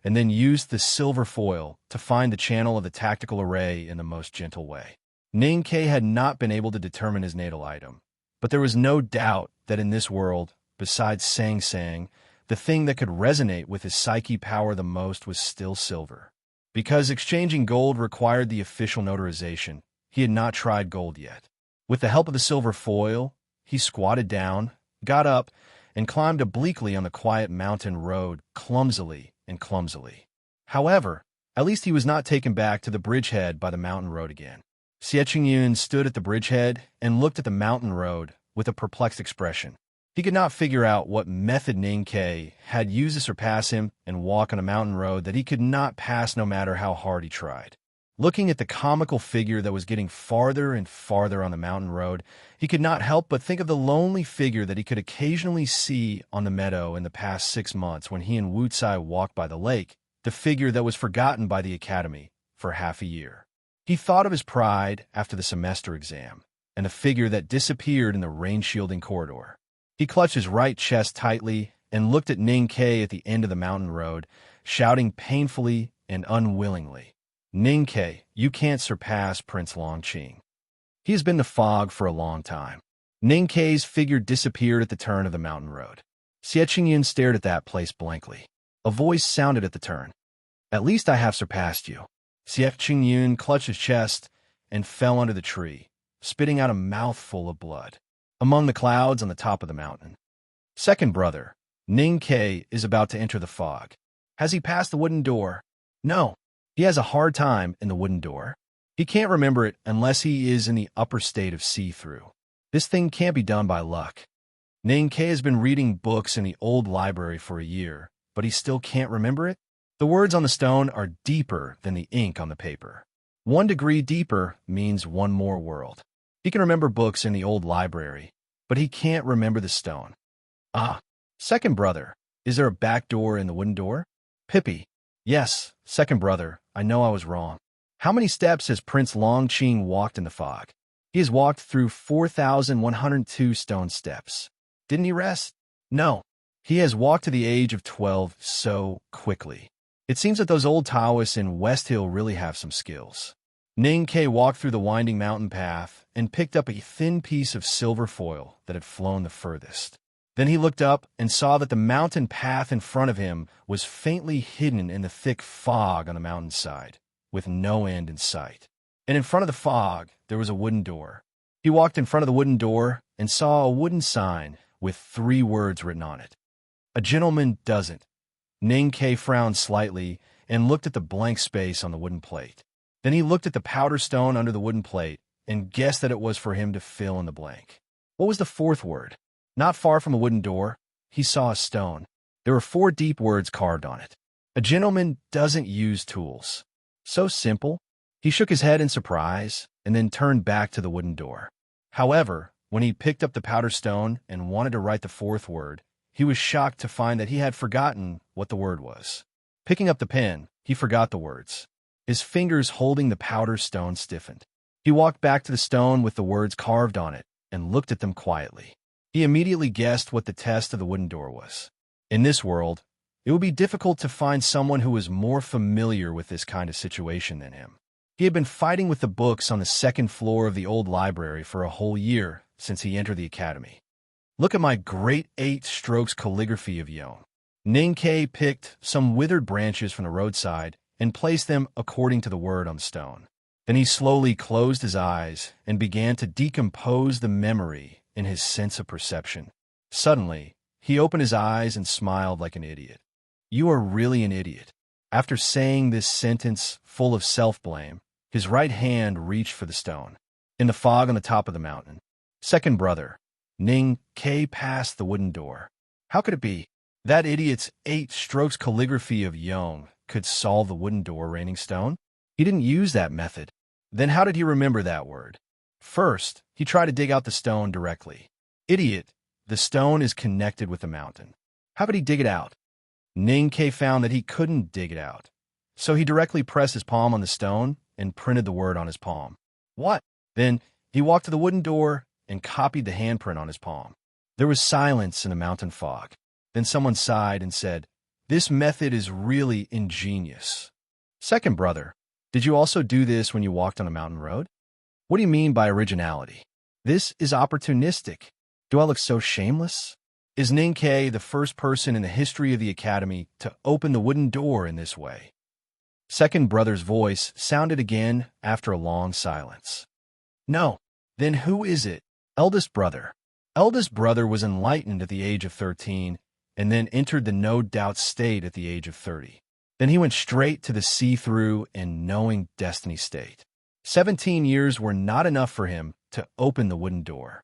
and then used the silver foil to find the channel of the tactical array in the most gentle way. Ning Kei had not been able to determine his natal item, but there was no doubt that in this world, besides Sang Sang, the thing that could resonate with his psyche power the most was still silver. Because exchanging gold required the official notarization, he had not tried gold yet. With the help of the silver foil, he squatted down, got up, and climbed obliquely on the quiet mountain road, clumsily and clumsily. However, at least he was not taken back to the bridgehead by the mountain road again. Xie Qingyun stood at the bridgehead and looked at the mountain road with a perplexed expression. He could not figure out what method Ning Kei had used to surpass him and walk on a mountain road that he could not pass no matter how hard he tried. Looking at the comical figure that was getting farther and farther on the mountain road, he could not help but think of the lonely figure that he could occasionally see on the meadow in the past 6 months when he and Wu Tsai walked by the lake, the figure that was forgotten by the academy for half a year. He thought of his pride after the semester exam, and the figure that disappeared in the rain-shielding corridor. He clutched his right chest tightly and looked at Ning Kei at the end of the mountain road, shouting painfully and unwillingly, "Ning Kei, you can't surpass Prince Longqing. He has been the fog for a long time." Ning Kei's figure disappeared at the turn of the mountain road. Xie Qingyun stared at that place blankly. A voice sounded at the turn. "At least I have surpassed you." Xie Qingyun clutched his chest and fell under the tree, spitting out a mouthful of blood. Among the clouds on the top of the mountain. "Second brother, Ning Kei is about to enter the fog. Has he passed the wooden door?" "No. He has a hard time in the wooden door. He can't remember it unless he is in the upper state of see-through. This thing can't be done by luck. Ning Kei has been reading books in the old library for a year, but he still can't remember it? The words on the stone are deeper than the ink on the paper. 1 degree deeper means 1 more world. He can remember books in the old library, but he can't remember the stone. Ah, second brother, is there a back door in the wooden door?" "Pippi, yes, second brother, I know I was wrong. How many steps has Prince Longqing walked in the fog?" "He has walked through 4,102 stone steps. Didn't he rest?" "No. He has walked to the age of 12 so quickly. It seems that those old Taoists in West Hill really have some skills." Ning Kei walked through the winding mountain path and picked up a thin piece of silver foil that had flown the furthest. Then he looked up and saw that the mountain path in front of him was faintly hidden in the thick fog on the mountainside, with no end in sight. And in front of the fog, there was a wooden door. He walked in front of the wooden door and saw a wooden sign with 3 words written on it. "A gentleman doesn't." Ning Kei frowned slightly and looked at the blank space on the wooden plate. Then he looked at the powder stone under the wooden plate and guessed that it was for him to fill in the blank. What was the 4th word? Not far from a wooden door, he saw a stone. There were 4 deep words carved on it. "A gentleman doesn't use tools." So simple. He shook his head in surprise and then turned back to the wooden door. However, when he picked up the powder stone and wanted to write the 4th word, he was shocked to find that he had forgotten what the word was. Picking up the pen, he forgot the words. His fingers holding the powder stone stiffened. He walked back to the stone with the words carved on it and looked at them quietly. He immediately guessed what the test of the wooden door was. In this world, it would be difficult to find someone who was more familiar with this kind of situation than him. He had been fighting with the books on the 2nd floor of the old library for a whole year since he entered the academy. "Look at my great 8 strokes calligraphy of Yong." Ning Kei picked some withered branches from the roadside and placed them according to the word on the stone. Then he slowly closed his eyes and began to decompose the memory in his sense of perception. Suddenly, he opened his eyes and smiled like an idiot. "You are really an idiot." After saying this sentence full of self-blame, his right hand reached for the stone. In the fog on the top of the mountain, "Second brother, Ning Kei passed the wooden door." How could it be? That idiot's 8 strokes calligraphy of Yong could solve the wooden door raining stone? He didn't use that method. Then how did he remember that word? First, he tried to dig out the stone directly. Idiot, the stone is connected with the mountain. How could he dig it out? Ninkei found that he couldn't dig it out. So he directly pressed his palm on the stone and printed the word on his palm. What? Then he walked to the wooden door and copied the handprint on his palm. There was silence in the mountain fog. Then someone sighed and said, "This method is really ingenious." Second brother, did you also do this when you walked on a mountain road? What do you mean by originality? This is opportunistic. Do I look so shameless? Is Ninkei the first person in the history of the academy to open the wooden door in this way? Second brother's voice sounded again after a long silence. No. Then who is it? Eldest brother. Eldest brother was enlightened at the age of 13 and then entered the no-doubt state at the age of 30. Then he went straight to the see-through and knowing destiny state. 17 years were not enough for him to open the wooden door.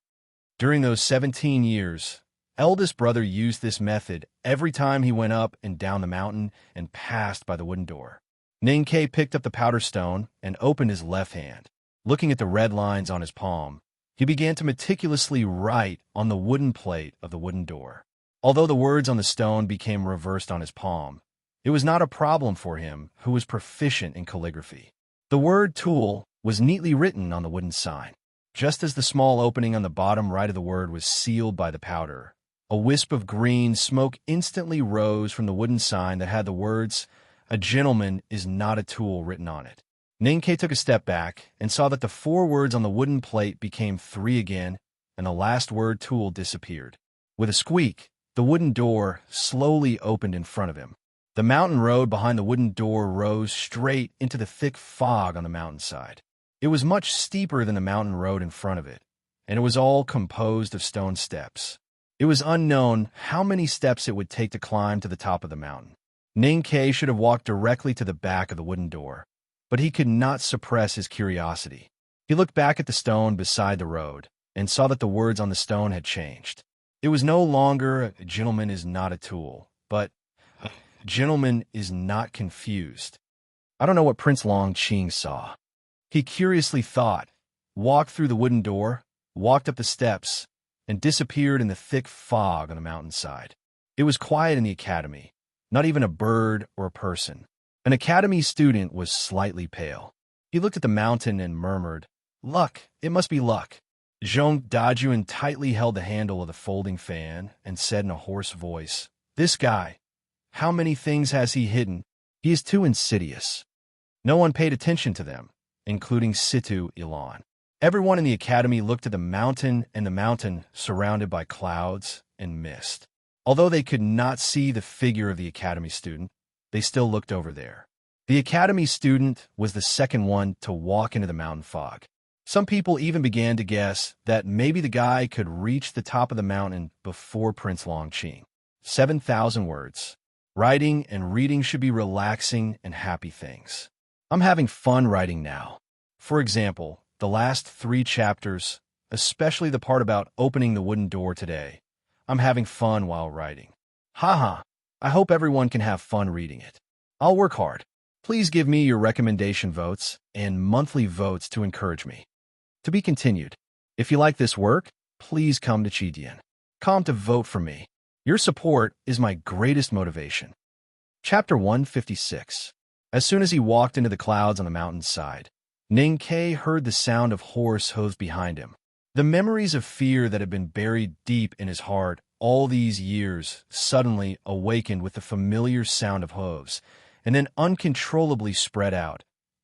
During those 17 years, eldest brother used this method every time he went up and down the mountain and passed by the wooden door. Ninkei picked up the powder stone and opened his left hand. Looking at the red lines on his palm, he began to meticulously write on the wooden plate of the wooden door. Although the words on the stone became reversed on his palm, it was not a problem for him who was proficient in calligraphy. The word tool was neatly written on the wooden sign. Just as the small opening on the bottom right of the word was sealed by the powder, a wisp of green smoke instantly rose from the wooden sign that had the words, "A gentleman is not a tool," written on it. Ninkei took a step back and saw that the 4 words on the wooden plate became 3 again, and the last word tool disappeared. With a squeak, the wooden door slowly opened in front of him. The mountain road behind the wooden door rose straight into the thick fog on the mountainside. It was much steeper than the mountain road in front of it, and it was all composed of stone steps. It was unknown how many steps it would take to climb to the top of the mountain. Ninkei should have walked directly to the back of the wooden door, but he could not suppress his curiosity. He looked back at the stone beside the road and saw that the words on the stone had changed. It was no longer, "A gentleman is not a tool," but "A gentleman is not confused." I don't know what Prince Longqing saw. He curiously thought, walked through the wooden door, walked up the steps, and disappeared in the thick fog on the mountainside. It was quiet in the academy, not even a bird or a person. An academy student was slightly pale. He looked at the mountain and murmured, "Luck, it must be luck." Zhong Dajuan tightly held the handle of the folding fan and said in a hoarse voice, "This guy, how many things has he hidden? He is too insidious." No one paid attention to them, including Situ Ilan. Everyone in the academy looked at the mountain surrounded by clouds and mist. Although they could not see the figure of the academy student, they still looked over there. The academy student was the second one to walk into the mountain fog. Some people even began to guess that maybe the guy could reach the top of the mountain before Prince Longqing. 7,000 words. Writing and reading should be relaxing and happy things. I'm having fun writing now. For example, the last 3 chapters, especially the part about opening the wooden door today. I'm having fun while writing. Haha. I hope everyone can have fun reading it. I'll work hard. Please give me your recommendation votes and monthly votes to encourage me. To be continued. If you like this work, please come to Chidian. Come to vote for me. Your support is my greatest motivation. Chapter 156. As soon as he walked into the clouds on the mountainside, Ninkei heard the sound of horse hooves behind him. The memories of fear that had been buried deep in his heart all these years suddenly awakened with the familiar sound of hooves, and then uncontrollably spread out,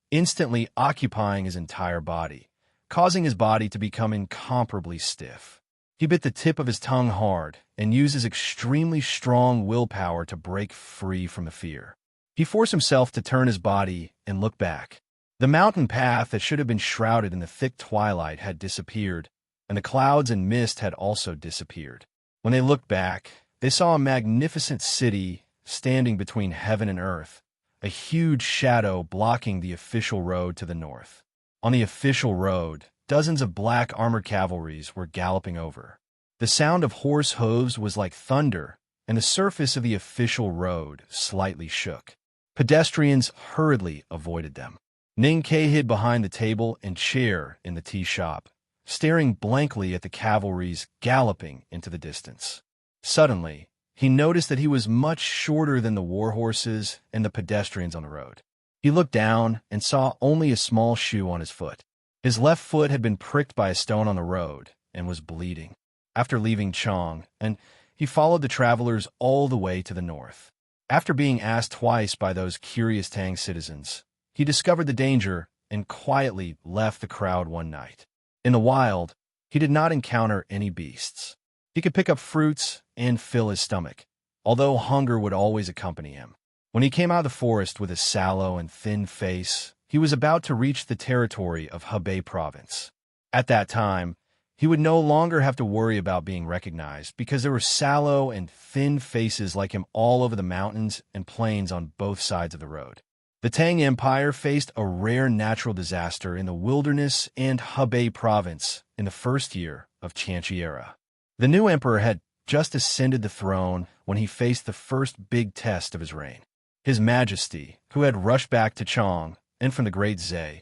instantly occupying his entire body, causing his body to become incomparably stiff. He bit the tip of his tongue hard and used his extremely strong willpower to break free from the fear. He forced himself to turn his body and look back. The mountain path that should have been shrouded in the thick twilight had disappeared, and the clouds and mist had also disappeared. When they looked back, they saw a magnificent city standing between heaven and earth, a huge shadow blocking the official road to the north. On the official road, dozens of black armored cavalries were galloping over. The sound of horse hooves was like thunder, and the surface of the official road slightly shook. Pedestrians hurriedly avoided them. Ninkei hid behind the table and chair in the tea shop staring blankly at the cavalries galloping into the distance. Suddenly, he noticed that he was much shorter than the war horses and the pedestrians on the road. He looked down and saw only a small shoe on his foot. His left foot had been pricked by a stone on the road and was bleeding. After leaving Chong, and he followed the travelers all the way to the north. After being asked twice by those curious Tang citizens, he discovered the danger and quietly left the crowd one night. In the wild, he did not encounter any beasts. He could pick up fruits and fill his stomach, although hunger would always accompany him. When he came out of the forest with a sallow and thin face, he was about to reach the territory of Hebei province. At that time, he would no longer have to worry about being recognized because there were sallow and thin faces like him all over the mountains and plains on both sides of the road. The Tang Empire faced a rare natural disaster in the wilderness and Hebei province in the first year of Qianqi era. The new emperor had just ascended the throne when he faced the first big test of his reign. His Majesty, who had rushed back to Chong and from the Great Zhe,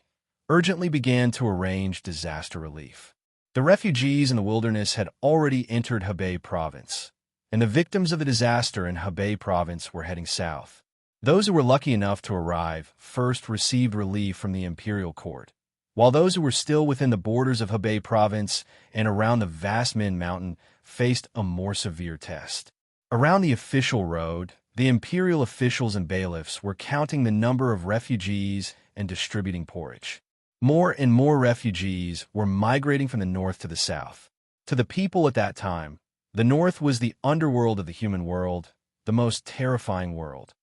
urgently began to arrange disaster relief. The refugees in the wilderness had already entered Hebei province, and the victims of the disaster in Hebei province were heading south. Those who were lucky enough to arrive first received relief from the imperial court, while those who were still within the borders of Hebei province and around the vast Min Mountain faced a more severe test. Around the official road, the imperial officials and bailiffs were counting the number of refugees and distributing porridge. More and more refugees were migrating from the north to the south. To the people at that time, the north was the underworld of the human world, the most terrifying world.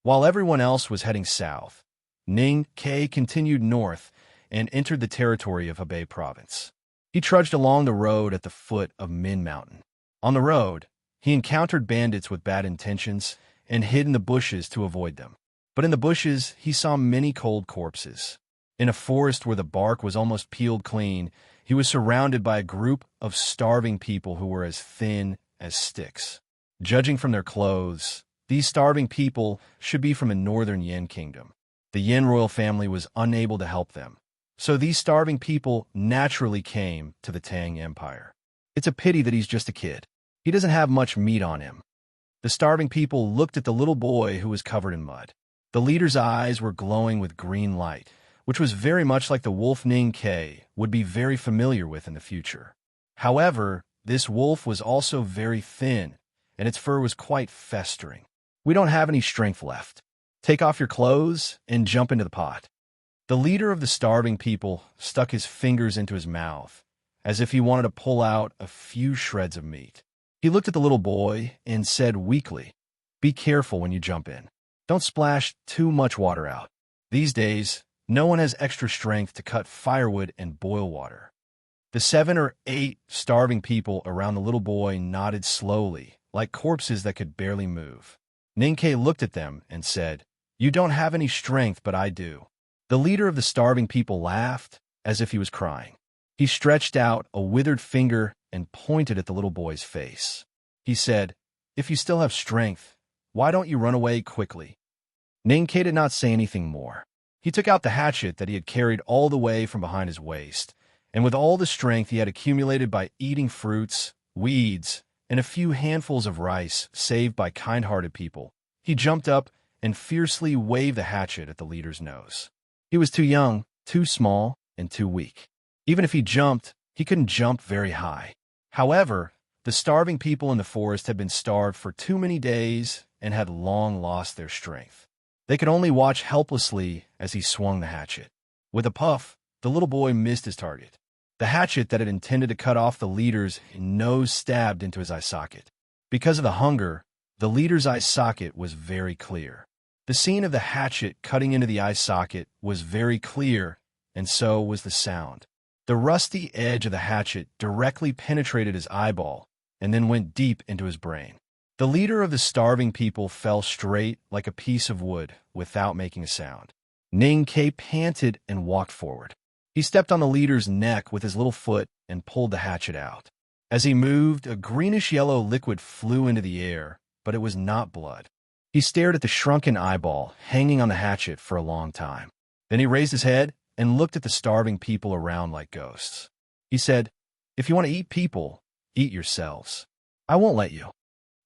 While everyone else was heading south, Ning Ke continued north and entered the territory of Hebei province. He trudged along the road at the foot of Min Mountain. On the road, he encountered bandits with bad intentions and hid in the bushes to avoid them. But in the bushes, he saw many cold corpses. In a forest where the bark was almost peeled clean, he was surrounded by a group of starving people who were as thin as sticks. Judging from their clothes, these starving people should be from a northern Yin kingdom. The Yin royal family was unable to help them, so these starving people naturally came to the Tang Empire. It's a pity that he's just a kid. He doesn't have much meat on him. The starving people looked at the little boy who was covered in mud. The leader's eyes were glowing with green light, which was very much like the wolf Ning Ke would be very familiar with in the future. However, this wolf was also very thin, and its fur was quite festering. We don't have any strength left. Take off your clothes and jump into the pot. The leader of the starving people stuck his fingers into his mouth, as if he wanted to pull out a few shreds of meat. He looked at the little boy and said weakly, "Be careful when you jump in. Don't splash too much water out. These days, no one has extra strength to cut firewood and boil water." The 7 or 8 starving people around the little boy nodded slowly, like corpses that could barely move. Ning Ke looked at them and said, "You don't have any strength, but I do." The leader of the starving people laughed, as if he was crying. He stretched out a withered finger and pointed at the little boy's face. He said, "If you still have strength, why don't you run away quickly?" Ning Ke did not say anything more. He took out the hatchet that he had carried all the way from behind his waist, and with all the strength he had accumulated by eating fruits, weeds, and a few handfuls of rice saved by kind-hearted people, he jumped up and fiercely waved the hatchet at the leader's nose. He was too young, too small, and too weak. Even if he jumped, he couldn't jump very high. However, the starving people in the forest had been starved for too many days and had long lost their strength. They could only watch helplessly as he swung the hatchet. With a puff, the little boy missed his target. The hatchet that had intended to cut off the leader's nose stabbed into his eye socket. Because of the hunger, the leader's eye socket was very clear. The scene of the hatchet cutting into the eye socket was very clear, and so was the sound. The rusty edge of the hatchet directly penetrated his eyeball and then went deep into his brain. The leader of the starving people fell straight like a piece of wood without making a sound. Ning Ke panted and walked forward. He stepped on the leader's neck with his little foot and pulled the hatchet out. As he moved, a greenish-yellow liquid flew into the air, but it was not blood. He stared at the shrunken eyeball hanging on the hatchet for a long time. Then he raised his head and looked at the starving people around like ghosts. He said, "If you want to eat people, eat yourselves. I won't let you."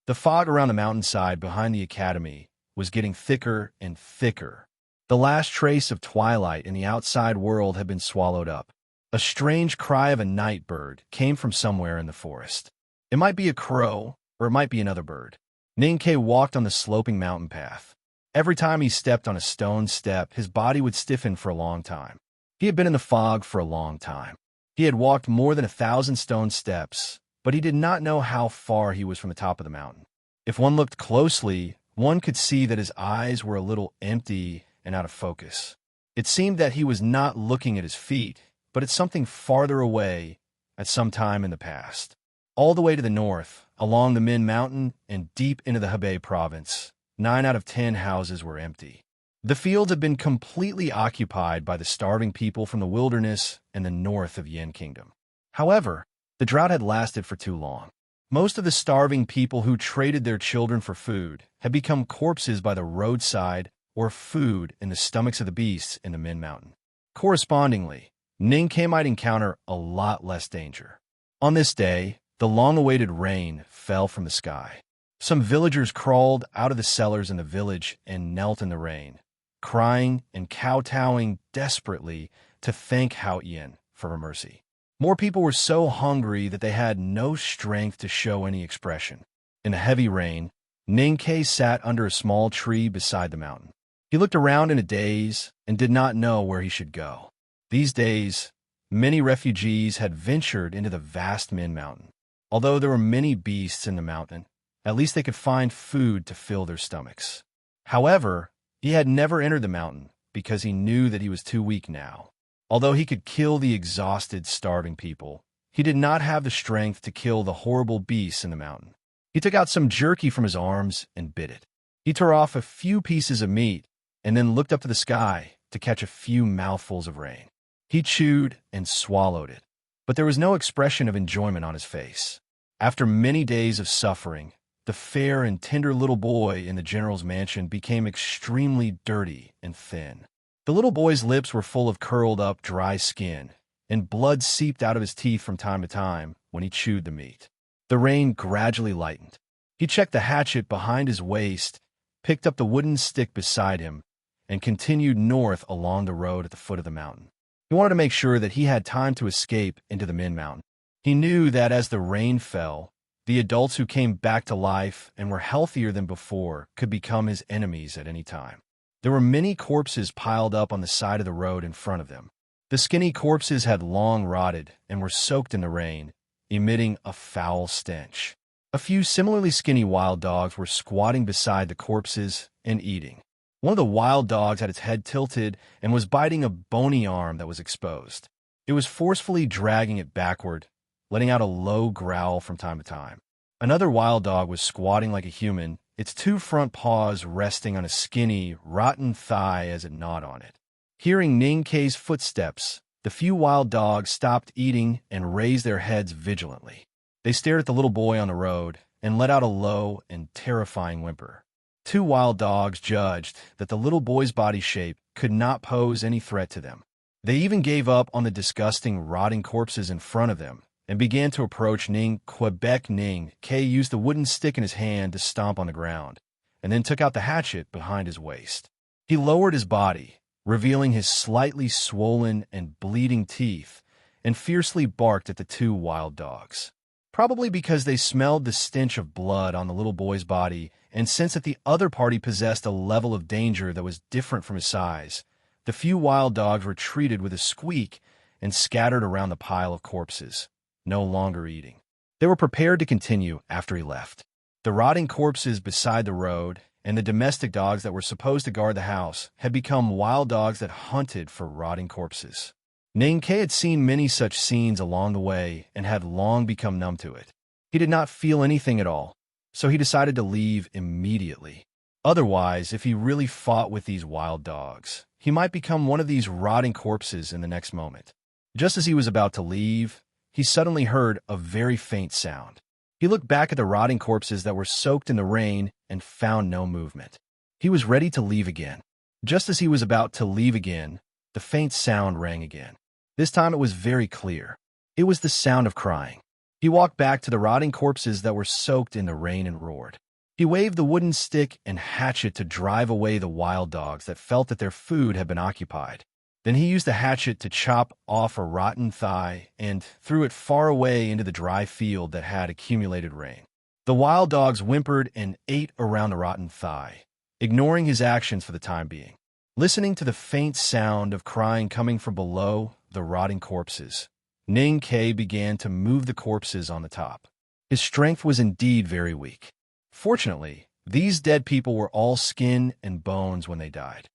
The fog around the mountainside behind the academy was getting thicker and thicker. The last trace of twilight in the outside world had been swallowed up. A strange cry of a night bird came from somewhere in the forest. It might be a crow, or it might be another bird. Ninkei walked on the sloping mountain path. Every time he stepped on a stone step, his body would stiffen for a long time. He had been in the fog for a long time. He had walked more than 1,000 stone steps, but he did not know how far he was from the top of the mountain. If one looked closely, one could see that his eyes were a little empty and out of focus. It seemed that he was not looking at his feet, but at something farther away at some time in the past. All the way to the north, along the Min Mountain and deep into the Hebei province, 9 out of 10 houses were empty. The fields had been completely occupied by the starving people from the wilderness and the north of Yin Kingdom. However, the drought had lasted for too long. Most of the starving people who traded their children for food had become corpses by the roadside or food in the stomachs of the beasts in the Min Mountain. Correspondingly, Ninkei might encounter a lot less danger. On this day, the long-awaited rain fell from the sky. Some villagers crawled out of the cellars in the village and knelt in the rain, crying and kowtowing desperately to thank Hao Yin for her mercy. More people were so hungry that they had no strength to show any expression. In the heavy rain, Ninkei sat under a small tree beside the mountain. He looked around in a daze and did not know where he should go. These days, many refugees had ventured into the vast Min Mountain. Although there were many beasts in the mountain, at least they could find food to fill their stomachs. However, he had never entered the mountain because he knew that he was too weak now. Although he could kill the exhausted, starving people, he did not have the strength to kill the horrible beasts in the mountain. He took out some jerky from his arms and bit it. He tore off a few pieces of meat and then looked up to the sky to catch a few mouthfuls of rain. He chewed and swallowed it, but there was no expression of enjoyment on his face. After many days of suffering, the fair and tender little boy in the general's mansion became extremely dirty and thin. The little boy's lips were full of curled-up, dry skin, and blood seeped out of his teeth from time to time when he chewed the meat. The rain gradually lightened. He checked the hatchet behind his waist, picked up the wooden stick beside him, and continued north along the road at the foot of the mountain. He wanted to make sure that he had time to escape into the Min Mountain. He knew that as the rain fell, the adults who came back to life and were healthier than before could become his enemies at any time. There were many corpses piled up on the side of the road in front of them. The skinny corpses had long rotted and were soaked in the rain, emitting a foul stench. A few similarly skinny wild dogs were squatting beside the corpses and eating. One of the wild dogs had its head tilted and was biting a bony arm that was exposed. It was forcefully dragging it backward, letting out a low growl from time to time. Another wild dog was squatting like a human, its 2 front paws resting on a skinny, rotten thigh as it gnawed on it. Hearing Ninkei's footsteps, the few wild dogs stopped eating and raised their heads vigilantly. They stared at the little boy on the road and let out a low and terrifying whimper. 2 wild dogs judged that the little boy's body shape could not pose any threat to them. They even gave up on the disgusting, rotting corpses in front of them and began to approach Ning. Quebec Ning K used the wooden stick in his hand to stomp on the ground, and then took out the hatchet behind his waist. He lowered his body, revealing his slightly swollen and bleeding teeth, and fiercely barked at the 2 wild dogs. Probably because they smelled the stench of blood on the little boy's body and sensed that the other party possessed a level of danger that was different from his size, the few wild dogs retreated with a squeak and scattered around the pile of corpses, no longer eating. They were prepared to continue after he left. The rotting corpses beside the road and the domestic dogs that were supposed to guard the house had become wild dogs that hunted for rotting corpses. Ninkei had seen many such scenes along the way and had long become numb to it. He did not feel anything at all, so he decided to leave immediately. Otherwise, if he really fought with these wild dogs, he might become one of these rotting corpses in the next moment. Just as he was about to leave, he suddenly heard a very faint sound. He looked back at the rotting corpses that were soaked in the rain and found no movement. He was ready to leave again. Just as he was about to leave again, the faint sound rang again. This time it was very clear. It was the sound of crying. He walked back to the rotting corpses that were soaked in the rain and roared. He waved the wooden stick and hatchet to drive away the wild dogs that felt that their food had been occupied. Then he used the hatchet to chop off a rotten thigh and threw it far away into the dry field that had accumulated rain. The wild dogs whimpered and ate around the rotten thigh, ignoring his actions for the time being. Listening to the faint sound of crying coming from below the rotting corpses, Ning Ke began to move the corpses on the top. His strength was indeed very weak. Fortunately, these dead people were all skin and bones when they died.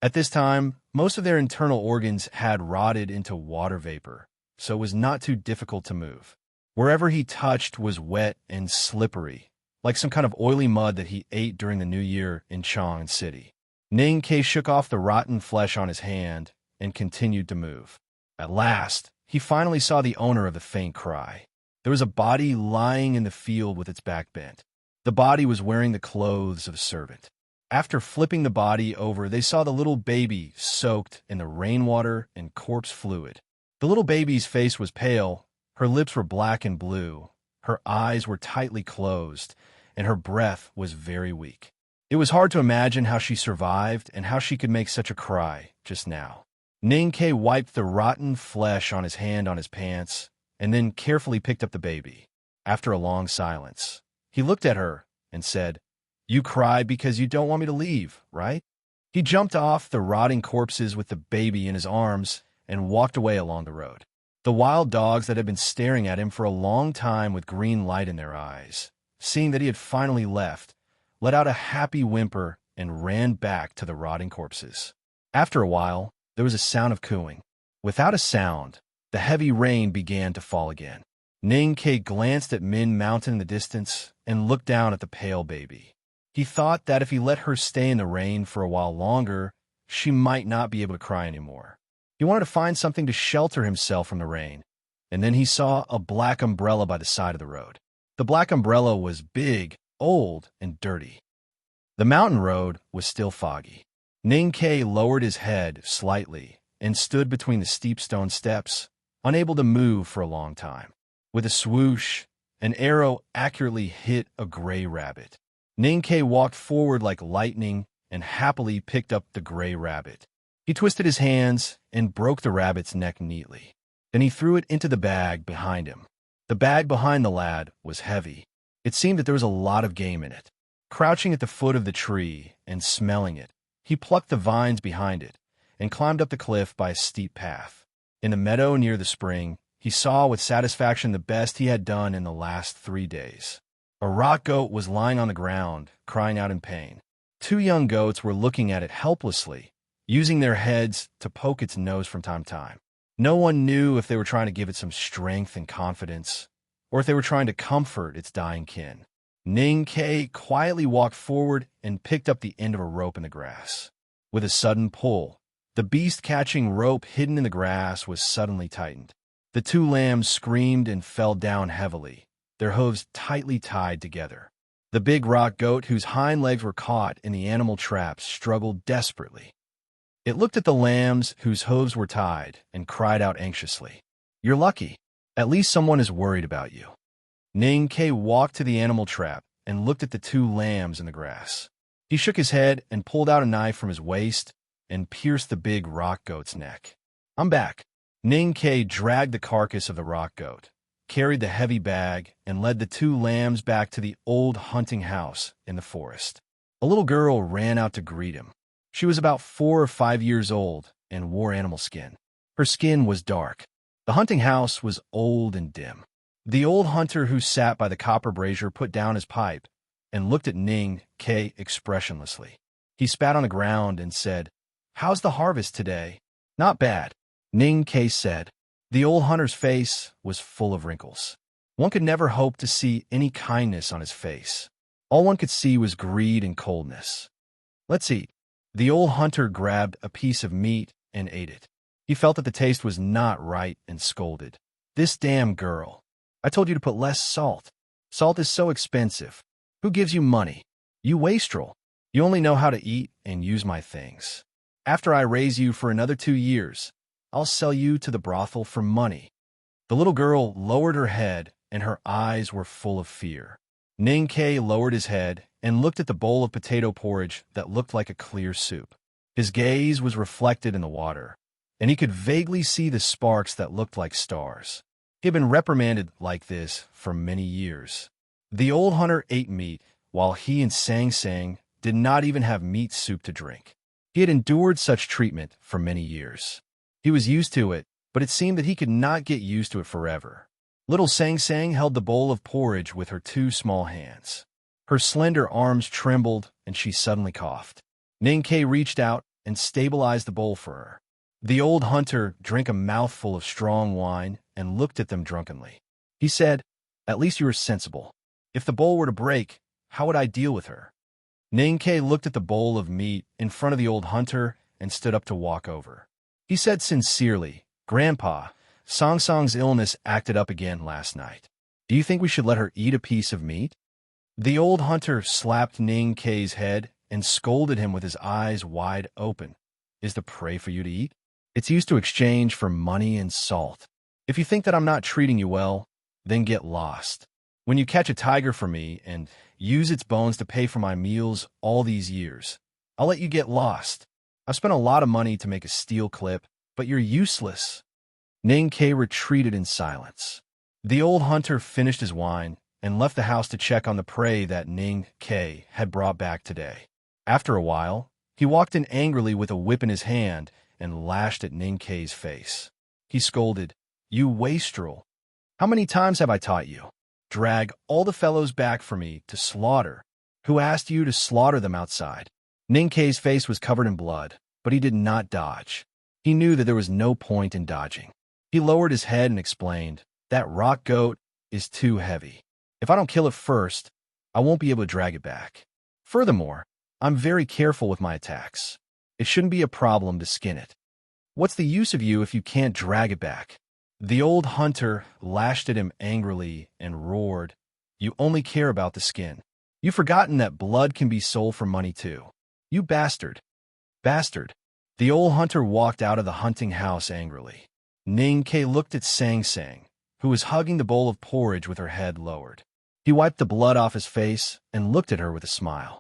At this time, most of their internal organs had rotted into water vapor, so it was not too difficult to move. Wherever he touched was wet and slippery, like some kind of oily mud that he ate during the New Year in Chang City. Ning Ke shook off the rotten flesh on his hand and continued to move. At last, he finally saw the owner of the faint cry. There was a body lying in the field with its back bent. The body was wearing the clothes of a servant. After flipping the body over, they saw the little baby soaked in the rainwater and corpse fluid. The little baby's face was pale, her lips were black and blue, her eyes were tightly closed, and her breath was very weak. It was hard to imagine how she survived and how she could make such a cry just now. Ning Ke wiped the rotten flesh on his hand on his pants and then carefully picked up the baby. After a long silence, he looked at her and said, "You cry because you don't want me to leave, right?" He jumped off the rotting corpses with the baby in his arms and walked away along the road. The wild dogs that had been staring at him for a long time with green light in their eyes, seeing that he had finally left, let out a happy whimper and ran back to the rotting corpses. After a while, there was a sound of cooing. Without a sound, the heavy rain began to fall again. Ning Ke glanced at Min Mountain in the distance and looked down at the pale baby. He thought that if he let her stay in the rain for a while longer, she might not be able to cry anymore. He wanted to find something to shelter himself from the rain, and then he saw a black umbrella by the side of the road. The black umbrella was big, old, and dirty. The mountain road was still foggy. Ning Ke lowered his head slightly and stood between the steep stone steps, unable to move for a long time. With a swoosh, an arrow accurately hit a gray rabbit. Ning Ke walked forward like lightning and happily picked up the gray rabbit. He twisted his hands and broke the rabbit's neck neatly. Then he threw it into the bag behind him. The bag behind the lad was heavy. It seemed that there was a lot of game in it. Crouching at the foot of the tree and smelling it, he plucked the vines behind it and climbed up the cliff by a steep path. In the meadow near the spring, he saw with satisfaction the best he had done in the last 3 days. A rock goat was lying on the ground, crying out in pain. 2 young goats were looking at it helplessly, using their heads to poke its nose from time to time. No one knew if they were trying to give it some strength and confidence, or if they were trying to comfort its dying kin. Ning Ke quietly walked forward and picked up the end of a rope in the grass. With a sudden pull, the beast-catching rope hidden in the grass was suddenly tightened. The 2 lambs screamed and fell down heavily, their hooves tightly tied together. The big rock goat, whose hind legs were caught in the animal trap, struggled desperately. It looked at the lambs whose hooves were tied and cried out anxiously, "You're lucky. At least someone is worried about you." Ning Ke walked to the animal trap and looked at the 2 lambs in the grass. He shook his head and pulled out a knife from his waist and pierced the big rock goat's neck. "I'm back." Ning Ke dragged the carcass of the rock goat, carried the heavy bag, and led the 2 lambs back to the old hunting house in the forest. A little girl ran out to greet him. She was about 4 or 5 years old and wore animal skin. Her skin was dark. The hunting house was old and dim. The old hunter who sat by the copper brazier put down his pipe and looked at Ning Ke expressionlessly. He spat on the ground and said, "How's the harvest today?" "Not bad," Ning Ke said. The old hunter's face was full of wrinkles. One could never hope to see any kindness on his face. All one could see was greed and coldness. "Let's eat." The old hunter grabbed a piece of meat and ate it. He felt that the taste was not right and scolded. "This damn girl. I told you to put less salt. Salt is so expensive. Who gives you money? You wastrel. You only know how to eat and use my things. After I raise you for another 2 years, I'll sell you to the brothel for money." The little girl lowered her head, and her eyes were full of fear. Ning Ke lowered his head and looked at the bowl of potato porridge that looked like a clear soup. His gaze was reflected in the water, and he could vaguely see the sparks that looked like stars. He had been reprimanded like this for many years. The old hunter ate meat, while he and Sang Sang did not even have meat soup to drink. He had endured such treatment for many years. He was used to it, but it seemed that he could not get used to it forever. Little Sang Sang held the bowl of porridge with her two small hands. Her slender arms trembled, and she suddenly coughed. Ning Ke reached out and stabilized the bowl for her. The old hunter drank a mouthful of strong wine and looked at them drunkenly. He said, "At least you are sensible. If the bowl were to break, how would I deal with her?" Ning Ke looked at the bowl of meat in front of the old hunter and stood up to walk over. He said sincerely, "Grandpa, Song Song's illness acted up again last night. Do you think we should let her eat a piece of meat?" The old hunter slapped Ning Ke's head and scolded him with his eyes wide open. "Is the prey for you to eat? It's used to exchange for money and salt. If you think that I'm not treating you well, then get lost. When you catch a tiger for me and use its bones to pay for my meals all these years, I'll let you get lost. I've spent a lot of money to make a steel clip, but you're useless." Ning Ke retreated in silence. The old hunter finished his wine and left the house to check on the prey that Ning Ke had brought back today. After a while, he walked in angrily with a whip in his hand and lashed at Ning Ke's face. He scolded, "You wastrel! How many times have I taught you? Drag all the fellows back for me to slaughter. Who asked you to slaughter them outside?" Ning Ke's face was covered in blood, but he did not dodge. He knew that there was no point in dodging. He lowered his head and explained, "That rock goat is too heavy. If I don't kill it first, I won't be able to drag it back. Furthermore, I'm very careful with my attacks. It shouldn't be a problem to skin it. What's the use of you if you can't drag it back?" The old hunter lashed at him angrily and roared, "You only care about the skin. You've forgotten that blood can be sold for money too. You bastard! Bastard!" The old hunter walked out of the hunting house angrily. Ning Ke looked at Sang Sang, who was hugging the bowl of porridge with her head lowered. He wiped the blood off his face and looked at her with a smile.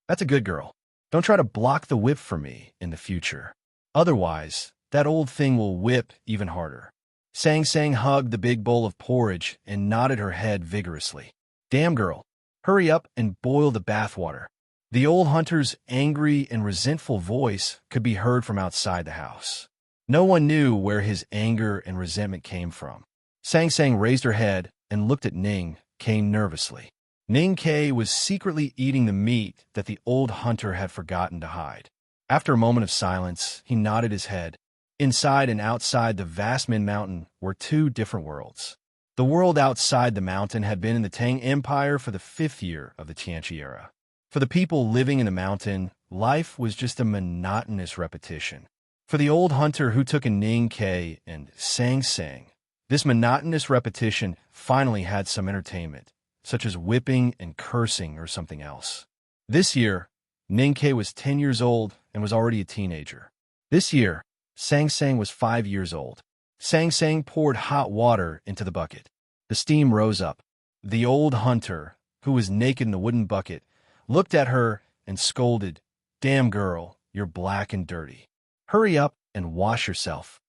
"That's a good girl. Don't try to block the whip for me in the future. Otherwise, that old thing will whip even harder." Sang Sang hugged the big bowl of porridge and nodded her head vigorously. "Damn girl, hurry up and boil the bathwater." The old hunter's angry and resentful voice could be heard from outside the house. No one knew where his anger and resentment came from. Sang Sang raised her head and looked at Ning Ke nervously. Ning Ke was secretly eating the meat that the old hunter had forgotten to hide. After a moment of silence, he nodded his head. Inside and outside the vast Min Mountain were two different worlds. The world outside the mountain had been in the Tang Empire for the 5th year of the Tianqi era. For the people living in the mountain, life was just a monotonous repetition. For the old hunter who took in Ning Ke and Sang Sang, this monotonous repetition finally had some entertainment, such as whipping and cursing or something else. This year, Ning Ke was 10 years old and was already a teenager. This year, Sang Sang was 5 years old. Sang Sang poured hot water into the bucket. The steam rose up. The old hunter, who was naked in the wooden bucket, looked at her and scolded, "Damn girl, you're black and dirty. Hurry up and wash yourself."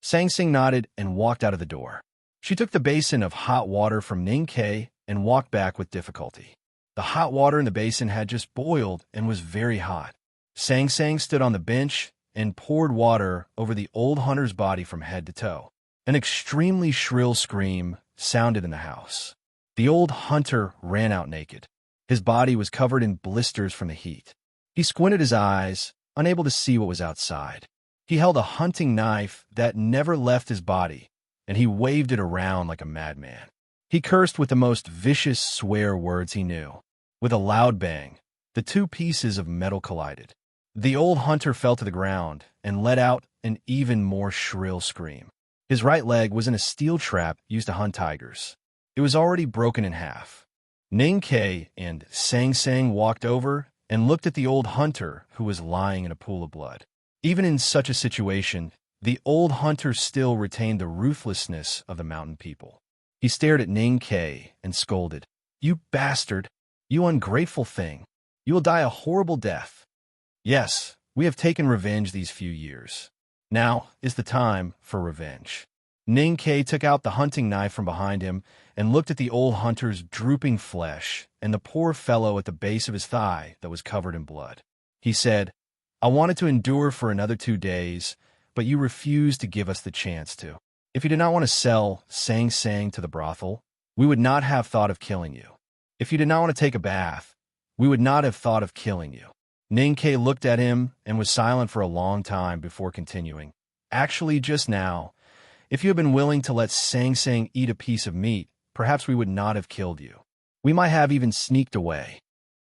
Sang Sang nodded and walked out of the door. She took the basin of hot water from Ning Ke and walked back with difficulty. The hot water in the basin had just boiled and was very hot. Sang Sang stood on the bench and poured water over the old hunter's body from head to toe. An extremely shrill scream sounded in the house. The old hunter ran out naked. His body was covered in blisters from the heat. He squinted his eyes, unable to see what was outside. He held a hunting knife that never left his body, and he waved it around like a madman. He cursed with the most vicious swear words he knew. With a loud bang, the two pieces of metal collided. The old hunter fell to the ground and let out an even more shrill scream. His right leg was in a steel trap used to hunt tigers. It was already broken in half. Ning Ke and Sang Sang walked over and looked at the old hunter who was lying in a pool of blood. Even in such a situation, The old hunter still retained the ruthlessness of the mountain people. He stared at Ning Ke and scolded, "You bastard! You ungrateful thing! You will die a horrible death. Yes, we have taken revenge these few years. Now is the time for revenge." Ning Ke took out the hunting knife from behind him and looked at the old hunter's drooping flesh and the poor fellow at the base of his thigh that was covered in blood. He said, "I wanted to endure for another 2 days, but you refused to give us the chance to. If you did not want to sell Sang Sang to the brothel, we would not have thought of killing you. If you did not want to take a bath, we would not have thought of killing you." Ning Ke looked at him and was silent for a long time before continuing. "Actually, just now, if you had been willing to let Sang Sang eat a piece of meat, perhaps we would not have killed you. We might have even sneaked away."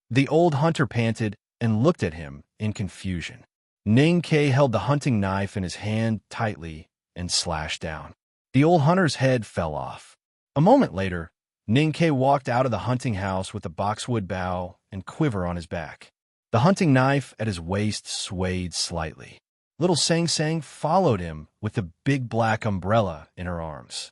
The old hunter panted and looked at him in confusion. Ning Ke held the hunting knife in his hand tightly and slashed down. The old hunter's head fell off. A moment later, Ning Ke walked out of the hunting house with a boxwood bow and quiver on his back. The hunting knife at his waist swayed slightly. Little Sang Sang followed him with the big black umbrella in her arms.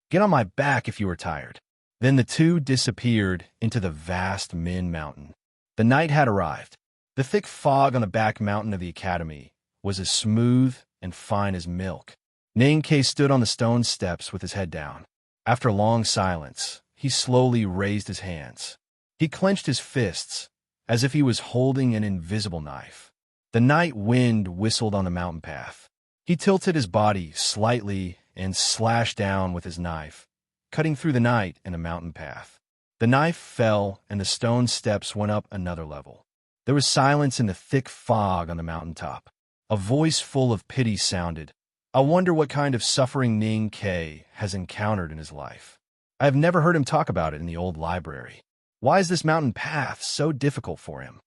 "Get on my back if you are tired." Then the two disappeared into the vast Min Mountain. The night had arrived. The thick fog on the back mountain of the academy was as smooth and fine as milk. Ning Ke stood on the stone steps with his head down. After a long silence, he slowly raised his hands. He clenched his fists as if he was holding an invisible knife. The night wind whistled on the mountain path. He tilted his body slightly and slashed down with his knife, cutting through the night and the mountain path. The knife fell, and the stone steps went up another level. There was silence in the thick fog on the mountaintop. A voice full of pity sounded, "I wonder what kind of suffering Ning Ke has encountered in his life. I have never heard him talk about it in the old library. Why is this mountain path so difficult for him?"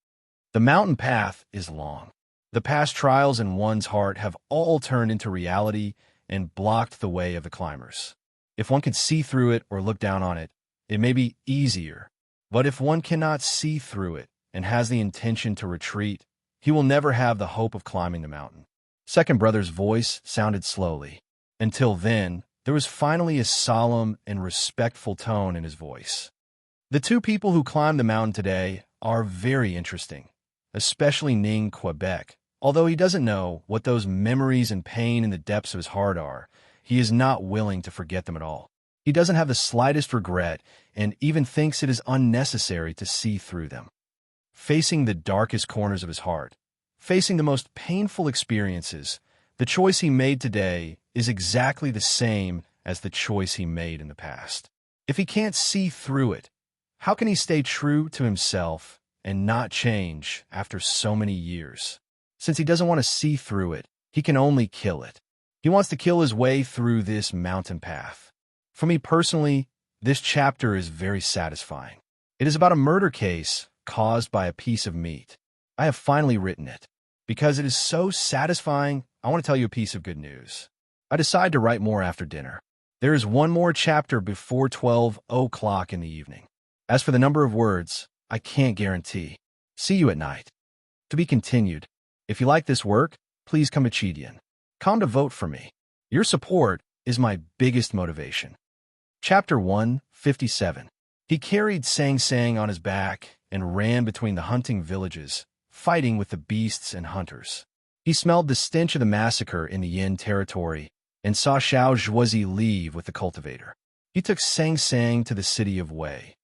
The mountain path is long. The past trials in one's heart have all turned into reality and blocked the way of the climbers. If one can see through it or look down on it, it may be easier. But if one cannot see through it and has the intention to retreat, he will never have the hope of climbing the mountain. Second brother's voice sounded slowly. Until then, there was finally a solemn and respectful tone in his voice. "The two people who climbed the mountain today are very interesting, especially Ning Quebec. Although he doesn't know what those memories and pain in the depths of his heart are, he is not willing to forget them at all. He doesn't have the slightest regret and even thinks it is unnecessary to see through them. Facing the darkest corners of his heart, facing the most painful experiences, the choice he made today is exactly the same as the choice he made in the past. If he can't see through it, how can he stay true to himself and not change after so many years? Since he doesn't want to see through it, he can only kill it. He wants to kill his way through this mountain path. For me personally, this chapter is very satisfying. It is about a murder case caused by a piece of meat. I have finally written it. Because it is so satisfying, I want to tell you a piece of good news. I decide to write more after dinner. There is one more chapter before 12 o'clock in the evening. As for the number of words, I can't guarantee. See you at night. To be continued. If you like this work, please come to Chidian. Come to vote for me. Your support is my biggest motivation. Chapter 157. He carried Sang Sang on his back and ran between the hunting villages, fighting with the beasts and hunters. He smelled the stench of the massacre in the Yin territory and saw Xiao Zhuozi leave with the cultivator. He took Sang Sang to the city of Wei,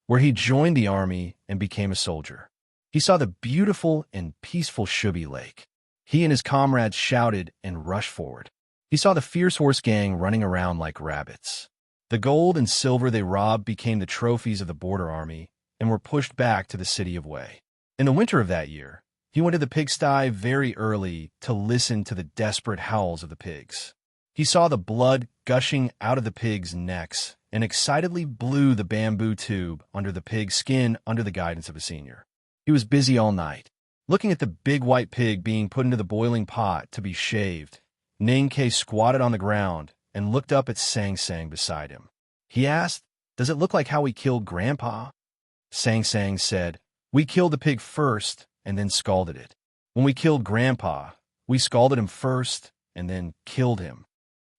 where he joined the army and became a soldier. He saw the beautiful and peaceful Shubi Lake. He and his comrades shouted and rushed forward. He saw the fierce horse gang running around like rabbits. The gold and silver they robbed became the trophies of the border army and were pushed back to the city of Wei. In the winter of that year, he went to the pigsty very early to listen to the desperate howls of the pigs. He saw the blood gushing out of the pigs' necks and excitedly blew the bamboo tube under the pig's skin under the guidance of a senior. He was busy all night, looking at the big white pig being put into the boiling pot to be shaved. Ning Ke squatted on the ground and looked up at Sang Sang beside him. He asked, "Does it look like how we killed Grandpa?" Sang Sang said, "We killed the pig first and then scalded it. When we killed Grandpa, we scalded him first and then killed him.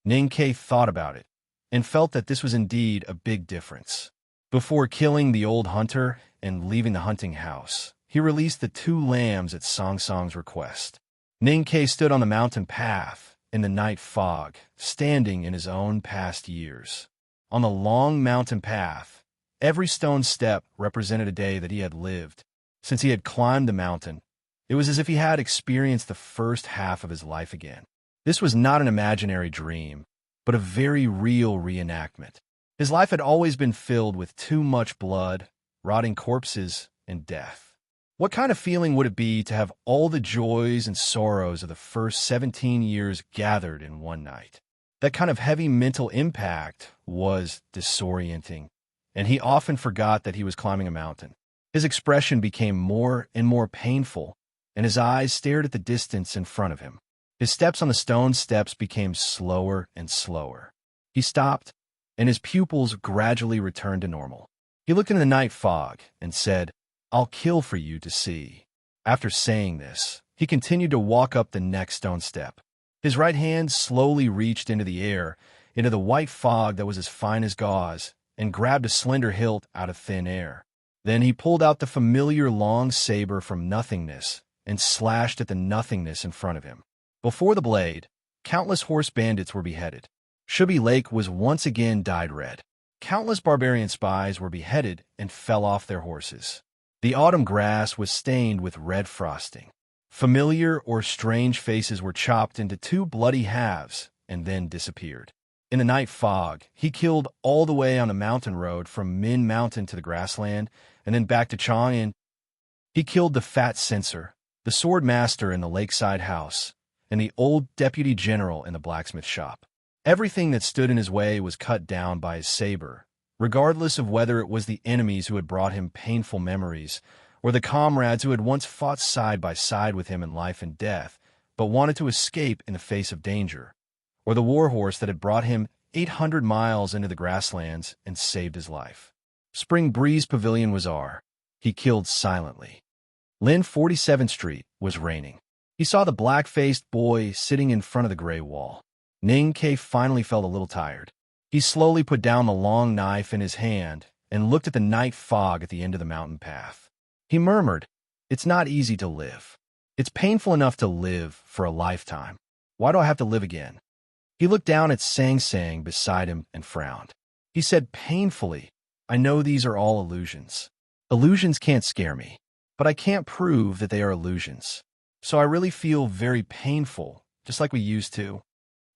Ninkei thought about it and felt that this was indeed a big difference. Before killing the old hunter and leaving the hunting house, he released the 2 lambs at Song Song's request. Ninkei stood on the mountain path in the night fog, standing in his own past years. On the long mountain path, every stone step represented a day that he had lived. Since he had climbed the mountain, it was as if he had experienced the first half of his life again. This was not an imaginary dream, but a very real reenactment. His life had always been filled with too much blood, rotting corpses, and death. What kind of feeling would it be to have all the joys and sorrows of the first 17 years gathered in one night? That kind of heavy mental impact was disorienting, and he often forgot that he was climbing a mountain. His expression became more and more painful, and his eyes stared at the distance in front of him. His steps on the stone steps became slower and slower. He stopped, and his pupils gradually returned to normal. He looked into the night fog and said, "I'll kill for you to see." After saying this, he continued to walk up the next stone step. His right hand slowly reached into the air, into the white fog that was as fine as gauze, and grabbed a slender hilt out of thin air. Then he pulled out the familiar long saber from nothingness and slashed at the nothingness in front of him. Before the blade, countless horse bandits were beheaded. Shubi Lake was once again dyed red. Countless barbarian spies were beheaded and fell off their horses. The autumn grass was stained with red frosting. Familiar or strange faces were chopped into 2 bloody halves and then disappeared. In the night fog, he killed all the way on the mountain road from Min Mountain to the grassland and then back to Chang'an. He killed the fat censor, the sword master in the lakeside house, and the old deputy general in the blacksmith shop. Everything that stood in his way was cut down by his saber, regardless of whether it was the enemies who had brought him painful memories or the comrades who had once fought side by side with him in life and death, but wanted to escape in the face of danger, or the warhorse that had brought him 800 miles into the grasslands and saved his life. Spring Breeze Pavilion was he killed silently. Lin 47th Street was raining. He saw the black-faced boy sitting in front of the gray wall. Ninkei finally felt a little tired. He slowly put down the long knife in his hand and looked at the night fog at the end of the mountain path. He murmured, "It's not easy to live. It's painful enough to live for a lifetime. Why do I have to live again?" He looked down at Sang Sang beside him and frowned. He said painfully, "I know these are all illusions. Illusions can't scare me, but I can't prove that they are illusions. So I really feel very painful, just like we used to."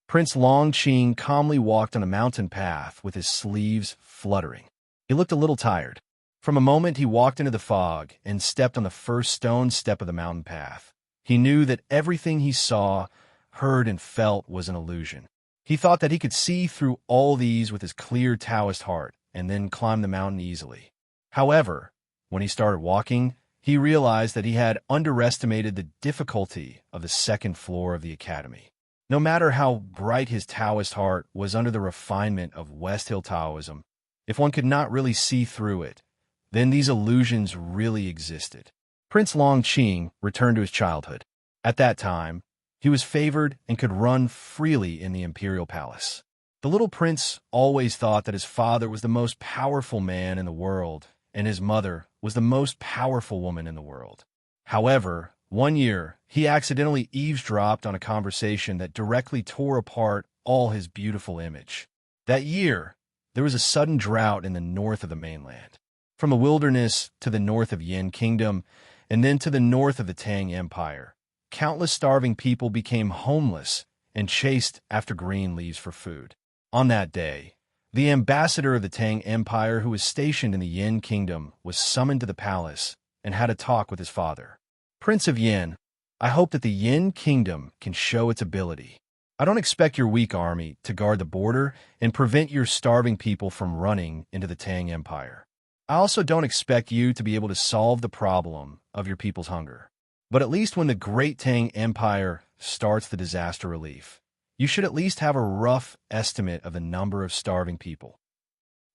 Prince Longqing calmly walked on a mountain path with his sleeves fluttering. He looked a little tired. From a moment he walked into the fog and stepped on the first stone step of the mountain path. He knew that everything he saw, heard, and felt was an illusion. He thought that he could see through all these with his clear Taoist heart and then climb the mountain easily. However, when he started walking, he realized that he had underestimated the difficulty of the second floor of the academy. No matter how bright his Taoist heart was under the refinement of West Hill Taoism, if one could not really see through it, then these illusions really existed. Prince Longqing returned to his childhood. At that time, he was favored and could run freely in the imperial palace. The little prince always thought that his father was the most powerful man in the world, and his mother was the most powerful woman in the world. However, one year, he accidentally eavesdropped on a conversation that directly tore apart all his beautiful image. That year, there was a sudden drought in the north of the mainland. From the wilderness to the north of Yin Kingdom, and then to the north of the Tang Empire, countless starving people became homeless and chased after green leaves for food. On that day, the ambassador of the Tang Empire who was stationed in the Yin Kingdom was summoned to the palace and had a talk with his father. "Prince of Yin, I hope that the Yin Kingdom can show its ability. I don't expect your weak army to guard the border and prevent your starving people from running into the Tang Empire. I also don't expect you to be able to solve the problem of your people's hunger. But at least when the Great Tang Empire starts the disaster relief, you should at least have a rough estimate of the number of starving people."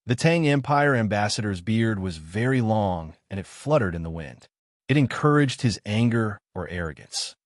The Tang Empire ambassador's beard was very long and it fluttered in the wind. It encouraged his anger or arrogance.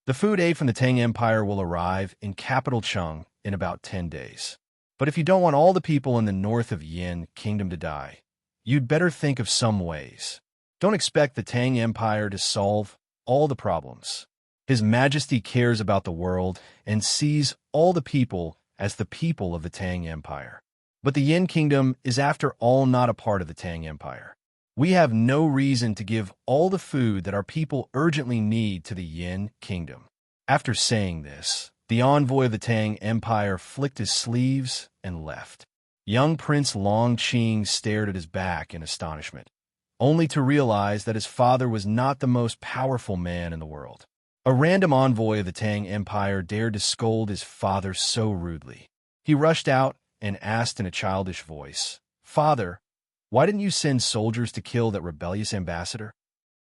The food aid from the Tang Empire will arrive in capital Cheng in about 10 days. But if you don't want all the people in the north of Yin Kingdom to die, you'd better think of some ways. Don't expect the Tang Empire to solve all the problems. His Majesty cares about the world and sees all the people as the people of the Tang Empire. But the Yin Kingdom is after all not a part of the Tang Empire. We have no reason to give all the food that our people urgently need to the Yin Kingdom. After saying this, the envoy of the Tang Empire flicked his sleeves and left. Young Prince Long Qing stared at his back in astonishment, only to realize that his father was not the most powerful man in the world. A random envoy of the Tang Empire dared to scold his father so rudely. He rushed out and asked in a childish voice, "Father, why didn't you send soldiers to kill that rebellious ambassador?"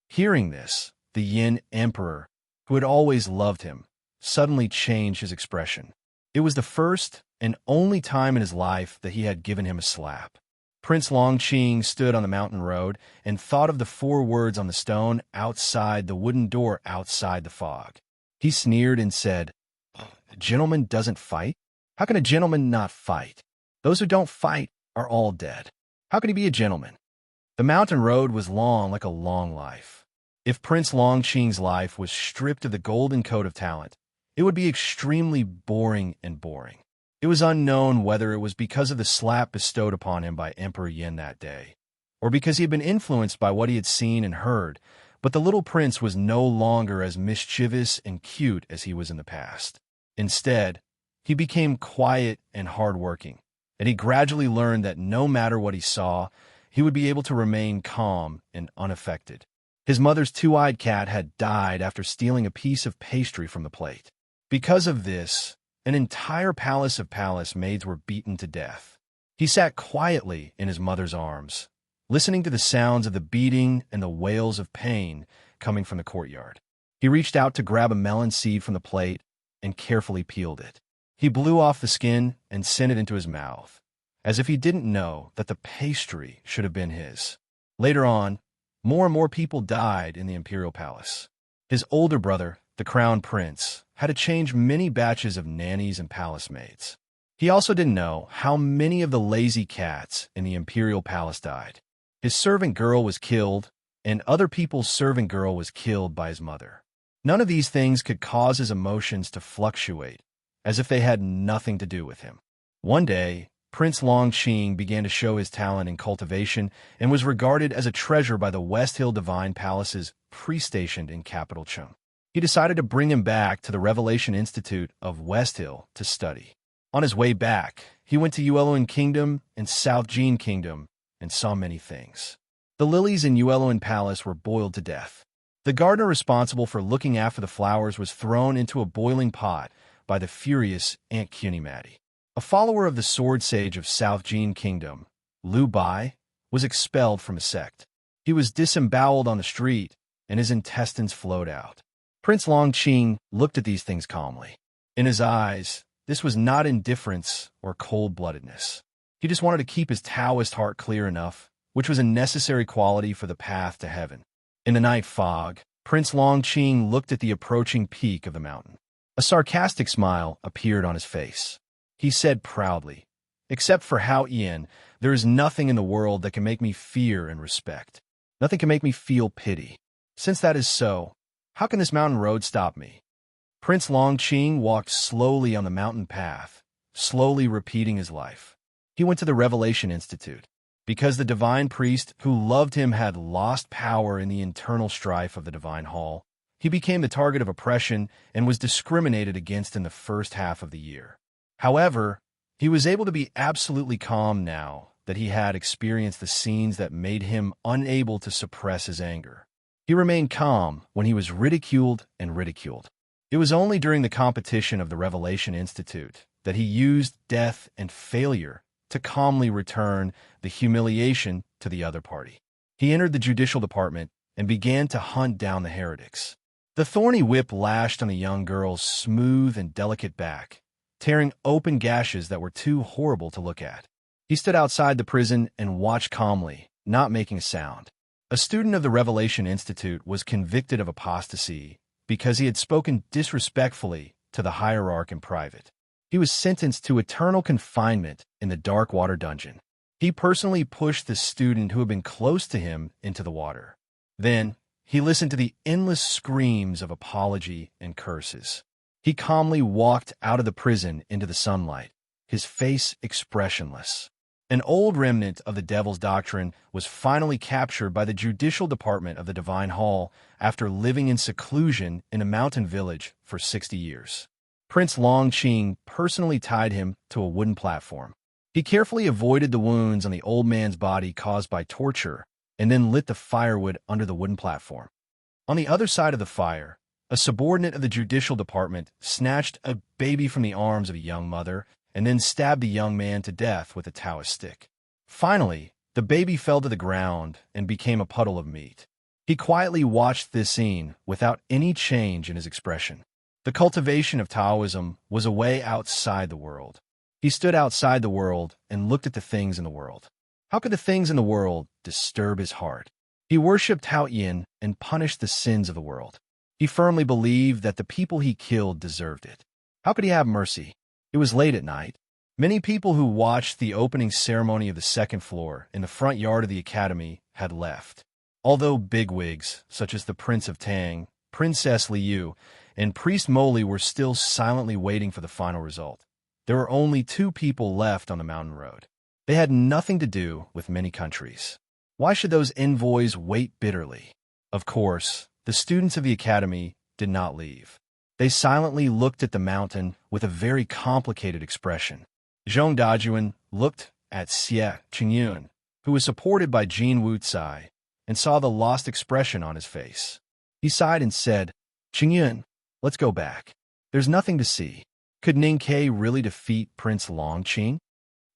Hearing this, the Yin Emperor, who had always loved him, suddenly changed his expression. It was the first and only time in his life that he had given him a slap. Prince Longqing stood on the mountain road and thought of the 4 words on the stone outside the wooden door outside the fog. He sneered and said, "A gentleman doesn't fight? How can a gentleman not fight? Those who don't fight are all dead. How can he be a gentleman?" The mountain road was long like a long life. If Prince Longqing's life was stripped of the golden coat of talent, it would be extremely boring and boring. It was unknown whether it was because of the slap bestowed upon him by Emperor Yin that day, or because he had been influenced by what he had seen and heard, but the little prince was no longer as mischievous and cute as he was in the past. Instead, he became quiet and hardworking, and he gradually learned that no matter what he saw, he would be able to remain calm and unaffected. His mother's 2-eyed cat had died after stealing a piece of pastry from the plate. Because of this, an entire palace of palace maids were beaten to death. He sat quietly in his mother's arms, listening to the sounds of the beating and the wails of pain coming from the courtyard. He reached out to grab a melon seed from the plate and carefully peeled it. He blew off the skin and sent it into his mouth, as if he didn't know that the pastry should have been his. Later on, more and more people died in the imperial palace. His older brother, the crown prince, had to change many batches of nannies and palace maids. He also didn't know how many of the lazy cats in the imperial palace died. His servant girl was killed, and other people's servant girl was killed by his mother. None of these things could cause his emotions to fluctuate, as if they had nothing to do with him. One day, Prince Longqing began to show his talent in cultivation and was regarded as a treasure by the West Hill Divine Palaces pre-stationed in capital Cheng. He decided to bring him back to the Revelation Institute of West Hill to study. On his way back, he went to Yueluan Kingdom and South Jin Kingdom and saw many things. The lilies in Yueluan Palace were boiled to death. The gardener responsible for looking after the flowers was thrown into a boiling pot by the furious Aunt Cunimati. A follower of the sword sage of South Jin Kingdom, Liu Bai, was expelled from his sect. He was disemboweled on the street, and his intestines flowed out. Prince Longqing looked at these things calmly. In his eyes, this was not indifference or cold-bloodedness. He just wanted to keep his Taoist heart clear enough, which was a necessary quality for the path to heaven. In the night fog, Prince Longqing looked at the approaching peak of the mountain. A sarcastic smile appeared on his face. He said proudly, "Except for Hao Ian, there is nothing in the world that can make me fear and respect. Nothing can make me feel pity. Since that is so, how can this mountain road stop me?" Prince Longqing walked slowly on the mountain path, slowly repeating his life. He went to the Revelation Institute. Because the divine priest who loved him had lost power in the internal strife of the divine hall, he became the target of oppression and was discriminated against in the first half of the year. However, he was able to be absolutely calm now that he had experienced the scenes that made him unable to suppress his anger. He remained calm when he was ridiculed and ridiculed. It was only during the competition of the Revelation Institute that he used death and failure to calmly return the humiliation to the other party. He entered the judicial department and began to hunt down the heretics. The thorny whip lashed on the young girl's smooth and delicate back, tearing open gashes that were too horrible to look at. He stood outside the prison and watched calmly, not making a sound. A student of the Revelation Institute was convicted of apostasy because he had spoken disrespectfully to the hierarch in private. He was sentenced to eternal confinement in the dark water dungeon. He personally pushed the student who had been close to him into the water. Then, he listened to the endless screams of apology and curses. He calmly walked out of the prison into the sunlight, his face expressionless. An old remnant of the devil's doctrine was finally captured by the judicial department of the Divine Hall after living in seclusion in a mountain village for 60 years. Prince Longqing personally tied him to a wooden platform. He carefully avoided the wounds on the old man's body caused by torture and then lit the firewood under the wooden platform. On the other side of the fire, a subordinate of the judicial department snatched a baby from the arms of a young mother and then stabbed the young man to death with a Taoist stick. Finally, the baby fell to the ground and became a puddle of meat. He quietly watched this scene without any change in his expression. The cultivation of Taoism was a way outside the world. He stood outside the world and looked at the things in the world. How could the things in the world disturb his heart? He worshipped Tao Yin and punished the sins of the world. He firmly believed that the people he killed deserved it. How could he have mercy? It was late at night. Many people who watched the opening ceremony of the second floor in the front yard of the academy had left. Although bigwigs, such as the Prince of Tang, Princess Liu, and Priest Moly were still silently waiting for the final result, there were only 2 people left on the mountain road. They had nothing to do with many countries. Why should those envoys wait bitterly? Of course, the students of the academy did not leave. They silently looked at the mountain with a very complicated expression. Zhong Dajuan looked at Xie Qingyun, who was supported by Jin Wucai, and saw the lost expression on his face. He sighed and said, "Qingyun, let's go back. There's nothing to see. Could Ning Ke really defeat Prince Longqing?"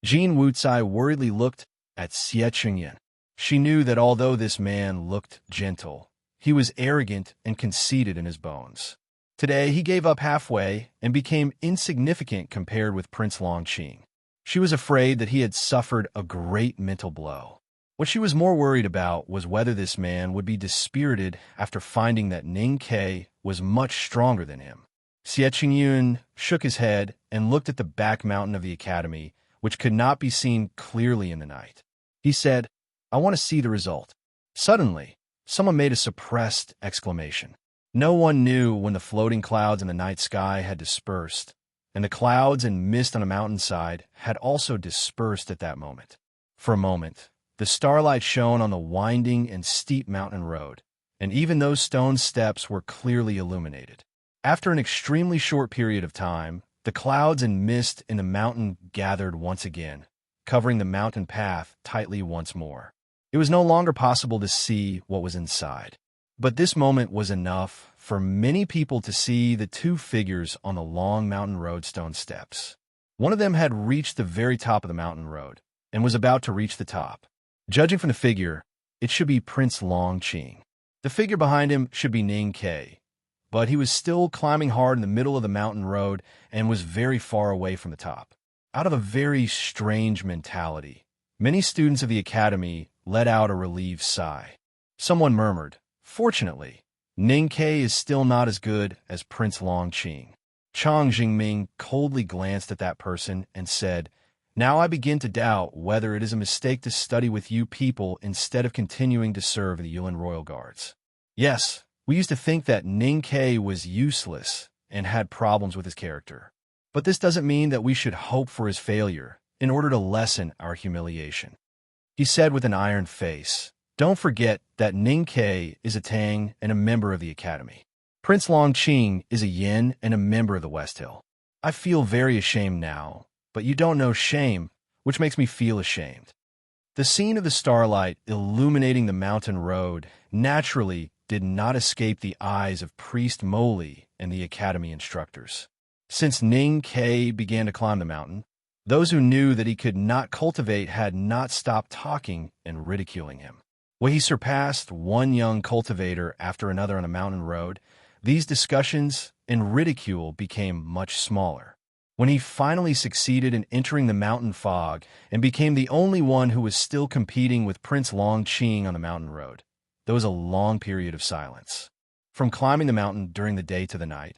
Jin Wucai worriedly looked at Xie Qingyun. She knew that although this man looked gentle, he was arrogant and conceited in his bones. Today, he gave up halfway and became insignificant compared with Prince Longqing. She was afraid that he had suffered a great mental blow. What she was more worried about was whether this man would be dispirited after finding that Ning Ke was much stronger than him. Xie Qingyun shook his head and looked at the back mountain of the academy, which could not be seen clearly in the night. He said, "I want to see the result." Suddenly, someone made a suppressed exclamation. No one knew when the floating clouds in the night sky had dispersed, and the clouds and mist on the mountainside had also dispersed at that moment. For a moment, the starlight shone on the winding and steep mountain road, and even those stone steps were clearly illuminated. After an extremely short period of time, the clouds and mist in the mountain gathered once again, covering the mountain path tightly once more. It was no longer possible to see what was inside. But this moment was enough for many people to see the 2 figures on the long mountain road stone steps. One of them had reached the very top of the mountain road and was about to reach the top. Judging from the figure, it should be Prince Longqing. The figure behind him should be Ning Ke, but he was still climbing hard in the middle of the mountain road and was very far away from the top. Out of a very strange mentality, many students of the academy let out a relieved sigh. Someone murmured, "Fortunately, Ning Ke is still not as good as Prince Longqing." Chang Jingming coldly glanced at that person and said, "Now I begin to doubt whether it is a mistake to study with you people instead of continuing to serve in the Yulin Royal Guards. Yes, we used to think that Ning Ke was useless and had problems with his character. But this doesn't mean that we should hope for his failure in order to lessen our humiliation." He said with an iron face, "Don't forget that Ning Ke is a Tang and a member of the academy. Prince Longqing is a Yin and a member of the West Hill. I feel very ashamed now, but you don't know shame, which makes me feel ashamed." The scene of the starlight illuminating the mountain road naturally did not escape the eyes of Priest Moly and the academy instructors. Since Ning Ke began to climb the mountain, those who knew that he could not cultivate had not stopped talking and ridiculing him. When he surpassed one young cultivator after another on a mountain road, these discussions and ridicule became much smaller. When he finally succeeded in entering the mountain fog and became the only one who was still competing with Prince Longqing on the mountain road, there was a long period of silence. from climbing the mountain during the day to the night.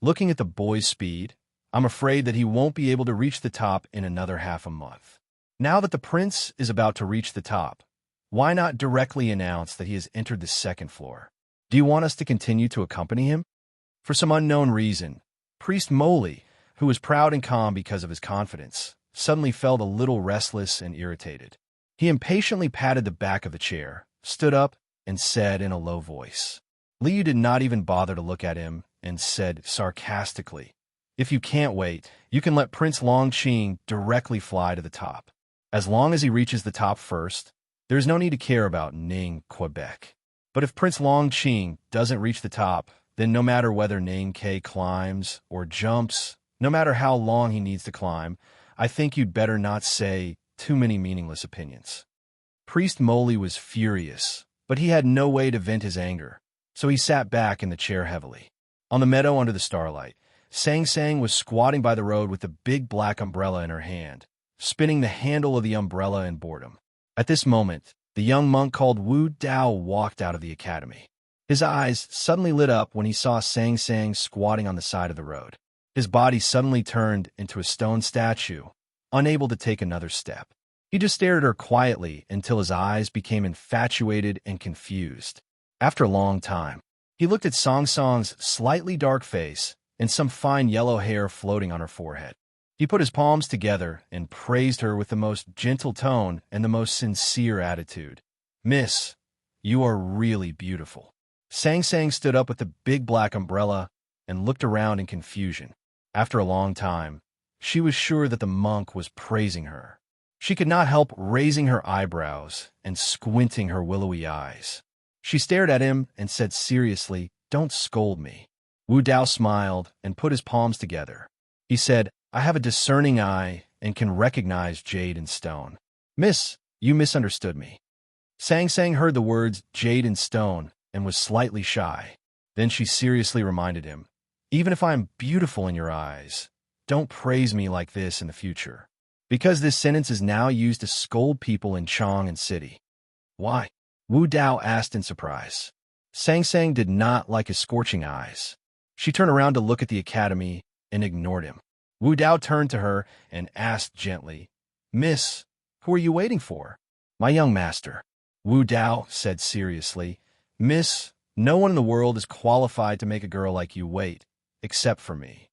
Looking at the boy's speed, I'm afraid that he won't be able to reach the top in another half a month. Now that the prince is about to reach the top, why not directly announce that he has entered the second floor? Do you want us to continue to accompany him? For some unknown reason, Priest Moley, who was proud and calm because of his confidence, suddenly felt a little restless and irritated. He impatiently patted the back of the chair, stood up, and said in a low voice. Liu did not even bother to look at him and said sarcastically, "If you can't wait, you can let Prince Longqing directly fly to the top. As long as he reaches the top first, there's no need to care about Ning, Quebec. But if Prince Longqing doesn't reach the top, then no matter whether Ning Ke climbs or jumps, no matter how long he needs to climb, I think you'd better not say too many meaningless opinions." Priest Moley was furious, but he had no way to vent his anger, so he sat back in the chair heavily. On the meadow under the starlight, Sang Sang was squatting by the road with the big black umbrella in her hand, spinning the handle of the umbrella in boredom. At this moment, the young monk called Wu Dao walked out of the academy. His eyes suddenly lit up when he saw Sang Sang squatting on the side of the road. His body suddenly turned into a stone statue, unable to take another step. He just stared at her quietly until his eyes became infatuated and confused. After a long time, he looked at Song Song's slightly dark face and some fine yellow hair floating on her forehead. He put his palms together and praised her with the most gentle tone and the most sincere attitude. "Miss, you are really beautiful." Sang Sang stood up with the big black umbrella and looked around in confusion. After a long time, she was sure that the monk was praising her. She could not help raising her eyebrows and squinting her willowy eyes. She stared at him and said seriously, "Don't scold me." Wu Dao smiled and put his palms together. He said, "I have a discerning eye and can recognize jade and stone." "Miss, you misunderstood me." Sang Sang heard the words jade and stone and was slightly shy. Then she seriously reminded him, "Even if I am beautiful in your eyes, don't praise me like this in the future, because this sentence is now used to scold people in Chang'an City." "Why?" Wu Dao asked in surprise. Sang Sang did not like his scorching eyes. She turned around to look at the academy and ignored him. Wu Dao turned to her and asked gently, "Miss, who are you waiting for?" "My young master." Wu Dao said seriously, "Miss, no one in the world is qualified to make a girl like you wait, except for me."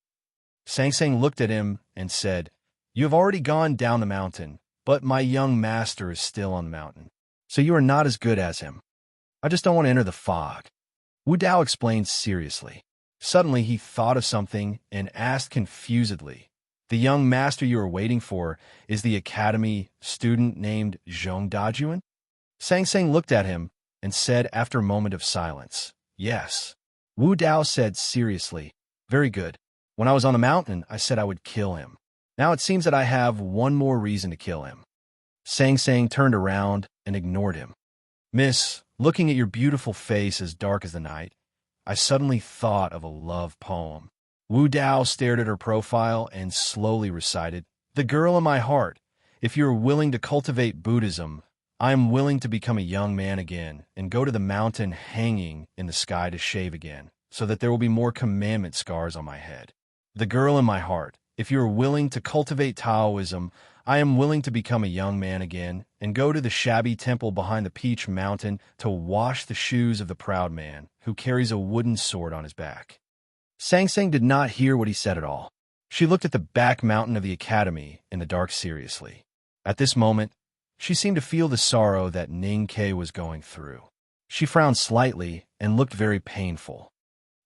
Sang Sang looked at him and said, "You have already gone down the mountain, but my young master is still on the mountain, so you are not as good as him. I just don't want to enter the fog." Wu Dao explained seriously. Suddenly he thought of something and asked confusedly, "The young master you are waiting for is the academy student named Zhong Dajuan?" Sang Sang looked at him and said after a moment of silence, "Yes." Wu Dao said seriously, "Very good. When I was on the mountain, I said I would kill him. Now it seems that I have one more reason to kill him." Sang Sang turned around and ignored him. "Miss, looking at your beautiful face as dark as the night, I suddenly thought of a love poem." Wu Dao stared at her profile and slowly recited, "The girl in my heart, if you are willing to cultivate Buddhism, I am willing to become a young man again and go to the mountain hanging in the sky to shave again, so that there will be more commandment scars on my head. The girl in my heart, if you are willing to cultivate Taoism, I am willing to become a young man again and go to the shabby temple behind the Peach Mountain to wash the shoes of the proud man who carries a wooden sword on his back." Sang Sang did not hear what he said at all. She looked at the back mountain of the academy in the dark seriously. At this moment, she seemed to feel the sorrow that Ning Ke was going through. She frowned slightly and looked very painful.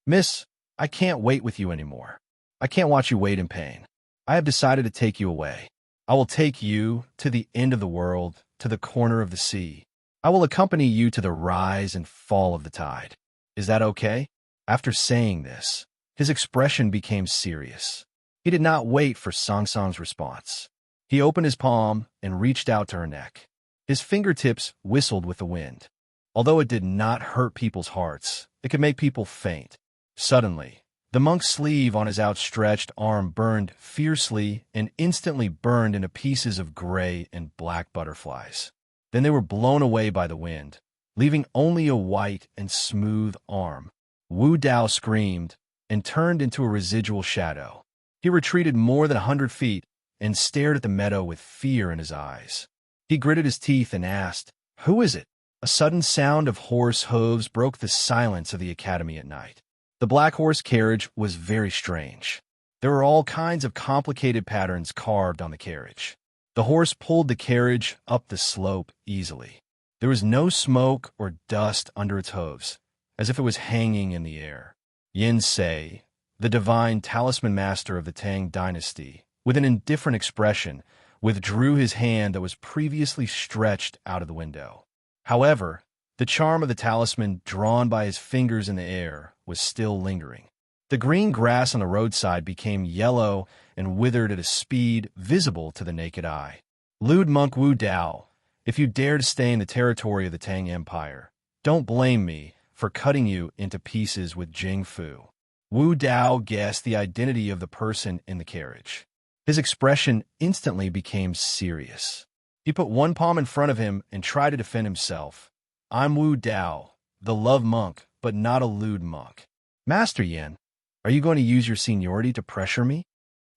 "Miss, I can't wait with you anymore. I can't watch you wait in pain. I have decided to take you away. I will take you to the end of the world, to the corner of the sea. I will accompany you to the rise and fall of the tide. Is that okay?" After saying this, his expression became serious. He did not wait for Song Song's response. He opened his palm and reached out to her neck. His fingertips whistled with the wind. Although it did not hurt people's hearts, it could make people faint. Suddenly, the monk's sleeve on his outstretched arm burned fiercely and instantly burned into pieces of gray and black butterflies. Then they were blown away by the wind, leaving only a white and smooth arm. Wu Dao screamed and turned into a residual shadow. He retreated more than 100 feet and stared at the meadow with fear in his eyes. He gritted his teeth and asked, "Who is it?" A sudden sound of horse hooves broke the silence of the academy at night. The black horse carriage was very strange. There were all kinds of complicated patterns carved on the carriage. The horse pulled the carriage up the slope easily. There was no smoke or dust under its hooves, as if it was hanging in the air. Yin Sei, the divine talisman master of the Tang dynasty, with an indifferent expression, withdrew his hand that was previously stretched out of the window. However, the charm of the talisman drawn by his fingers in the air was still lingering. The green grass on the roadside became yellow and withered at a speed visible to the naked eye. Lewd monk Wu Dao, if you dare to stay in the territory of the Tang Empire, don't blame me for cutting you into pieces with Jing Fu. Wu Dao guessed the identity of the person in the carriage. His expression instantly became serious. He put one palm in front of him and tried to defend himself. "I'm Wu Dao, the love monk, but not a lewd monk." "Master Yin, are you going to use your seniority to pressure me?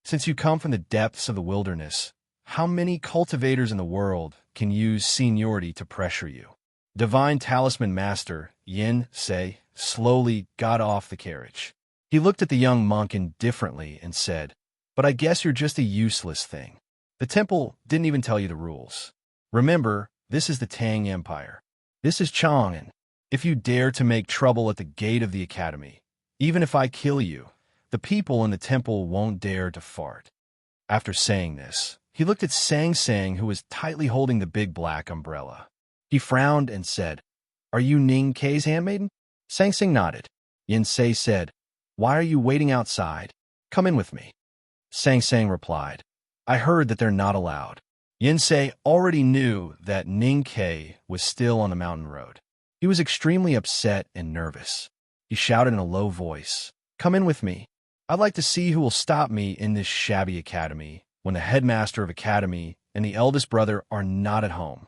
Since you come from the depths of the wilderness, how many cultivators in the world can use seniority to pressure you?" Divine Talisman Master Yin Sei slowly got off the carriage. He looked at the young monk indifferently and said, "But I guess you're just a useless thing. The temple didn't even tell you the rules. Remember, this is the Tang Empire. This is Chang'an. If you dare to make trouble at the gate of the academy, even if I kill you, the people in the temple won't dare to fart." After saying this, he looked at Sang Sang, who was tightly holding the big black umbrella. He frowned and said, "Are you Ning Kei's handmaiden?" Sang Sang nodded. Yin Sei said, "Why are you waiting outside? Come in with me." Sang Sang replied, "I heard that they're not allowed." Yin Sei already knew that Ning Kei was still on the mountain road. He was extremely upset and nervous. He shouted in a low voice, "Come in with me. I'd like to see who will stop me in this shabby academy when the headmaster of academy and the eldest brother are not at home."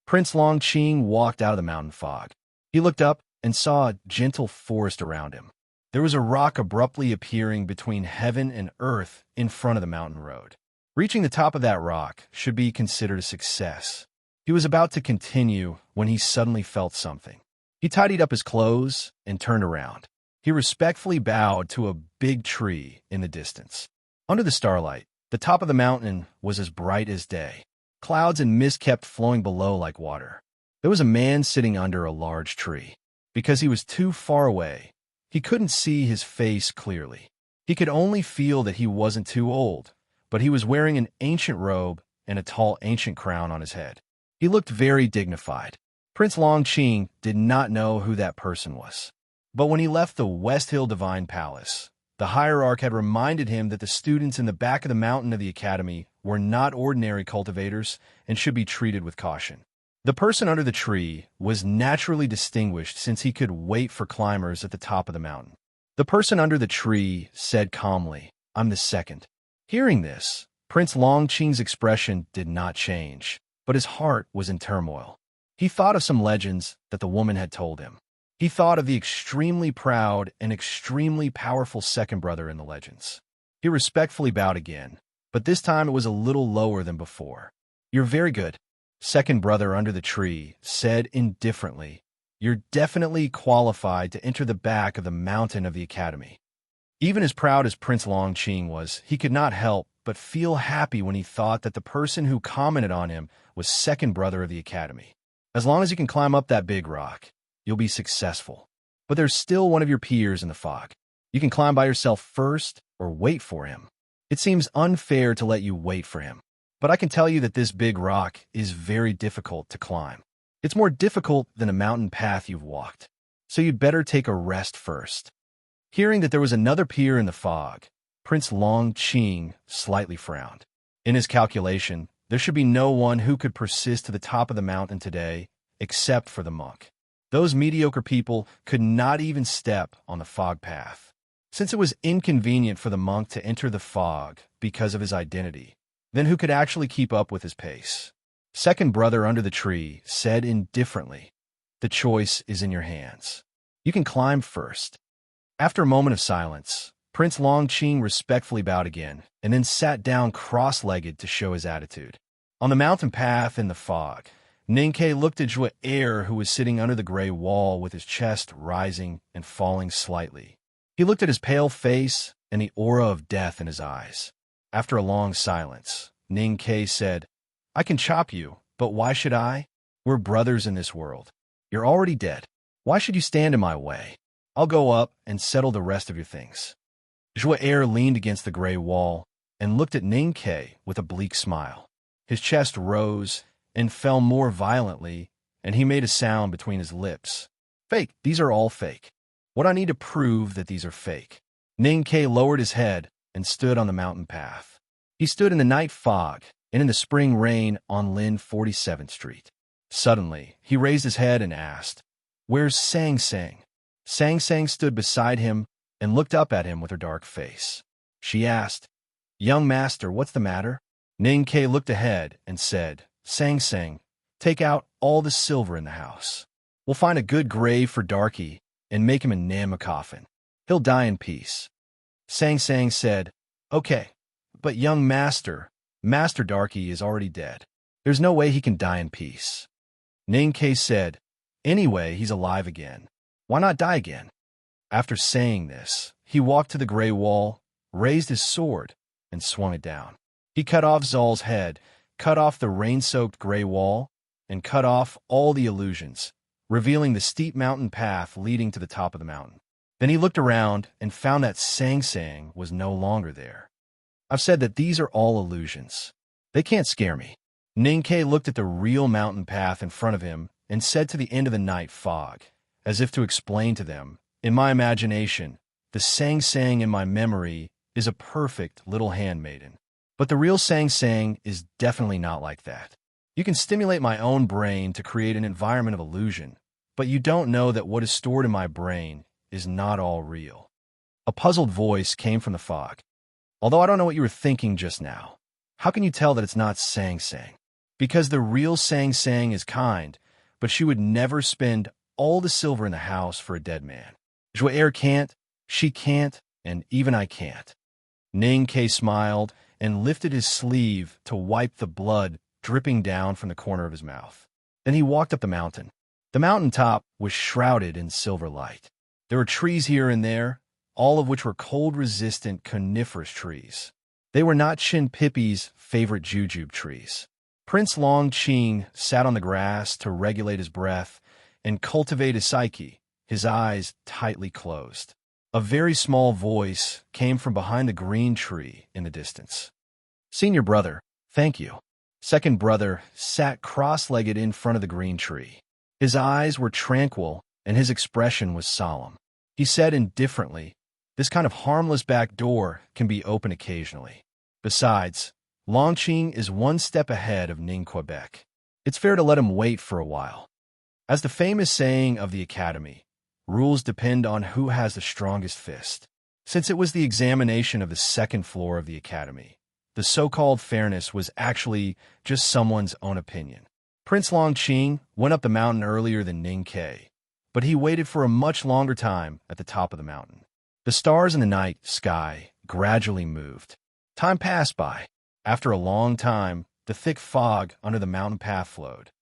Prince Longqing walked out of the mountain fog. He looked up and saw a gentle forest around him. There was a rock abruptly appearing between heaven and earth in front of the mountain road. Reaching the top of that rock should be considered a success. He was about to continue when he suddenly felt something. He tidied up his clothes and turned around. He respectfully bowed to a big tree in the distance. Under the starlight, the top of the mountain was as bright as day. Clouds and mist kept flowing below like water. There was a man sitting under a large tree. Because he was too far away, he couldn't see his face clearly. He could only feel that he wasn't too old, but he was wearing an ancient robe and a tall ancient crown on his head. He looked very dignified. Prince Longqing did not know who that person was. But when he left the West Hill Divine Palace, the hierarch had reminded him that the students in the back of the mountain of the academy were not ordinary cultivators and should be treated with caution. The person under the tree was naturally distinguished since he could wait for climbers at the top of the mountain. The person under the tree said calmly, "I'm the second." Hearing this, Prince Longqing's expression did not change, but his heart was in turmoil. He thought of some legends that the woman had told him. He thought of the extremely proud and extremely powerful second brother in the legends. He respectfully bowed again, but this time it was a little lower than before. "You're very good," second brother under the tree said indifferently. "You're definitely qualified to enter the back of the mountain of the academy." Even as proud as Prince Longqing was, he could not help but feel happy when he thought that the person who commented on him was second brother of the academy. As long as you can climb up that big rock, you'll be successful. But there's still one of your peers in the fog. You can climb by yourself first or wait for him. It seems unfair to let you wait for him. But I can tell you that this big rock is very difficult to climb. It's more difficult than a mountain path you've walked. So you'd better take a rest first. Hearing that there was another peer in the fog, Prince Longqing slightly frowned. In his calculation, there should be no one who could persist to the top of the mountain today except for the monk. Those mediocre people could not even step on the fog path. Since it was inconvenient for the monk to enter the fog because of his identity, then who could actually keep up with his pace? Second brother under the tree said indifferently, "The choice is in your hands. You can climb first. After a moment of silence, Prince Longqing respectfully bowed again, and then sat down cross-legged to show his attitude. On the mountain path in the fog, Ninkei looked at Zhu'er, who was sitting under the gray wall with his chest rising and falling slightly. He looked at his pale face and the aura of death in his eyes. After a long silence, Ninkei said, "I can chop you, but why should I? We're brothers in this world. You're already dead. Why should you stand in my way? I'll go up and settle the rest of your things." Zhu'er leaned against the gray wall and looked at Ninkei with a bleak smile. His chest rose and fell more violently, and he made a sound between his lips. "Fake. These are all fake. What I need to prove that these are fake." Ninkei lowered his head and stood on the mountain path. He stood in the night fog and in the spring rain on Lin 47th Street. Suddenly, he raised his head and asked, "Where's Sang Sang?" Sang Sang stood beside him and looked up at him with her dark face. She asked, "Young master, what's the matter?" Ninkei looked ahead and said, "Sang Sang, take out all the silver in the house. We'll find a good grave for Darky and make him a Nama coffin. He'll die in peace." Sang Sang said, "Okay, but young master, Master Darky is already dead. There's no way he can die in peace." Ninkei said, "Anyway, he's alive again. Why not die again?" After saying this, he walked to the gray wall, raised his sword, and swung it down. He cut off Zal's head, cut off the rain-soaked gray wall, and cut off all the illusions, revealing the steep mountain path leading to the top of the mountain. Then he looked around and found that Sang Sang was no longer there. "I've said that these are all illusions. They can't scare me." Ninkei looked at the real mountain path in front of him and said to the end of the night fog, as if to explain to them, "In my imagination, the Sang Sang in my memory is a perfect little handmaiden. But the real Sang Sang is definitely not like that. You can stimulate my own brain to create an environment of illusion, but you don't know that what is stored in my brain is not all real." A puzzled voice came from the fog. "Although I don't know what you were thinking just now, how can you tell that it's not Sang Sang?" "Because the real Sang Sang is kind, but she would never spend all the silver in the house for a dead man. Zhu'er can't, she can't, and even I can't." Ninkei smiled and lifted his sleeve to wipe the blood dripping down from the corner of his mouth. Then he walked up the mountain. The mountain top was shrouded in silver light. There were trees here and there, all of which were cold-resistant coniferous trees. They were not Shin Pippi's favorite jujube trees. Prince Longqing sat on the grass to regulate his breath and cultivate his psyche, his eyes tightly closed. A very small voice came from behind the green tree in the distance. "Senior brother, thank you." Second brother sat cross-legged in front of the green tree. His eyes were tranquil and his expression was solemn. He said indifferently, "This kind of harmless back door can be open occasionally. Besides, Longqing is one step ahead of Ning Quebec. It's fair to let him wait for a while." As the famous saying of the Academy, rules depend on who has the strongest fist. Since it was the examination of the second floor of the Academy, the so-called fairness was actually just someone's own opinion. Prince Longqing went up the mountain earlier than Ninkei, but he waited for a much longer time at the top of the mountain. The stars in the night sky gradually moved. Time passed by. After a long time, the thick fog under the mountain path flowed.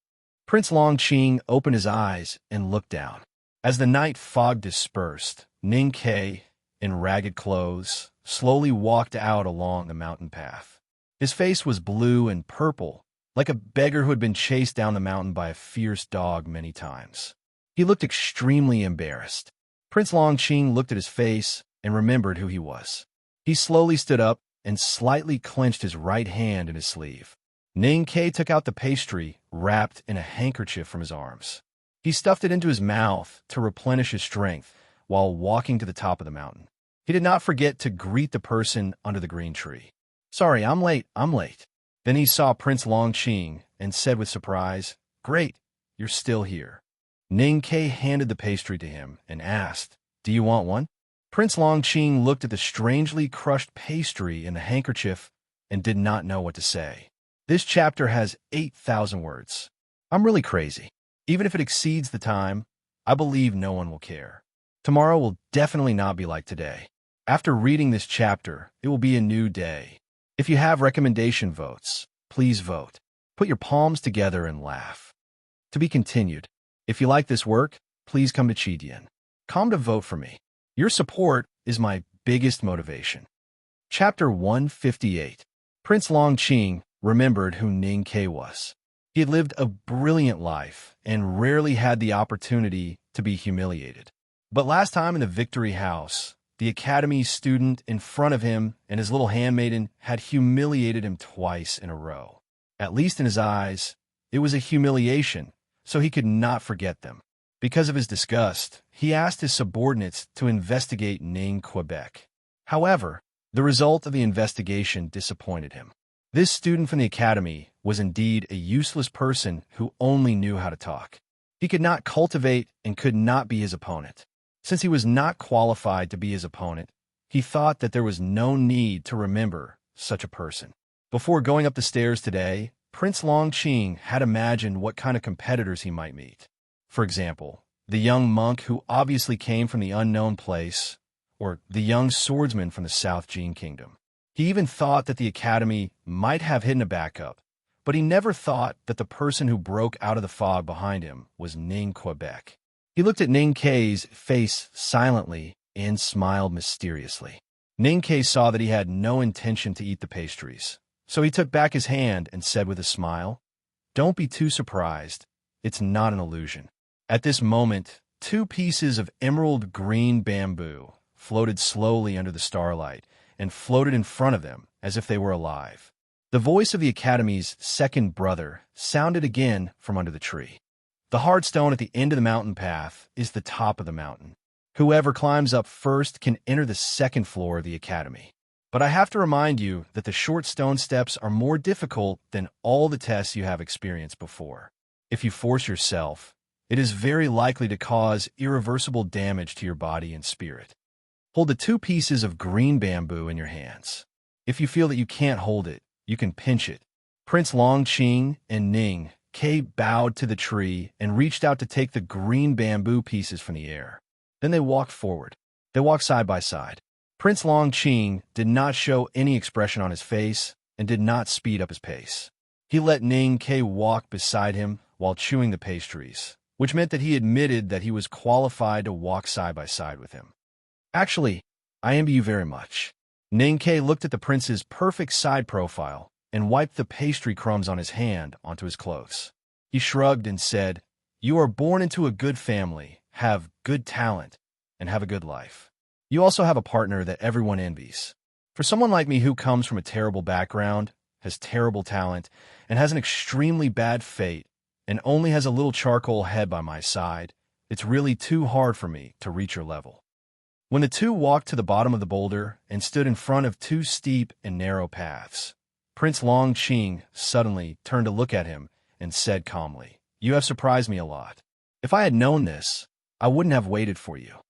Prince Longqing opened his eyes and looked down. As the night fog dispersed, Ninkei, in ragged clothes, slowly walked out along the mountain path. His face was blue and purple, like a beggar who had been chased down the mountain by a fierce dog many times. He looked extremely embarrassed. Prince Longqing looked at his face and remembered who he was. He slowly stood up and slightly clenched his right hand in his sleeve. Ninkei took out the pastry wrapped in a handkerchief from his arms. He stuffed it into his mouth to replenish his strength while walking to the top of the mountain. He did not forget to greet the person under the green tree. "Sorry, I'm late. Then he saw Prince Longqing and said with surprise, "Great, you're still here." Ninkei handed the pastry to him and asked, "Do you want one?" Prince Longqing looked at the strangely crushed pastry in the handkerchief and did not know what to say. This chapter has 8,000 words. I'm really crazy. Even if it exceeds the time, I believe no one will care. Tomorrow will definitely not be like today. After reading this chapter, it will be a new day. If you have recommendation votes, please vote. Put your palms together and laugh. To be continued. If you like this work, please come to Chidian. Come to vote for me. Your support is my biggest motivation. Chapter 158. Prince Longqing remembered who Ning Ke was. He had lived a brilliant life and rarely had the opportunity to be humiliated. But last time in the Victory House, the Academy student in front of him and his little handmaiden had humiliated him twice in a row. At least in his eyes, it was a humiliation, so he could not forget them. Because of his disgust, he asked his subordinates to investigate Ning Quebec. However, the result of the investigation disappointed him. This student from the Academy was indeed a useless person who only knew how to talk. He could not cultivate and could not be his opponent. Since he was not qualified to be his opponent, he thought that there was no need to remember such a person. Before going up the stairs today, Prince Longqing had imagined what kind of competitors he might meet. For example, the young monk who obviously came from the unknown place, or the young swordsman from the South Jin Kingdom. He even thought that the Academy might have hidden a backup, but he never thought that the person who broke out of the fog behind him was Ning Quebec. He looked at Ning Ke's face silently and smiled mysteriously. Ning Ke saw that he had no intention to eat the pastries, so he took back his hand and said with a smile, "Don't be too surprised. It's not an illusion." At this moment, 2 pieces of emerald green bamboo floated slowly under the starlight and floated in front of them as if they were alive. The voice of the Academy's second brother sounded again from under the tree. The hard stone at the end of the mountain path is the top of the mountain. Whoever climbs up first can enter the second floor of the Academy. But I have to remind you that the short stone steps are more difficult than all the tests you have experienced before. If you force yourself, it is very likely to cause irreversible damage to your body and spirit. Hold the 2 pieces of green bamboo in your hands. If you feel that you can't hold it, you can pinch it. Prince Longqing and Ning Ke bowed to the tree and reached out to take the green bamboo pieces from the air. Then they walked forward. They walked side by side. Prince Longqing did not show any expression on his face and did not speed up his pace. He let Ning Ke walk beside him while chewing the pastries, which meant that he admitted that he was qualified to walk side by side with him. "Actually, I envy you very much." Ning Ke looked at the prince's perfect side profile and wiped the pastry crumbs on his hand onto his clothes. He shrugged and said, "You are born into a good family, have good talent, and have a good life. You also have a partner that everyone envies. For someone like me who comes from a terrible background, has terrible talent, and has an extremely bad fate, and only has a little charcoal head by my side, it's really too hard for me to reach your level." When the 2 walked to the bottom of the boulder and stood in front of 2 steep and narrow paths, Prince Longqing suddenly turned to look at him and said calmly, "You have surprised me a lot. If I had known this, I wouldn't have waited for you."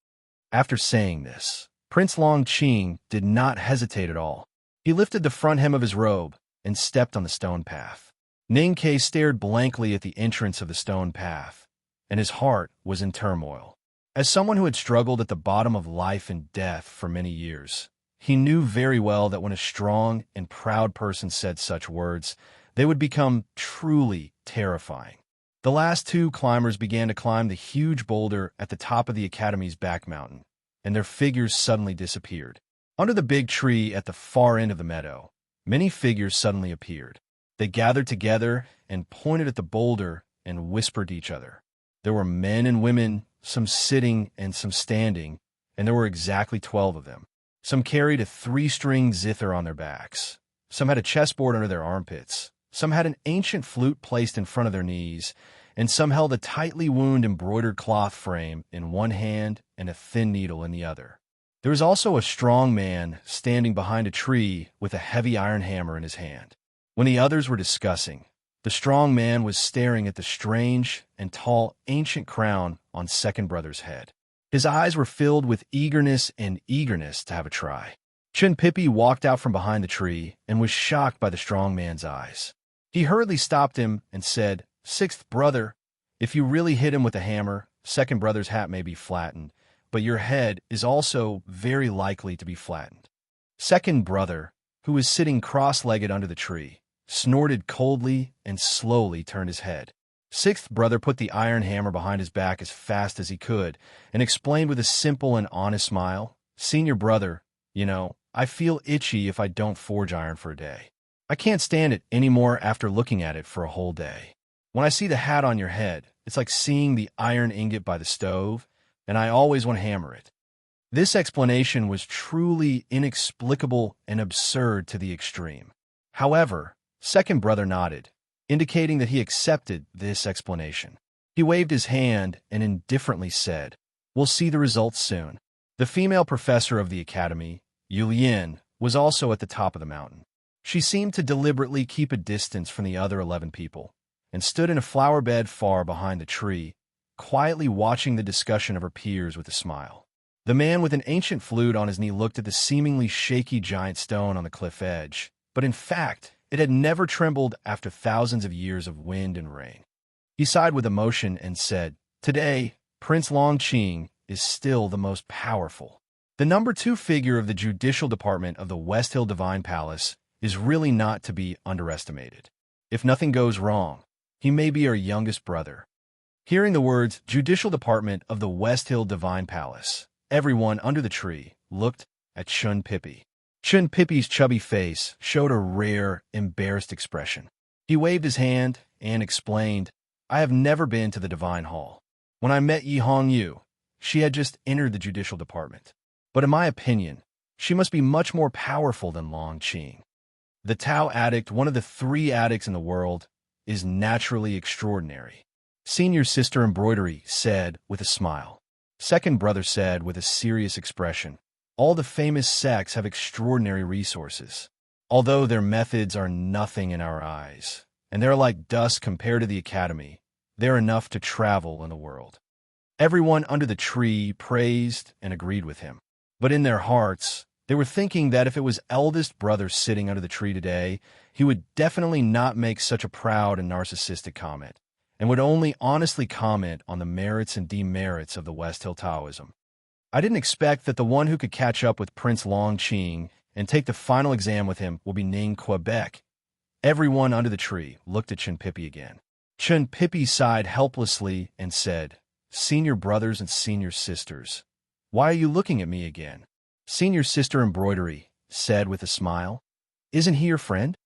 After saying this, Prince Longqing did not hesitate at all. He lifted the front hem of his robe and stepped on the stone path. Ning Ke stared blankly at the entrance of the stone path, and his heart was in turmoil. As someone who had struggled at the bottom of life and death for many years, he knew very well that when a strong and proud person said such words, they would become truly terrifying. The last 2 climbers began to climb the huge boulder at the top of the Academy's back mountain, and their figures suddenly disappeared. Under the big tree at the far end of the meadow, many figures suddenly appeared. They gathered together and pointed at the boulder and whispered to each other. There were men and women, some sitting and some standing, and there were exactly 12 of them. Some carried a 3-string zither on their backs. Some had a chessboard under their armpits. Some had an ancient flute placed in front of their knees, and some held a tightly wound embroidered cloth frame in one hand and a thin needle in the other. There was also a strong man standing behind a tree with a heavy iron hammer in his hand. When the others were discussing, the strong man was staring at the strange and tall ancient crown on second brother's head. His eyes were filled with eagerness to have a try. Chin Pippi walked out from behind the tree and was shocked by the strong man's eyes. He hurriedly stopped him and said, "Sixth brother, if you really hit him with a hammer, second brother's hat may be flattened, but your head is also very likely to be flattened. Second brother, who was sitting cross-legged under the tree, snorted coldly and slowly turned his head. Sixth brother put the iron hammer behind his back as fast as he could and explained with a simple and honest smile, "Senior brother, I feel itchy if I don't forge iron for a day. I can't stand it anymore after looking at it for a whole day. When I see the hat on your head, it's like seeing the iron ingot by the stove, and I always want to hammer it." This explanation was truly inexplicable and absurd to the extreme. However, second brother nodded, indicating that he accepted this explanation. He waved his hand and indifferently said, "We'll see the results soon." The female professor of the academy, Yulien, was also at the top of the mountain. She seemed to deliberately keep a distance from the other 11 people and stood in a flower bed far behind the tree, quietly watching the discussion of her peers with a smile. The man with an ancient flute on his knee looked at the seemingly shaky giant stone on the cliff edge, but in fact, it had never trembled after thousands of years of wind and rain. He sighed with emotion and said, "Today, Prince Longqing is still the most powerful. The number 2 figure of the judicial department of the West Hill Divine Palace is really not to be underestimated. If nothing goes wrong, he may be our youngest brother." Hearing the words judicial department of the West Hill Divine Palace, everyone under the tree looked at Chun Pippi. Chun Pippi's chubby face showed a rare, embarrassed expression. He waved his hand and explained, "I have never been to the Divine Hall. When I met Yi Hong Yu, she had just entered the judicial department. But in my opinion, she must be much more powerful than Longqing. The Tao addict, one of the 3 addicts in the world, is naturally extraordinary," Senior Sister Embroidery said with a smile. Second brother said with a serious expression, "All the famous sects have extraordinary resources. Although their methods are nothing in our eyes, and they're like dust compared to the academy, they're enough to travel in the world." Everyone under the tree praised and agreed with him. But in their hearts, they were thinking that if it was eldest brother sitting under the tree today, he would definitely not make such a proud and narcissistic comment, and would only honestly comment on the merits and demerits of the West Hill Taoism. "I didn't expect that the one who could catch up with Prince Longqing and take the final exam with him will be Ning Quebec." Everyone under the tree looked at Chun Pippi again. Chun Pippi sighed helplessly and said, "Senior brothers and senior sisters, why are you looking at me again?" Senior Sister Embroidery said with a smile, "Isn't he your friend?"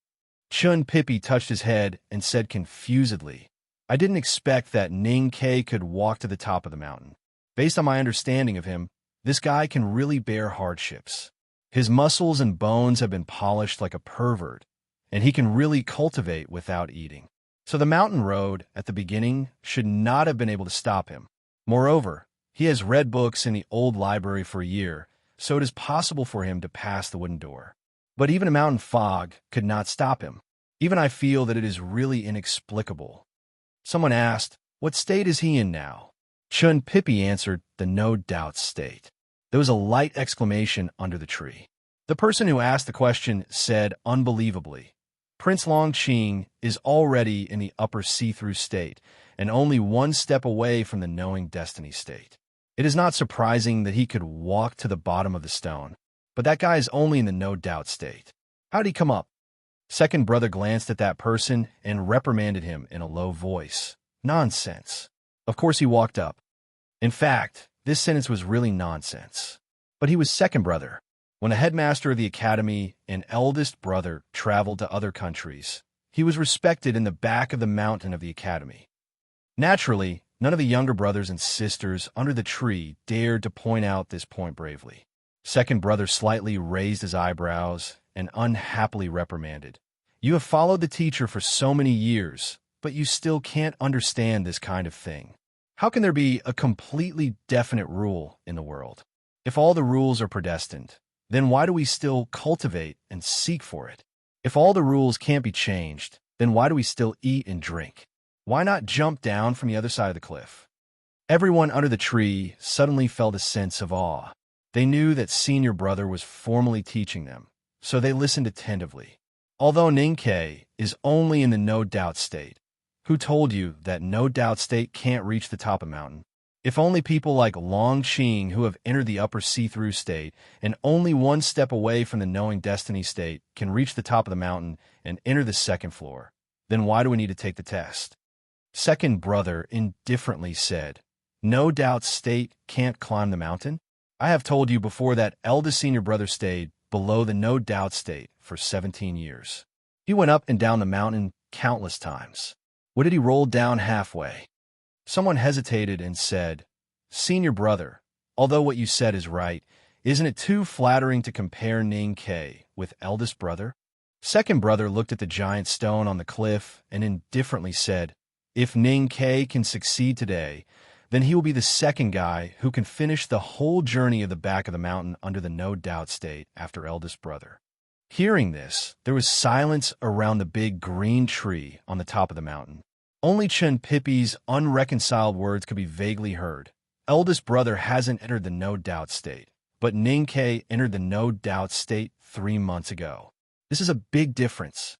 Chun Pippi touched his head and said confusedly, "I didn't expect that Ning K could walk to the top of the mountain. Based on my understanding of him, this guy can really bear hardships. His muscles and bones have been polished like a pervert, and he can really cultivate without eating. So the mountain road at the beginning should not have been able to stop him. Moreover, he has read books in the old library for a year, so it is possible for him to pass the wooden door. But even a mountain fog could not stop him. Even I feel that it is really inexplicable." Someone asked, "What state is he in now?" Chun Pippi answered, "The no-doubt state." There was a light exclamation under the tree. The person who asked the question said unbelievably, "Prince Longqing is already in the upper see-through state, and only one step away from the knowing destiny state. It is not surprising that he could walk to the bottom of the stone, but that guy is only in the no-doubt state. How'd he come up?" Second brother glanced at that person and reprimanded him in a low voice. "Nonsense. Of course he walked up." In fact, this sentence was really nonsense. But he was second brother. When the headmaster of the academy and eldest brother traveled to other countries, he was respected in the back of the mountain of the academy. Naturally, none of the younger brothers and sisters under the tree dared to point out this point bravely. Second brother slightly raised his eyebrows and unhappily reprimanded, "You have followed the teacher for so many years, but you still can't understand this kind of thing. How can there be a completely definite rule in the world? If all the rules are predestined, then why do we still cultivate and seek for it? If all the rules can't be changed, then why do we still eat and drink? Why not jump down from the other side of the cliff?" Everyone under the tree suddenly felt a sense of awe. They knew that senior brother was formally teaching them, so they listened attentively. "Although Ninkei is only in the no-doubt state, who told you that no-doubt state can't reach the top of the mountain?" If only people like Long Qing, who have entered the upper see-through state and only one step away from the knowing destiny state, can reach the top of the mountain and enter the second floor, then why do we need to take the test? Second brother indifferently said, "No doubt state can't climb the mountain? I have told you before that eldest senior brother stayed below the no doubt state for 17 years. He went up and down the mountain countless times. What did he roll down halfway?" Someone hesitated and said, "Senior brother, although what you said is right, isn't it too flattering to compare Ning Ke with eldest brother?" Second brother looked at the giant stone on the cliff and indifferently said, "If Ning Ke can succeed today, then he will be the second guy who can finish the whole journey of the back of the mountain under the no-doubt state after eldest brother." Hearing this, there was silence around the big green tree on the top of the mountain. Only Chun Pippi's unreconciled words could be vaguely heard. Eldest brother hasn't entered the no-doubt state, but Ning Ke entered the no-doubt state 3 months ago. This is a big difference.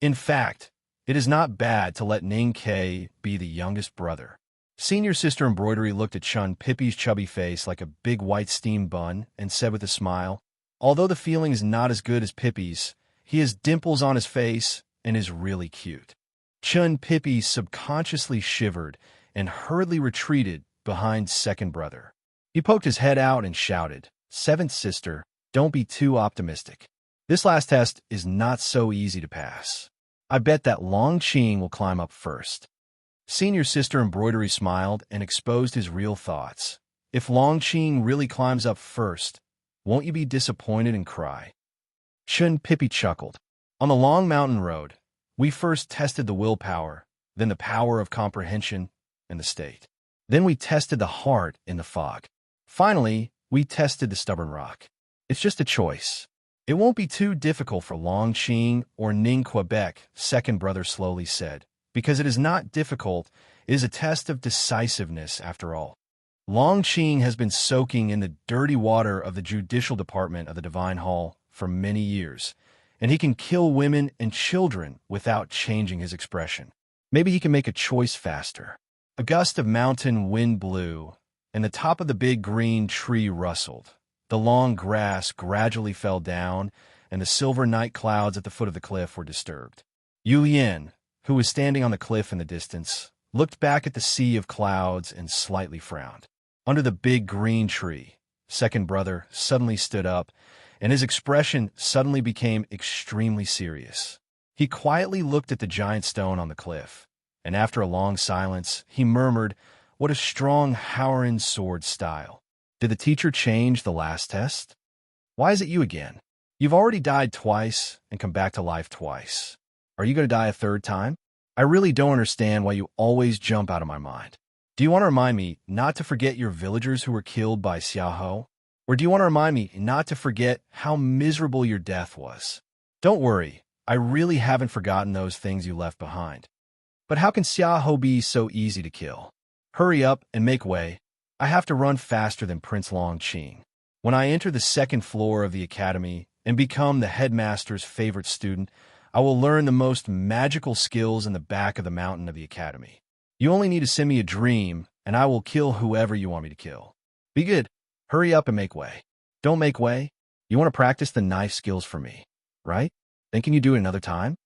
In fact, it is not bad to let Ning Ke be the youngest brother. Senior sister Embroidery looked at Chun Pippi's chubby face like a big white steamed bun and said with a smile, "Although the feeling is not as good as Pippi's, he has dimples on his face and is really cute." Chun Pippi subconsciously shivered and hurriedly retreated behind second brother. He poked his head out and shouted, "Seventh sister, don't be too optimistic. This last test is not so easy to pass. I bet that Long Qing will climb up first." Senior sister Embroidery smiled and exposed his real thoughts. "If Long Qing really climbs up first, won't you be disappointed and cry?" Chun Pippi chuckled. "On the long mountain road, we first tested the willpower, then the power of comprehension and the state. Then we tested the heart in the fog. Finally, we tested the stubborn rock. It's just a choice. It won't be too difficult for Long Qing or Ning Quebec," second brother slowly said, "because it is not difficult, it is a test of decisiveness after all. Long Qing has been soaking in the dirty water of the judicial department of the Divine Hall for many years, and he can kill women and children without changing his expression. Maybe he can make a choice faster." A gust of mountain wind blew, and the top of the big green tree rustled. The long grass gradually fell down, and the silver night clouds at the foot of the cliff were disturbed. Yu Yin, who was standing on the cliff in the distance, looked back at the sea of clouds and slightly frowned. Under the big green tree, second brother suddenly stood up, and his expression suddenly became extremely serious. He quietly looked at the giant stone on the cliff, and after a long silence, he murmured, "What a strong Howren sword style. Did the teacher change the last test? Why is it you again? You've already died twice and come back to life twice. Are you going to die a third time? I really don't understand why you always jump out of my mind. Do you want to remind me not to forget your villagers who were killed by Xiaohou? Or do you want to remind me not to forget how miserable your death was? Don't worry, I really haven't forgotten those things you left behind. But how can Xiaohou be so easy to kill? Hurry up and make way. I have to run faster than Prince Long Qing. When I enter the second floor of the academy and become the headmaster's favorite student, I will learn the most magical skills in the back of the mountain of the academy. You only need to send me a dream, and I will kill whoever you want me to kill. Be good. Hurry up and make way. Don't make way. You want to practice the knife skills for me, right? Then can you do it another time?"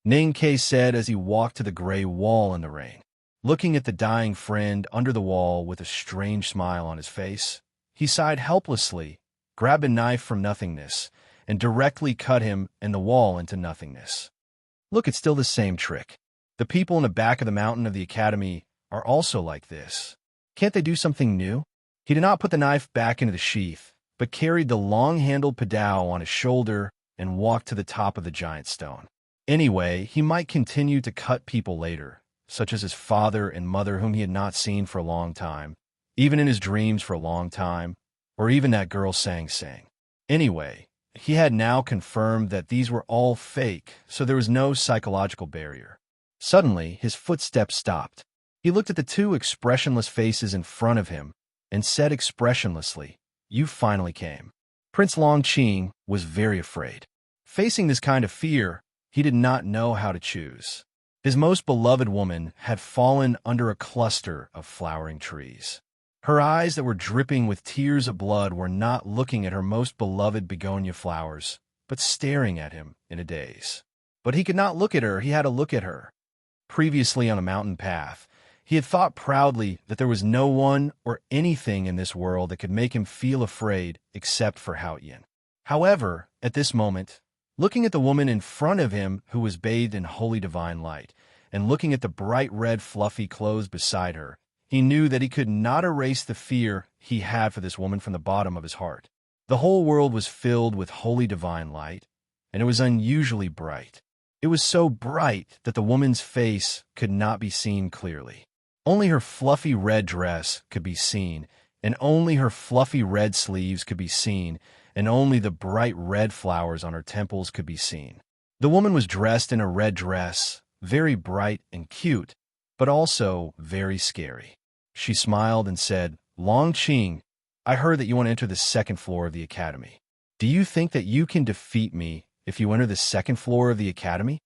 Ning Ke said as he walked to the gray wall in the rain. Looking at the dying friend under the wall with a strange smile on his face, he sighed helplessly, grabbed a knife from nothingness, and directly cut him and the wall into nothingness. Look, it's still the same trick. The people in the back of the mountain of the academy are also like this. Can't they do something new? He did not put the knife back into the sheath, but carried the long-handled padao on his shoulder and walked to the top of the giant stone. Anyway, he might continue to cut people later, such as his father and mother whom he had not seen for a long time, even in his dreams for a long time, or even that girl Sang. Anyway, he had now confirmed that these were all fake, so there was no psychological barrier. Suddenly, his footsteps stopped. He looked at the two expressionless faces in front of him and said expressionlessly, "You finally came." Prince Long Qing was very afraid. Facing this kind of fear, he did not know how to choose. His most beloved woman had fallen under a cluster of flowering trees. Her eyes that were dripping with tears of blood were not looking at her most beloved begonia flowers, but staring at him in a daze. But he could not look at her, he had to look at her. Previously on a mountain path, he had thought proudly that there was no one or anything in this world that could make him feel afraid except for Haoyan. However, at this moment, looking at the woman in front of him who was bathed in holy divine light, and looking at the bright red fluffy clothes beside her, he knew that he could not erase the fear he had for this woman from the bottom of his heart. The whole world was filled with holy divine light, and it was unusually bright. It was so bright that the woman's face could not be seen clearly. Only her fluffy red dress could be seen, and only her fluffy red sleeves could be seen, and only the bright red flowers on her temples could be seen. The woman was dressed in a red dress, very bright and cute, but also very scary. She smiled and said, "Long Qing, I heard that you want to enter the second floor of the academy. Do you think that you can defeat me if you enter the second floor of the academy?"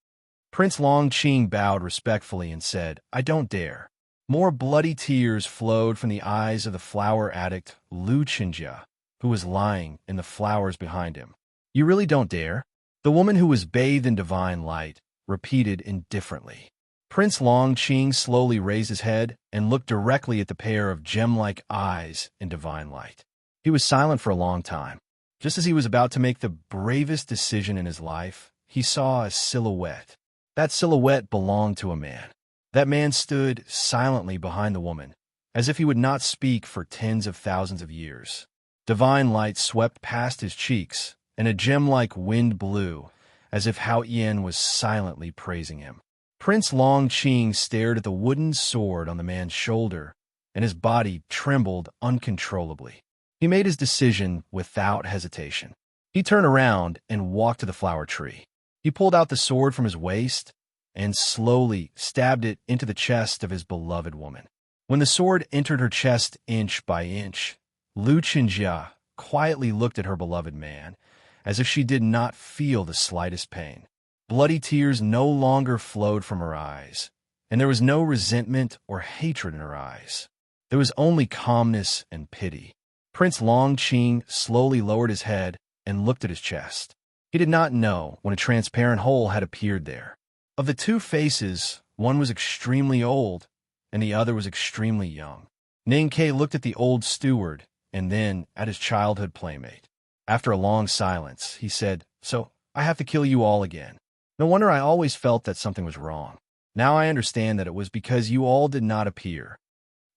Prince Long Qing bowed respectfully and said, "I don't dare." More bloody tears flowed from the eyes of the flower addict Lu Qinjia, who was lying in the flowers behind him. "You really don't dare?" The woman who was bathed in divine light repeated indifferently. Prince Long Qing slowly raised his head and looked directly at the pair of gem-like eyes in divine light. He was silent for a long time. Just as he was about to make the bravest decision in his life, he saw a silhouette. That silhouette belonged to a man. That man stood silently behind the woman, as if he would not speak for tens of thousands of years. Divine light swept past his cheeks, and a gem-like wind blew, as if Haoyan was silently praising him. Prince Long Qing stared at the wooden sword on the man's shoulder, and his body trembled uncontrollably. He made his decision without hesitation. He turned around and walked to the flower tree. He pulled out the sword from his waist and slowly stabbed it into the chest of his beloved woman. When the sword entered her chest inch by inch, Lu Qinjia quietly looked at her beloved man, as if she did not feel the slightest pain. Bloody tears no longer flowed from her eyes, and there was no resentment or hatred in her eyes. There was only calmness and pity. Prince Long Qing slowly lowered his head and looked at his chest. He did not know when a transparent hole had appeared there. Of the two faces, one was extremely old, and the other was extremely young. Ning Ke looked at the old steward, and then at his childhood playmate. After a long silence, he said, "So, I have to kill you all again. No wonder I always felt that something was wrong. Now I understand that it was because you all did not appear."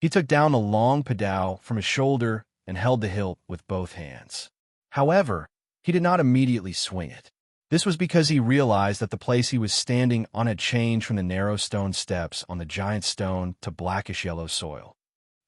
He took down the long padao from his shoulder and held the hilt with both hands. However, he did not immediately swing it. This was because he realized that the place he was standing on had changed from the narrow stone steps on the giant stone to blackish yellow soil.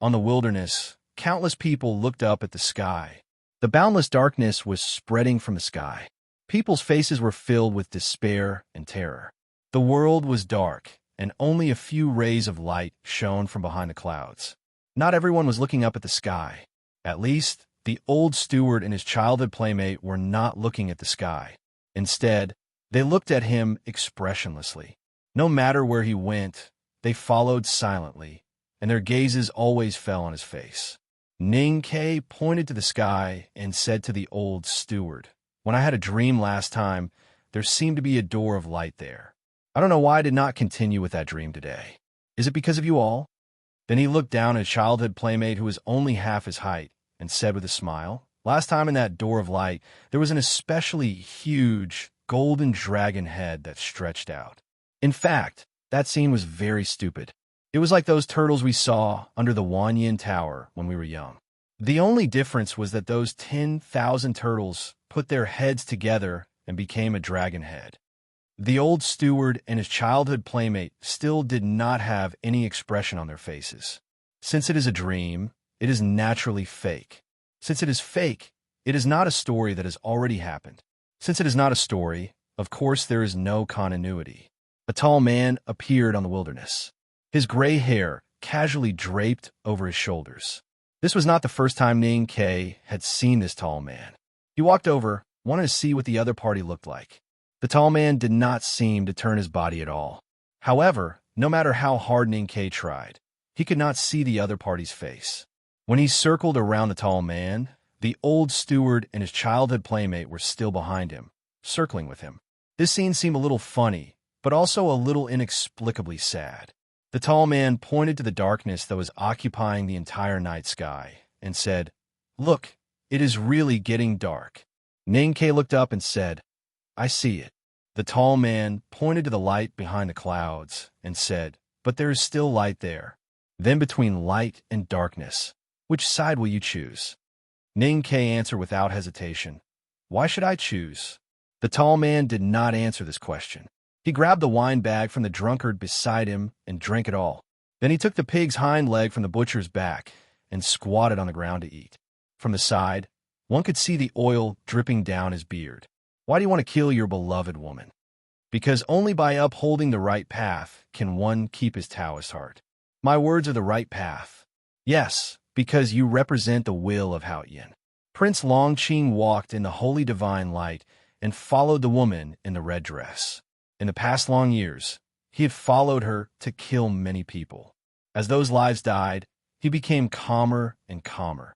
On the wilderness, countless people looked up at the sky. The boundless darkness was spreading from the sky. People's faces were filled with despair and terror. The world was dark, and only a few rays of light shone from behind the clouds. Not everyone was looking up at the sky. At least, the old steward and his childhood playmate were not looking at the sky. Instead, they looked at him expressionlessly. No matter where he went, they followed silently, and their gazes always fell on his face. Ning Ke pointed to the sky and said to the old steward, "When I had a dream last time, there seemed to be a door of light there. I don't know why I did not continue with that dream today. Is it because of you all?" Then he looked down at his childhood playmate who was only half his height and said with a smile, "Last time in that door of light, there was an especially huge golden dragon head that stretched out. In fact, that scene was very stupid. It was like those turtles we saw under the Wanyan Tower when we were young. The only difference was that those 10,000 turtles put their heads together and became a dragon head." The old steward and his childhood playmate still did not have any expression on their faces. Since it is a dream, it is naturally fake. Since it is fake, it is not a story that has already happened. Since it is not a story, of course there is no continuity. A tall man appeared on the wilderness. His gray hair casually draped over his shoulders. This was not the first time Ning Ke had seen this tall man. He walked over, wanted to see what the other party looked like. The tall man did not seem to turn his body at all. However, no matter how hard Ning Ke tried, he could not see the other party's face. When he circled around the tall man, the old steward and his childhood playmate were still behind him, circling with him. This scene seemed a little funny, but also a little inexplicably sad. The tall man pointed to the darkness that was occupying the entire night sky and said, "Look, it is really getting dark." Ninkei looked up and said, "I see it." The tall man pointed to the light behind the clouds and said, "But there is still light there." Then between light and darkness, which side will you choose? Ninkei answered without hesitation, "Why should I choose?" The tall man did not answer this question. He grabbed the wine bag from the drunkard beside him and drank it all. Then he took the pig's hind leg from the butcher's back and squatted on the ground to eat. From the side, one could see the oil dripping down his beard. Why do you want to kill your beloved woman? Because only by upholding the right path can one keep his Taoist heart. My words are the right path. Yes, because you represent the will of Haoyan. Prince Longqing walked in the holy divine light and followed the woman in the red dress. In the past long years, he had followed her to kill many people. As those lives died, he became calmer and calmer.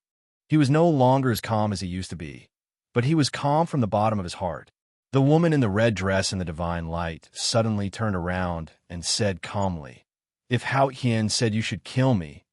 He was no longer as calm as he used to be, but he was calm from the bottom of his heart. The woman in the red dress in the divine light suddenly turned around and said calmly, "If Haoyan said you should kill me,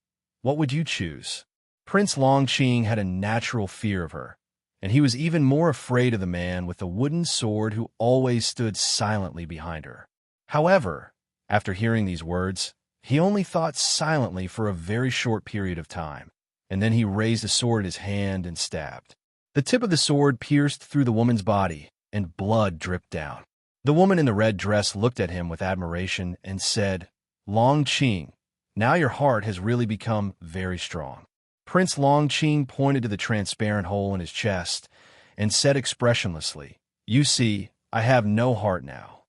what would you choose?" Prince Longqing had a natural fear of her, and he was even more afraid of the man with the wooden sword who always stood silently behind her. However, after hearing these words, he only thought silently for a very short period of time, and then he raised the sword in his hand and stabbed. The tip of the sword pierced through the woman's body, and blood dripped down. The woman in the red dress looked at him with admiration and said, "Longqing, now your heart has really become very strong." Prince Longqing pointed to the transparent hole in his chest and said expressionlessly, "You see, I have no heart now."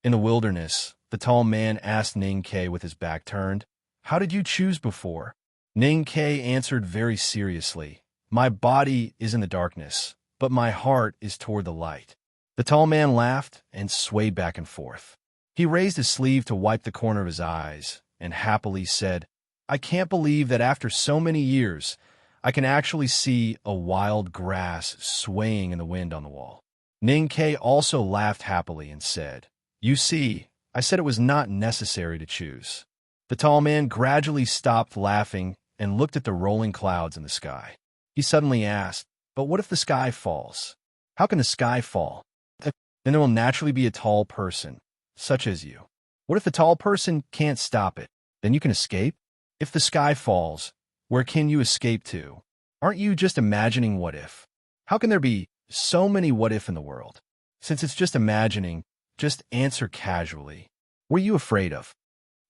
In the wilderness, the tall man asked Ninkei with his back turned, "How did you choose before?" Ninkei answered very seriously, "My body is in the darkness, but my heart is toward the light." The tall man laughed and swayed back and forth. He raised his sleeve to wipe the corner of his eyes and happily said, "I can't believe that after so many years, I can actually see a wild grass swaying in the wind on the wall." Ninkei also laughed happily and said, "You see, I said it was not necessary to choose." The tall man gradually stopped laughing and looked at the rolling clouds in the sky. He suddenly asked, "But what if the sky falls? How can the sky fall? Then there will naturally be a tall person, such as you. What if the tall person can't stop it? Then you can escape? If the sky falls, where can you escape to? Aren't you just imagining what if? How can there be so many what if in the world? Since it's just imagining, just answer casually. What are you afraid of?"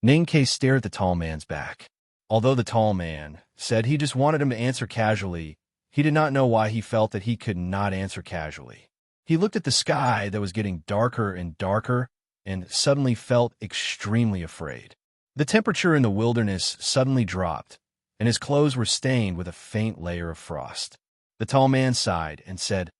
Ninkei stared at the tall man's back. Although the tall man said he just wanted him to answer casually, he did not know why he felt that he could not answer casually. He looked at the sky that was getting darker and darker and suddenly felt extremely afraid. The temperature in the wilderness suddenly dropped, and his clothes were stained with a faint layer of frost. The tall man sighed and said,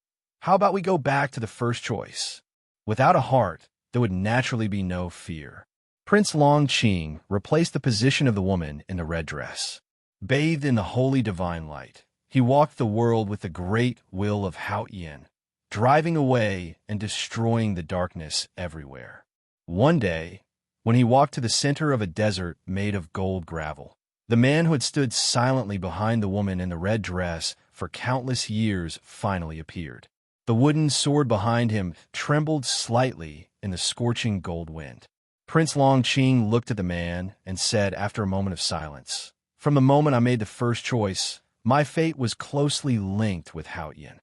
"How about we go back to the first choice? Without a heart, there would naturally be no fear." Prince Longqing replaced the position of the woman in the red dress. Bathed in the holy divine light, he walked the world with the great will of Haoyan, driving away and destroying the darkness everywhere. One day, when he walked to the center of a desert made of gold gravel, the man who had stood silently behind the woman in the red dress for countless years finally appeared. The wooden sword behind him trembled slightly in the scorching gold wind. Prince Longqing looked at the man and said after a moment of silence, "From the moment I made the first choice, my fate was closely linked with Haoyan.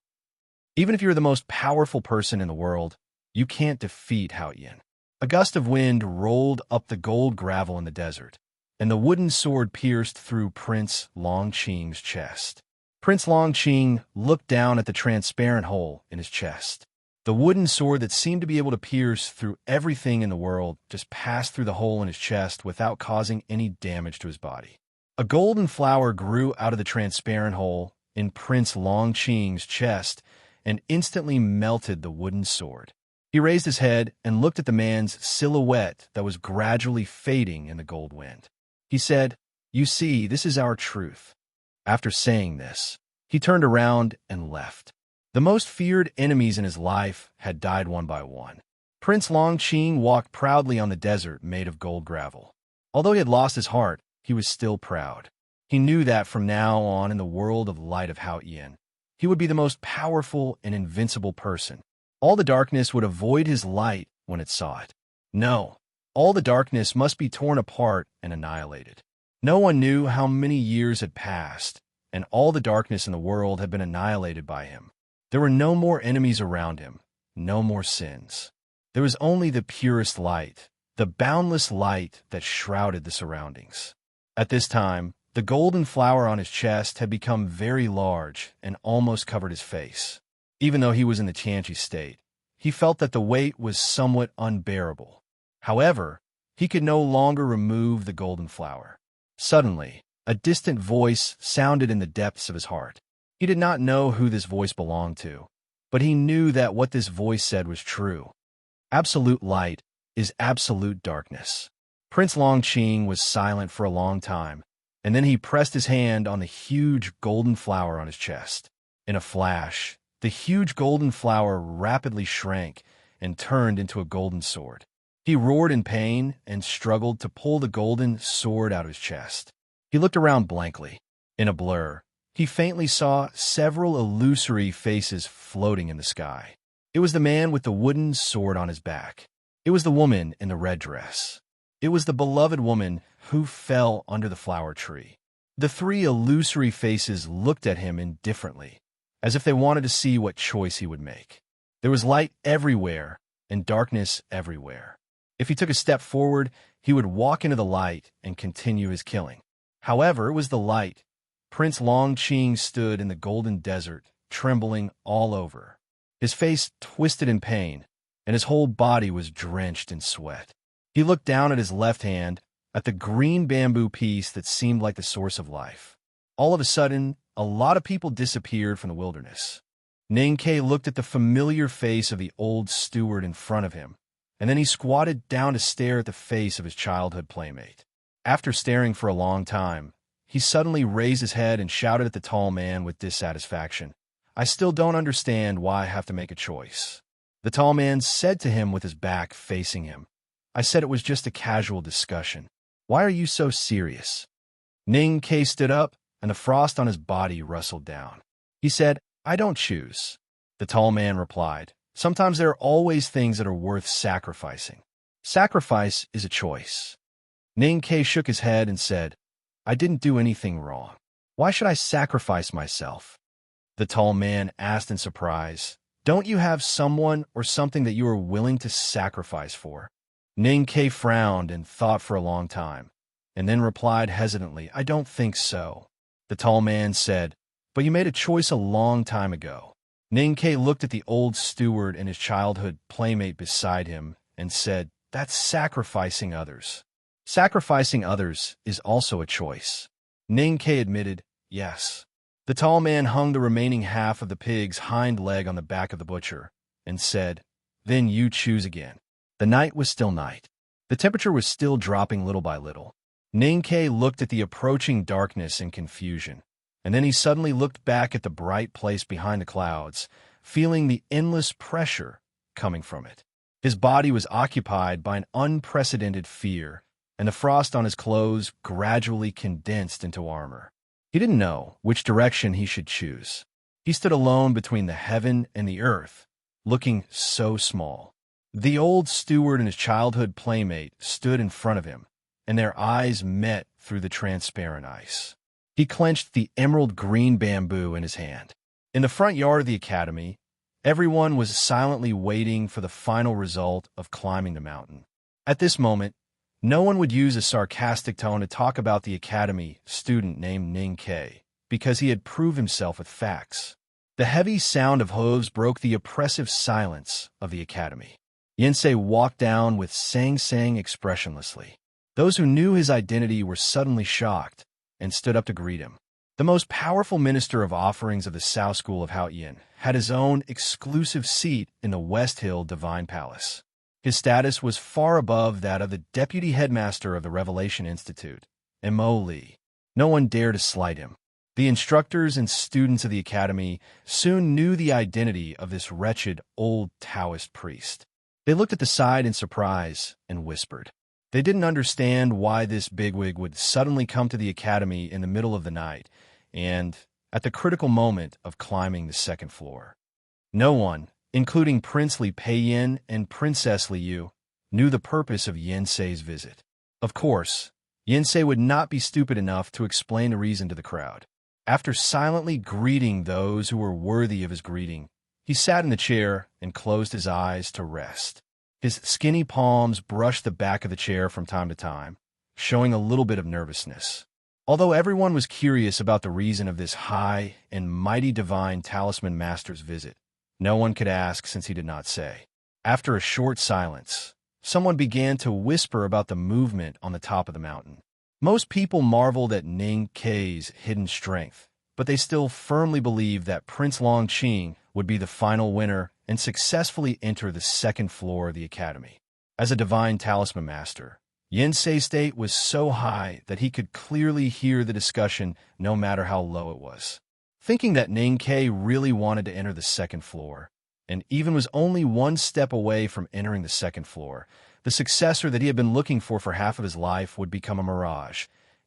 Even if you're the most powerful person in the world, you can't defeat Haoyan." A gust of wind rolled up the gold gravel in the desert, and the wooden sword pierced through Prince Longqing's chest. Prince Longqing looked down at the transparent hole in his chest. The wooden sword that seemed to be able to pierce through everything in the world just passed through the hole in his chest without causing any damage to his body. A golden flower grew out of the transparent hole in Prince Longqing's chest and instantly melted the wooden sword. He raised his head and looked at the man's silhouette that was gradually fading in the gold wind. He said, "You see, this is our truth. After saying this, he turned around and left. The most feared enemies in his life had died one by one. Prince Longqing walked proudly on the desert made of gold gravel. Although he had lost his heart, he was still proud. He knew that from now on in the world of light of Hao Yin, he would be the most powerful and invincible person. All the darkness would avoid his light when it saw it. No, all the darkness must be torn apart and annihilated. No one knew how many years had passed, and all the darkness in the world had been annihilated by him. There were no more enemies around him, no more sins. There was only the purest light, the boundless light that shrouded the surroundings. At this time, the golden flower on his chest had become very large and almost covered his face. Even though he was in the Tianqi state, he felt that the weight was somewhat unbearable. However, he could no longer remove the golden flower. Suddenly, a distant voice sounded in the depths of his heart. He did not know who this voice belonged to, but he knew that what this voice said was true. Absolute light is absolute darkness. Prince Longqing was silent for a long time, and then he pressed his hand on the huge golden flower on his chest. In a flash, the huge golden flower rapidly shrank and turned into a golden sword. He roared in pain and struggled to pull the golden sword out of his chest. He looked around blankly. In a blur, he faintly saw several illusory faces floating in the sky. It was the man with the wooden sword on his back. It was the woman in the red dress. It was the beloved woman who fell under the flower tree. The three illusory faces looked at him indifferently, as if they wanted to see what choice he would make. There was light everywhere and darkness everywhere. If he took a step forward, he would walk into the light and continue his killing. However, it was the light. Prince Longqing stood in the golden desert, trembling all over. His face twisted in pain, and his whole body was drenched in sweat. He looked down at his left hand, at the green bamboo piece that seemed like the source of life. All of a sudden, a lot of people disappeared from the wilderness. Ningke looked at the familiar face of the old steward in front of him, and then he squatted down to stare at the face of his childhood playmate. After staring for a long time, he suddenly raised his head and shouted at the tall man with dissatisfaction, "I still don't understand why I have to make a choice." The tall man said to him with his back facing him, "I said it was just a casual discussion. Why are you so serious?" Ning Ke stood up, and the frost on his body rustled down. He said, "I don't choose." The tall man replied, "Sometimes there are always things that are worth sacrificing. Sacrifice is a choice." Ning Ke shook his head and said, "I didn't do anything wrong. Why should I sacrifice myself?" The tall man asked in surprise, "Don't you have someone or something that you are willing to sacrifice for?" Ning Ke frowned and thought for a long time, and then replied hesitantly, "I don't think so." The tall man said, "But you made a choice a long time ago." Ning Ke looked at the old steward and his childhood playmate beside him and said, "That's sacrificing others." Sacrificing others is also a choice. Ning Ke admitted, "Yes." The tall man hung the remaining half of the pig's hind leg on the back of the butcher and said, "Then you choose again." The night was still night. The temperature was still dropping little by little. Ning Ke looked at the approaching darkness in confusion, and then he suddenly looked back at the bright place behind the clouds, feeling the endless pressure coming from it. His body was occupied by an unprecedented fear, and the frost on his clothes gradually condensed into armor. He didn't know which direction he should choose. He stood alone between the heaven and the earth, looking so small. The old steward and his childhood playmate stood in front of him, and their eyes met through the transparent ice. He clenched the emerald green bamboo in his hand. In the front yard of the academy, everyone was silently waiting for the final result of climbing the mountain. At this moment, no one would use a sarcastic tone to talk about the academy student named Ning Ke, because he had proved himself with facts. The heavy sound of hooves broke the oppressive silence of the academy. Yensei walked down with sang-sang expressionlessly. Those who knew his identity were suddenly shocked and stood up to greet him. The most powerful minister of offerings of the South School of Haoyin had his own exclusive seat in the West Hill Divine Palace. His status was far above that of the deputy headmaster of the Revelation Institute, Mo Li. No one dared to slight him. The instructors and students of the academy soon knew the identity of this wretched old Taoist priest. They looked at the side in surprise and whispered. They didn't understand why this bigwig would suddenly come to the academy in the middle of the night and at the critical moment of climbing the second floor. No one, including Prince Li Peiyin and Princess Liu, knew the purpose of Yinsei's visit. Of course, Yinsei would not be stupid enough to explain the reason to the crowd. After silently greeting those who were worthy of his greeting, he sat in the chair and closed his eyes to rest. His skinny palms brushed the back of the chair from time to time, showing a little bit of nervousness. Although everyone was curious about the reason of this high and mighty divine talisman master's visit, no one could ask since he did not say. After a short silence, someone began to whisper about the movement on the top of the mountain. Most people marveled at Ning Kei's hidden strength, but they still firmly believed that Prince Longqing would be the final winner and successfully enter the second floor of the academy. As a divine talisman master, Yinsei's state was so high that he could clearly hear the discussion no matter how low it was. Thinking that Ning Kei really wanted to enter the second floor, and even was only one step away from entering the second floor, the successor that he had been looking for half of his life would become a mirage.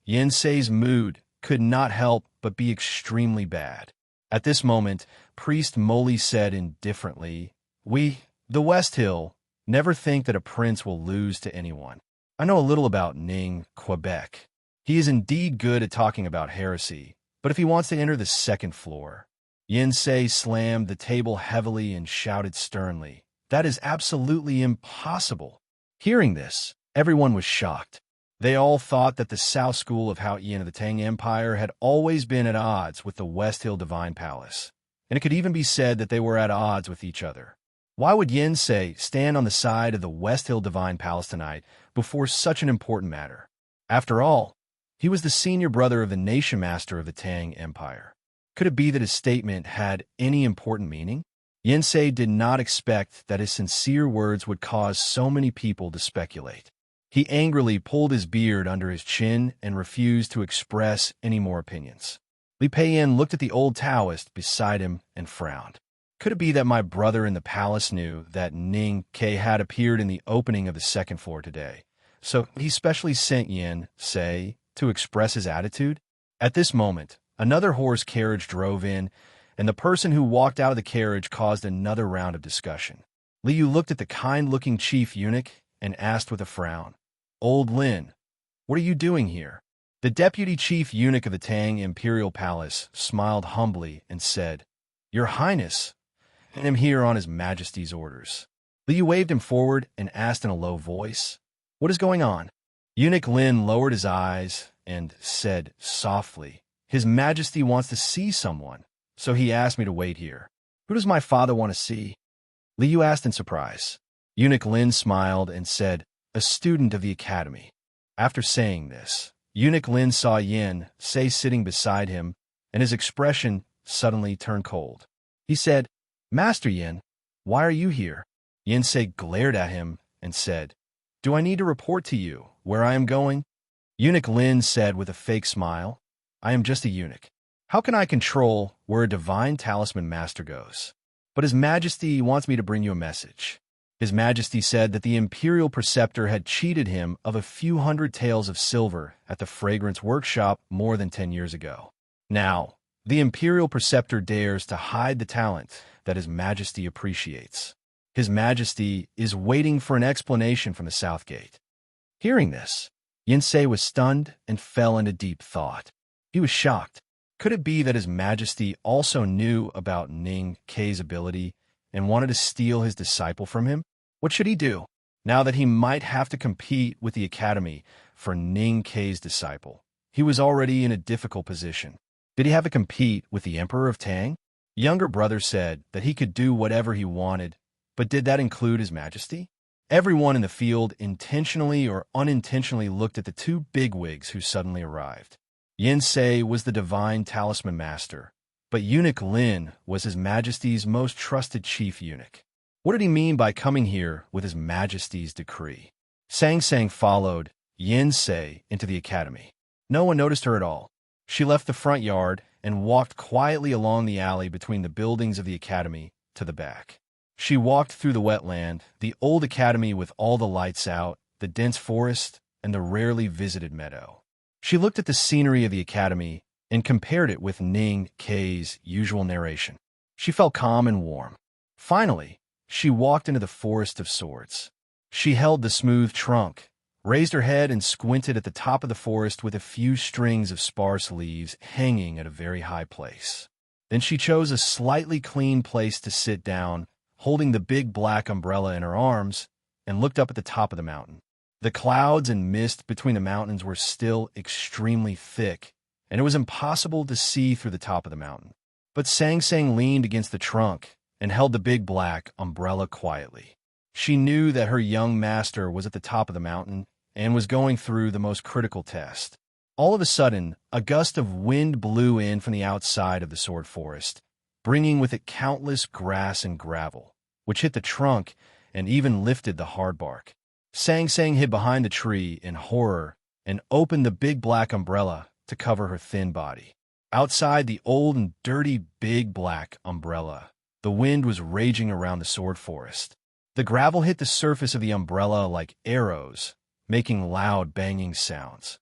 Yinsei's mood could not help but be extremely bad. At this moment, Priest Molly said indifferently, "We, the West Hill, never think that a prince will lose to anyone. I know a little about Ning, Quebec. He is indeed good at talking about heresy, but if he wants to enter the second floor..." Yinsei slammed the table heavily and shouted sternly, "That is absolutely impossible." Hearing this, everyone was shocked. They all thought that the South School of Haotian of the Tang Empire had always been at odds with the West Hill Divine Palace, and it could even be said that they were at odds with each other. Why would Yinsei stand on the side of the West Hill Divine Palace tonight before such an important matter? After all, he was the senior brother of the nation master of the Tang Empire. Could it be that his statement had any important meaning? Yinsei did not expect that his sincere words would cause so many people to speculate. He angrily pulled his beard under his chin and refused to express any more opinions. Li Peiyin looked at the old Taoist beside him and frowned. Could it be that my brother in the palace knew that Ning Kei had appeared in the opening of the second floor today, so he specially sent Yinsei to express his attitude? At this moment, another horse carriage drove in, and the person who walked out of the carriage caused another round of discussion. Liu looked at the kind-looking chief eunuch and asked with a frown, "Old Lin, what are you doing here?" The deputy chief eunuch of the Tang Imperial Palace smiled humbly and said, "Your Highness, I am here on His Majesty's orders." Liu waved him forward and asked in a low voice, "What is going on?" Eunuch Lin lowered his eyes and said softly, "His Majesty wants to see someone, so he asked me to wait here." "Who does my father want to see?" Liu asked in surprise. Eunuch Lin smiled and said, "A student of the academy." After saying this, Eunuch Lin saw Yinsei sitting beside him, and his expression suddenly turned cold. He said, "Master Yin, why are you here?" Yinsei glared at him and said, "Do I need to report to you where I am going?" Eunuch Lin said with a fake smile, "I am just a eunuch. How can I control where a divine talisman master goes? But His Majesty wants me to bring you a message." His Majesty said that the Imperial Preceptor had cheated him of a few hundred taels of silver at the Fragrance Workshop more than 10 years ago. Now, the Imperial Preceptor dares to hide the talent that His Majesty appreciates. His Majesty is waiting for an explanation from the South Gate. Hearing this, Yinsei was stunned and fell into deep thought. He was shocked. Could it be that His Majesty also knew about Ning Kei's ability and wanted to steal his disciple from him? What should he do, now that he might have to compete with the Academy for Ning Kei's disciple? He was already in a difficult position. Did he have to compete with the Emperor of Tang? Younger brother said that he could do whatever he wanted, but did that include His Majesty? Everyone in the field intentionally or unintentionally looked at the two bigwigs who suddenly arrived. Yinsei was the divine talisman master, but Eunuch Lin was His Majesty's most trusted chief eunuch. What did he mean by coming here with His Majesty's decree? Sang followed Yinsei into the academy. No one noticed her at all. She left the front yard and walked quietly along the alley between the buildings of the academy to the back. She walked through the wetland, the old academy with all the lights out, the dense forest, and the rarely visited meadow. She looked at the scenery of the academy and compared it with Ning K's usual narration. She felt calm and warm. Finally, she walked into the forest of swords. She held the smooth trunk, raised her head, and squinted at the top of the forest with a few strings of sparse leaves hanging at a very high place. Then she chose a slightly clean place to sit down, holding the big black umbrella in her arms, and looked up at the top of the mountain. The clouds and mist between the mountains were still extremely thick, and it was impossible to see through the top of the mountain. But Sang Sang leaned against the trunk and held the big black umbrella quietly. She knew that her young master was at the top of the mountain and was going through the most critical test. All of a sudden, a gust of wind blew in from the outside of the sword forest, bringing with it countless grass and gravel, which hit the trunk and even lifted the hard bark. Sang Sang hid behind the tree in horror and opened the big black umbrella to cover her thin body. Outside the old and dirty big black umbrella, the wind was raging around the sword forest. The gravel hit the surface of the umbrella like arrows, making loud banging sounds.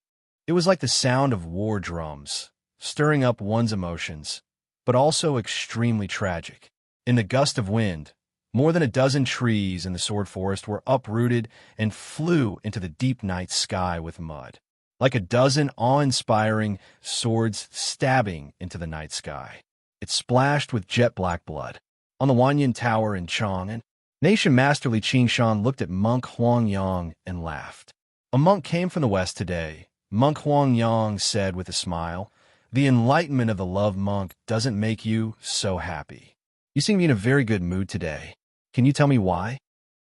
It was like the sound of war drums, stirring up one's emotions, but also extremely tragic. In the gust of wind, more than a dozen trees in the sword forest were uprooted and flew into the deep night sky with mud, like a dozen awe-inspiring swords stabbing into the night sky. It splashed with jet-black blood. On the Wanyan Tower in Chang'an, Nation Master Li Qingshan looked at Monk Huangyang and laughed. A monk came from the west today, Monk Huangyang said with a smile. The enlightenment of the love monk doesn't make you so happy. You seem to be in a very good mood today. Can you tell me why?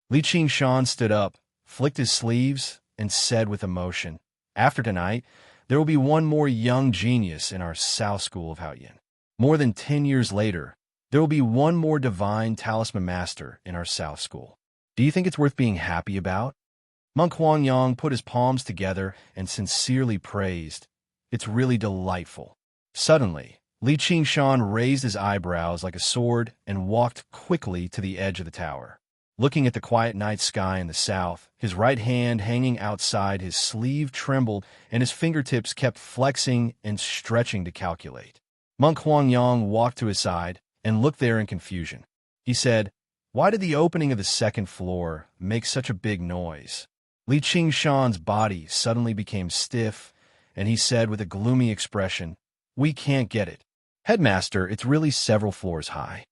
Li Qingshan stood up, flicked his sleeves, and said with emotion, after tonight, there will be one more young genius in our South School of Haoyan. More than 10 years later, there will be one more divine talisman master in our South School. Do you think it's worth being happy about? Monk Huangyang put his palms together and sincerely praised. It's really delightful. Suddenly, Li Qingshan raised his eyebrows like a sword and walked quickly to the edge of the tower. Looking at the quiet night sky in the south, his right hand hanging outside his sleeve trembled and his fingertips kept flexing and stretching to calculate. Monk Huangyang walked to his side and looked there in confusion. He said, "Why did the opening of the second floor make such a big noise?" Li Qingshan's body suddenly became stiff, and he said with a gloomy expression, "We can't get it. Headmaster, it's really several floors high."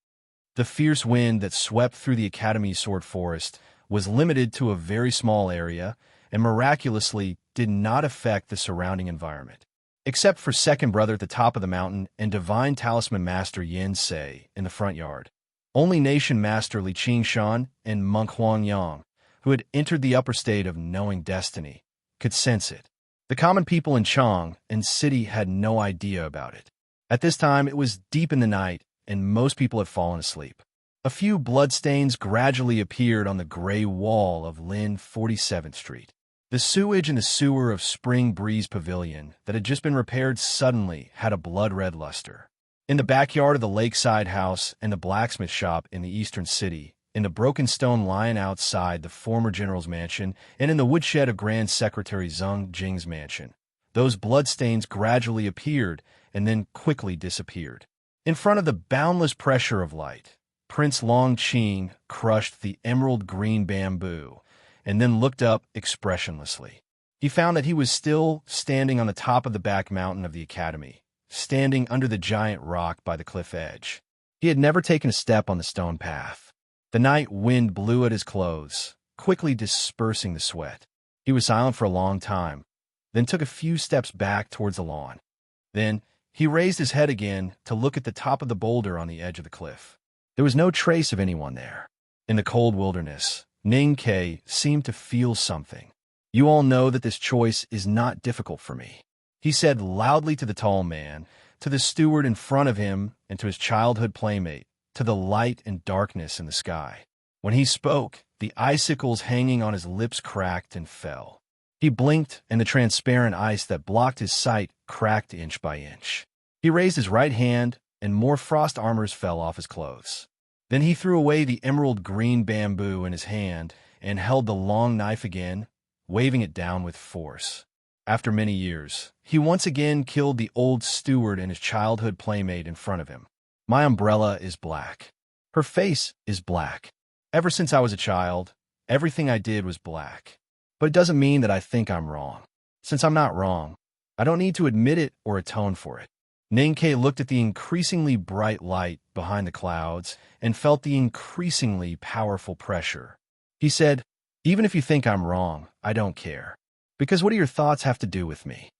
The fierce wind that swept through the Academy's sword forest was limited to a very small area and miraculously did not affect the surrounding environment. Except for second brother at the top of the mountain and divine talisman master Yin Se in the front yard. Only nation master Li Qingshan and Monk Huangyang, who had entered the upper state of knowing destiny, could sense it. The common people in Chang and city had no idea about it. At this time, it was deep in the night, and most people had fallen asleep. A few bloodstains gradually appeared on the gray wall of Lin 47th Street. The sewage in the sewer of Spring Breeze Pavilion that had just been repaired suddenly had a blood-red luster. In the backyard of the lakeside house and the blacksmith shop in the eastern city, in the broken stone lion outside the former general's mansion, and in the woodshed of Grand Secretary Zheng Jing's mansion, those bloodstains gradually appeared and then quickly disappeared. In front of the boundless pressure of light, Prince Long Qing crushed the emerald green bamboo and then looked up expressionlessly. He found that he was still standing on the top of the back mountain of the academy, standing under the giant rock by the cliff edge. He had never taken a step on the stone path. The night wind blew at his clothes, quickly dispersing the sweat. He was silent for a long time, then took a few steps back towards the lawn. Then he raised his head again to look at the top of the boulder on the edge of the cliff. There was no trace of anyone there. In the cold wilderness, Ning Ke seemed to feel something. "You all know that this choice is not difficult for me," he said loudly to the tall man, to the steward in front of him, and to his childhood playmate, to the light and darkness in the sky. When he spoke, the icicles hanging on his lips cracked and fell. He blinked, and the transparent ice that blocked his sight cracked inch by inch. He raised his right hand, and more frost armors fell off his clothes. Then he threw away the emerald green bamboo in his hand and held the long knife again, waving it down with force. After many years, he once again killed the old steward and his childhood playmate in front of him. My umbrella is black. Her face is black. Ever since I was a child, everything I did was black. But it doesn't mean that I think I'm wrong. Since I'm not wrong, I don't need to admit it or atone for it. Ninkei looked at the increasingly bright light behind the clouds and felt the increasingly powerful pressure. He said, "Even if you think I'm wrong, I don't care. Because what do your thoughts have to do with me?"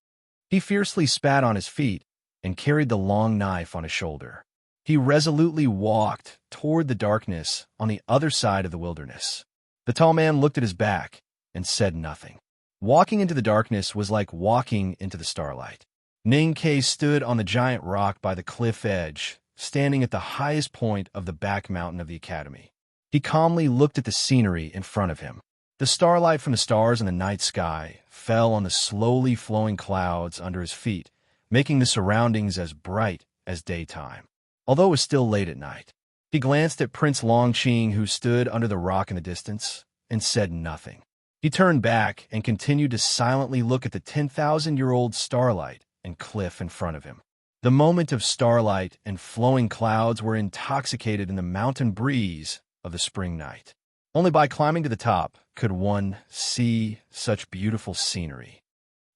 He fiercely spat on his feet and carried the long knife on his shoulder. He resolutely walked toward the darkness on the other side of the wilderness. The tall man looked at his back and said nothing. Walking into the darkness was like walking into the starlight. Ninkei stood on the giant rock by the cliff edge, standing at the highest point of the back mountain of the academy. He calmly looked at the scenery in front of him. The starlight from the stars in the night sky fell on the slowly flowing clouds under his feet, making the surroundings as bright as daytime, although it was still late at night. He glanced at Prince Longqing, who stood under the rock in the distance, and said nothing. He turned back and continued to silently look at the 10,000-year-old starlight and cliff in front of him. The moment of starlight and flowing clouds were intoxicated in the mountain breeze of the spring night. Only by climbing to the top could one see such beautiful scenery.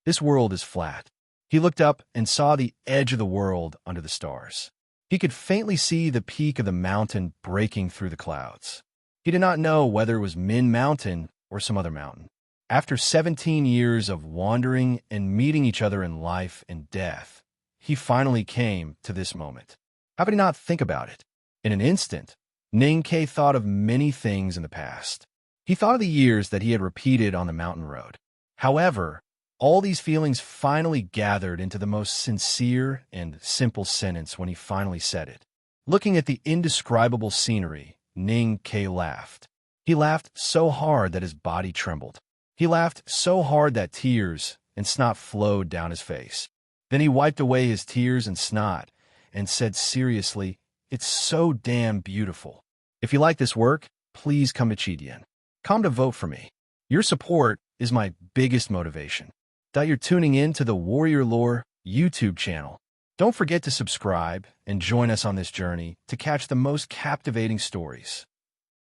This world is flat. He looked up and saw the edge of the world under the stars. He could faintly see the peak of the mountain breaking through the clouds. He did not know whether it was Min Mountain or some other mountain. After 17 years of wandering and meeting each other in life and death, he finally came to this moment. How could he not think about it? In an instant, Ninkei thought of many things in the past. He thought of the years that he had repeated on the mountain road. However, all these feelings finally gathered into the most sincere and simple sentence when he finally said it. Looking at the indescribable scenery, Ninkei laughed. He laughed so hard that his body trembled. He laughed so hard that tears and snot flowed down his face. Then he wiped away his tears and snot and said seriously, "It's so damn beautiful. If you like this work, please come to Chidian. Come to vote for me. Your support is my biggest motivation." You're tuning in to the Warrior Lore YouTube channel. Don't forget to subscribe and join us on this journey to catch the most captivating stories.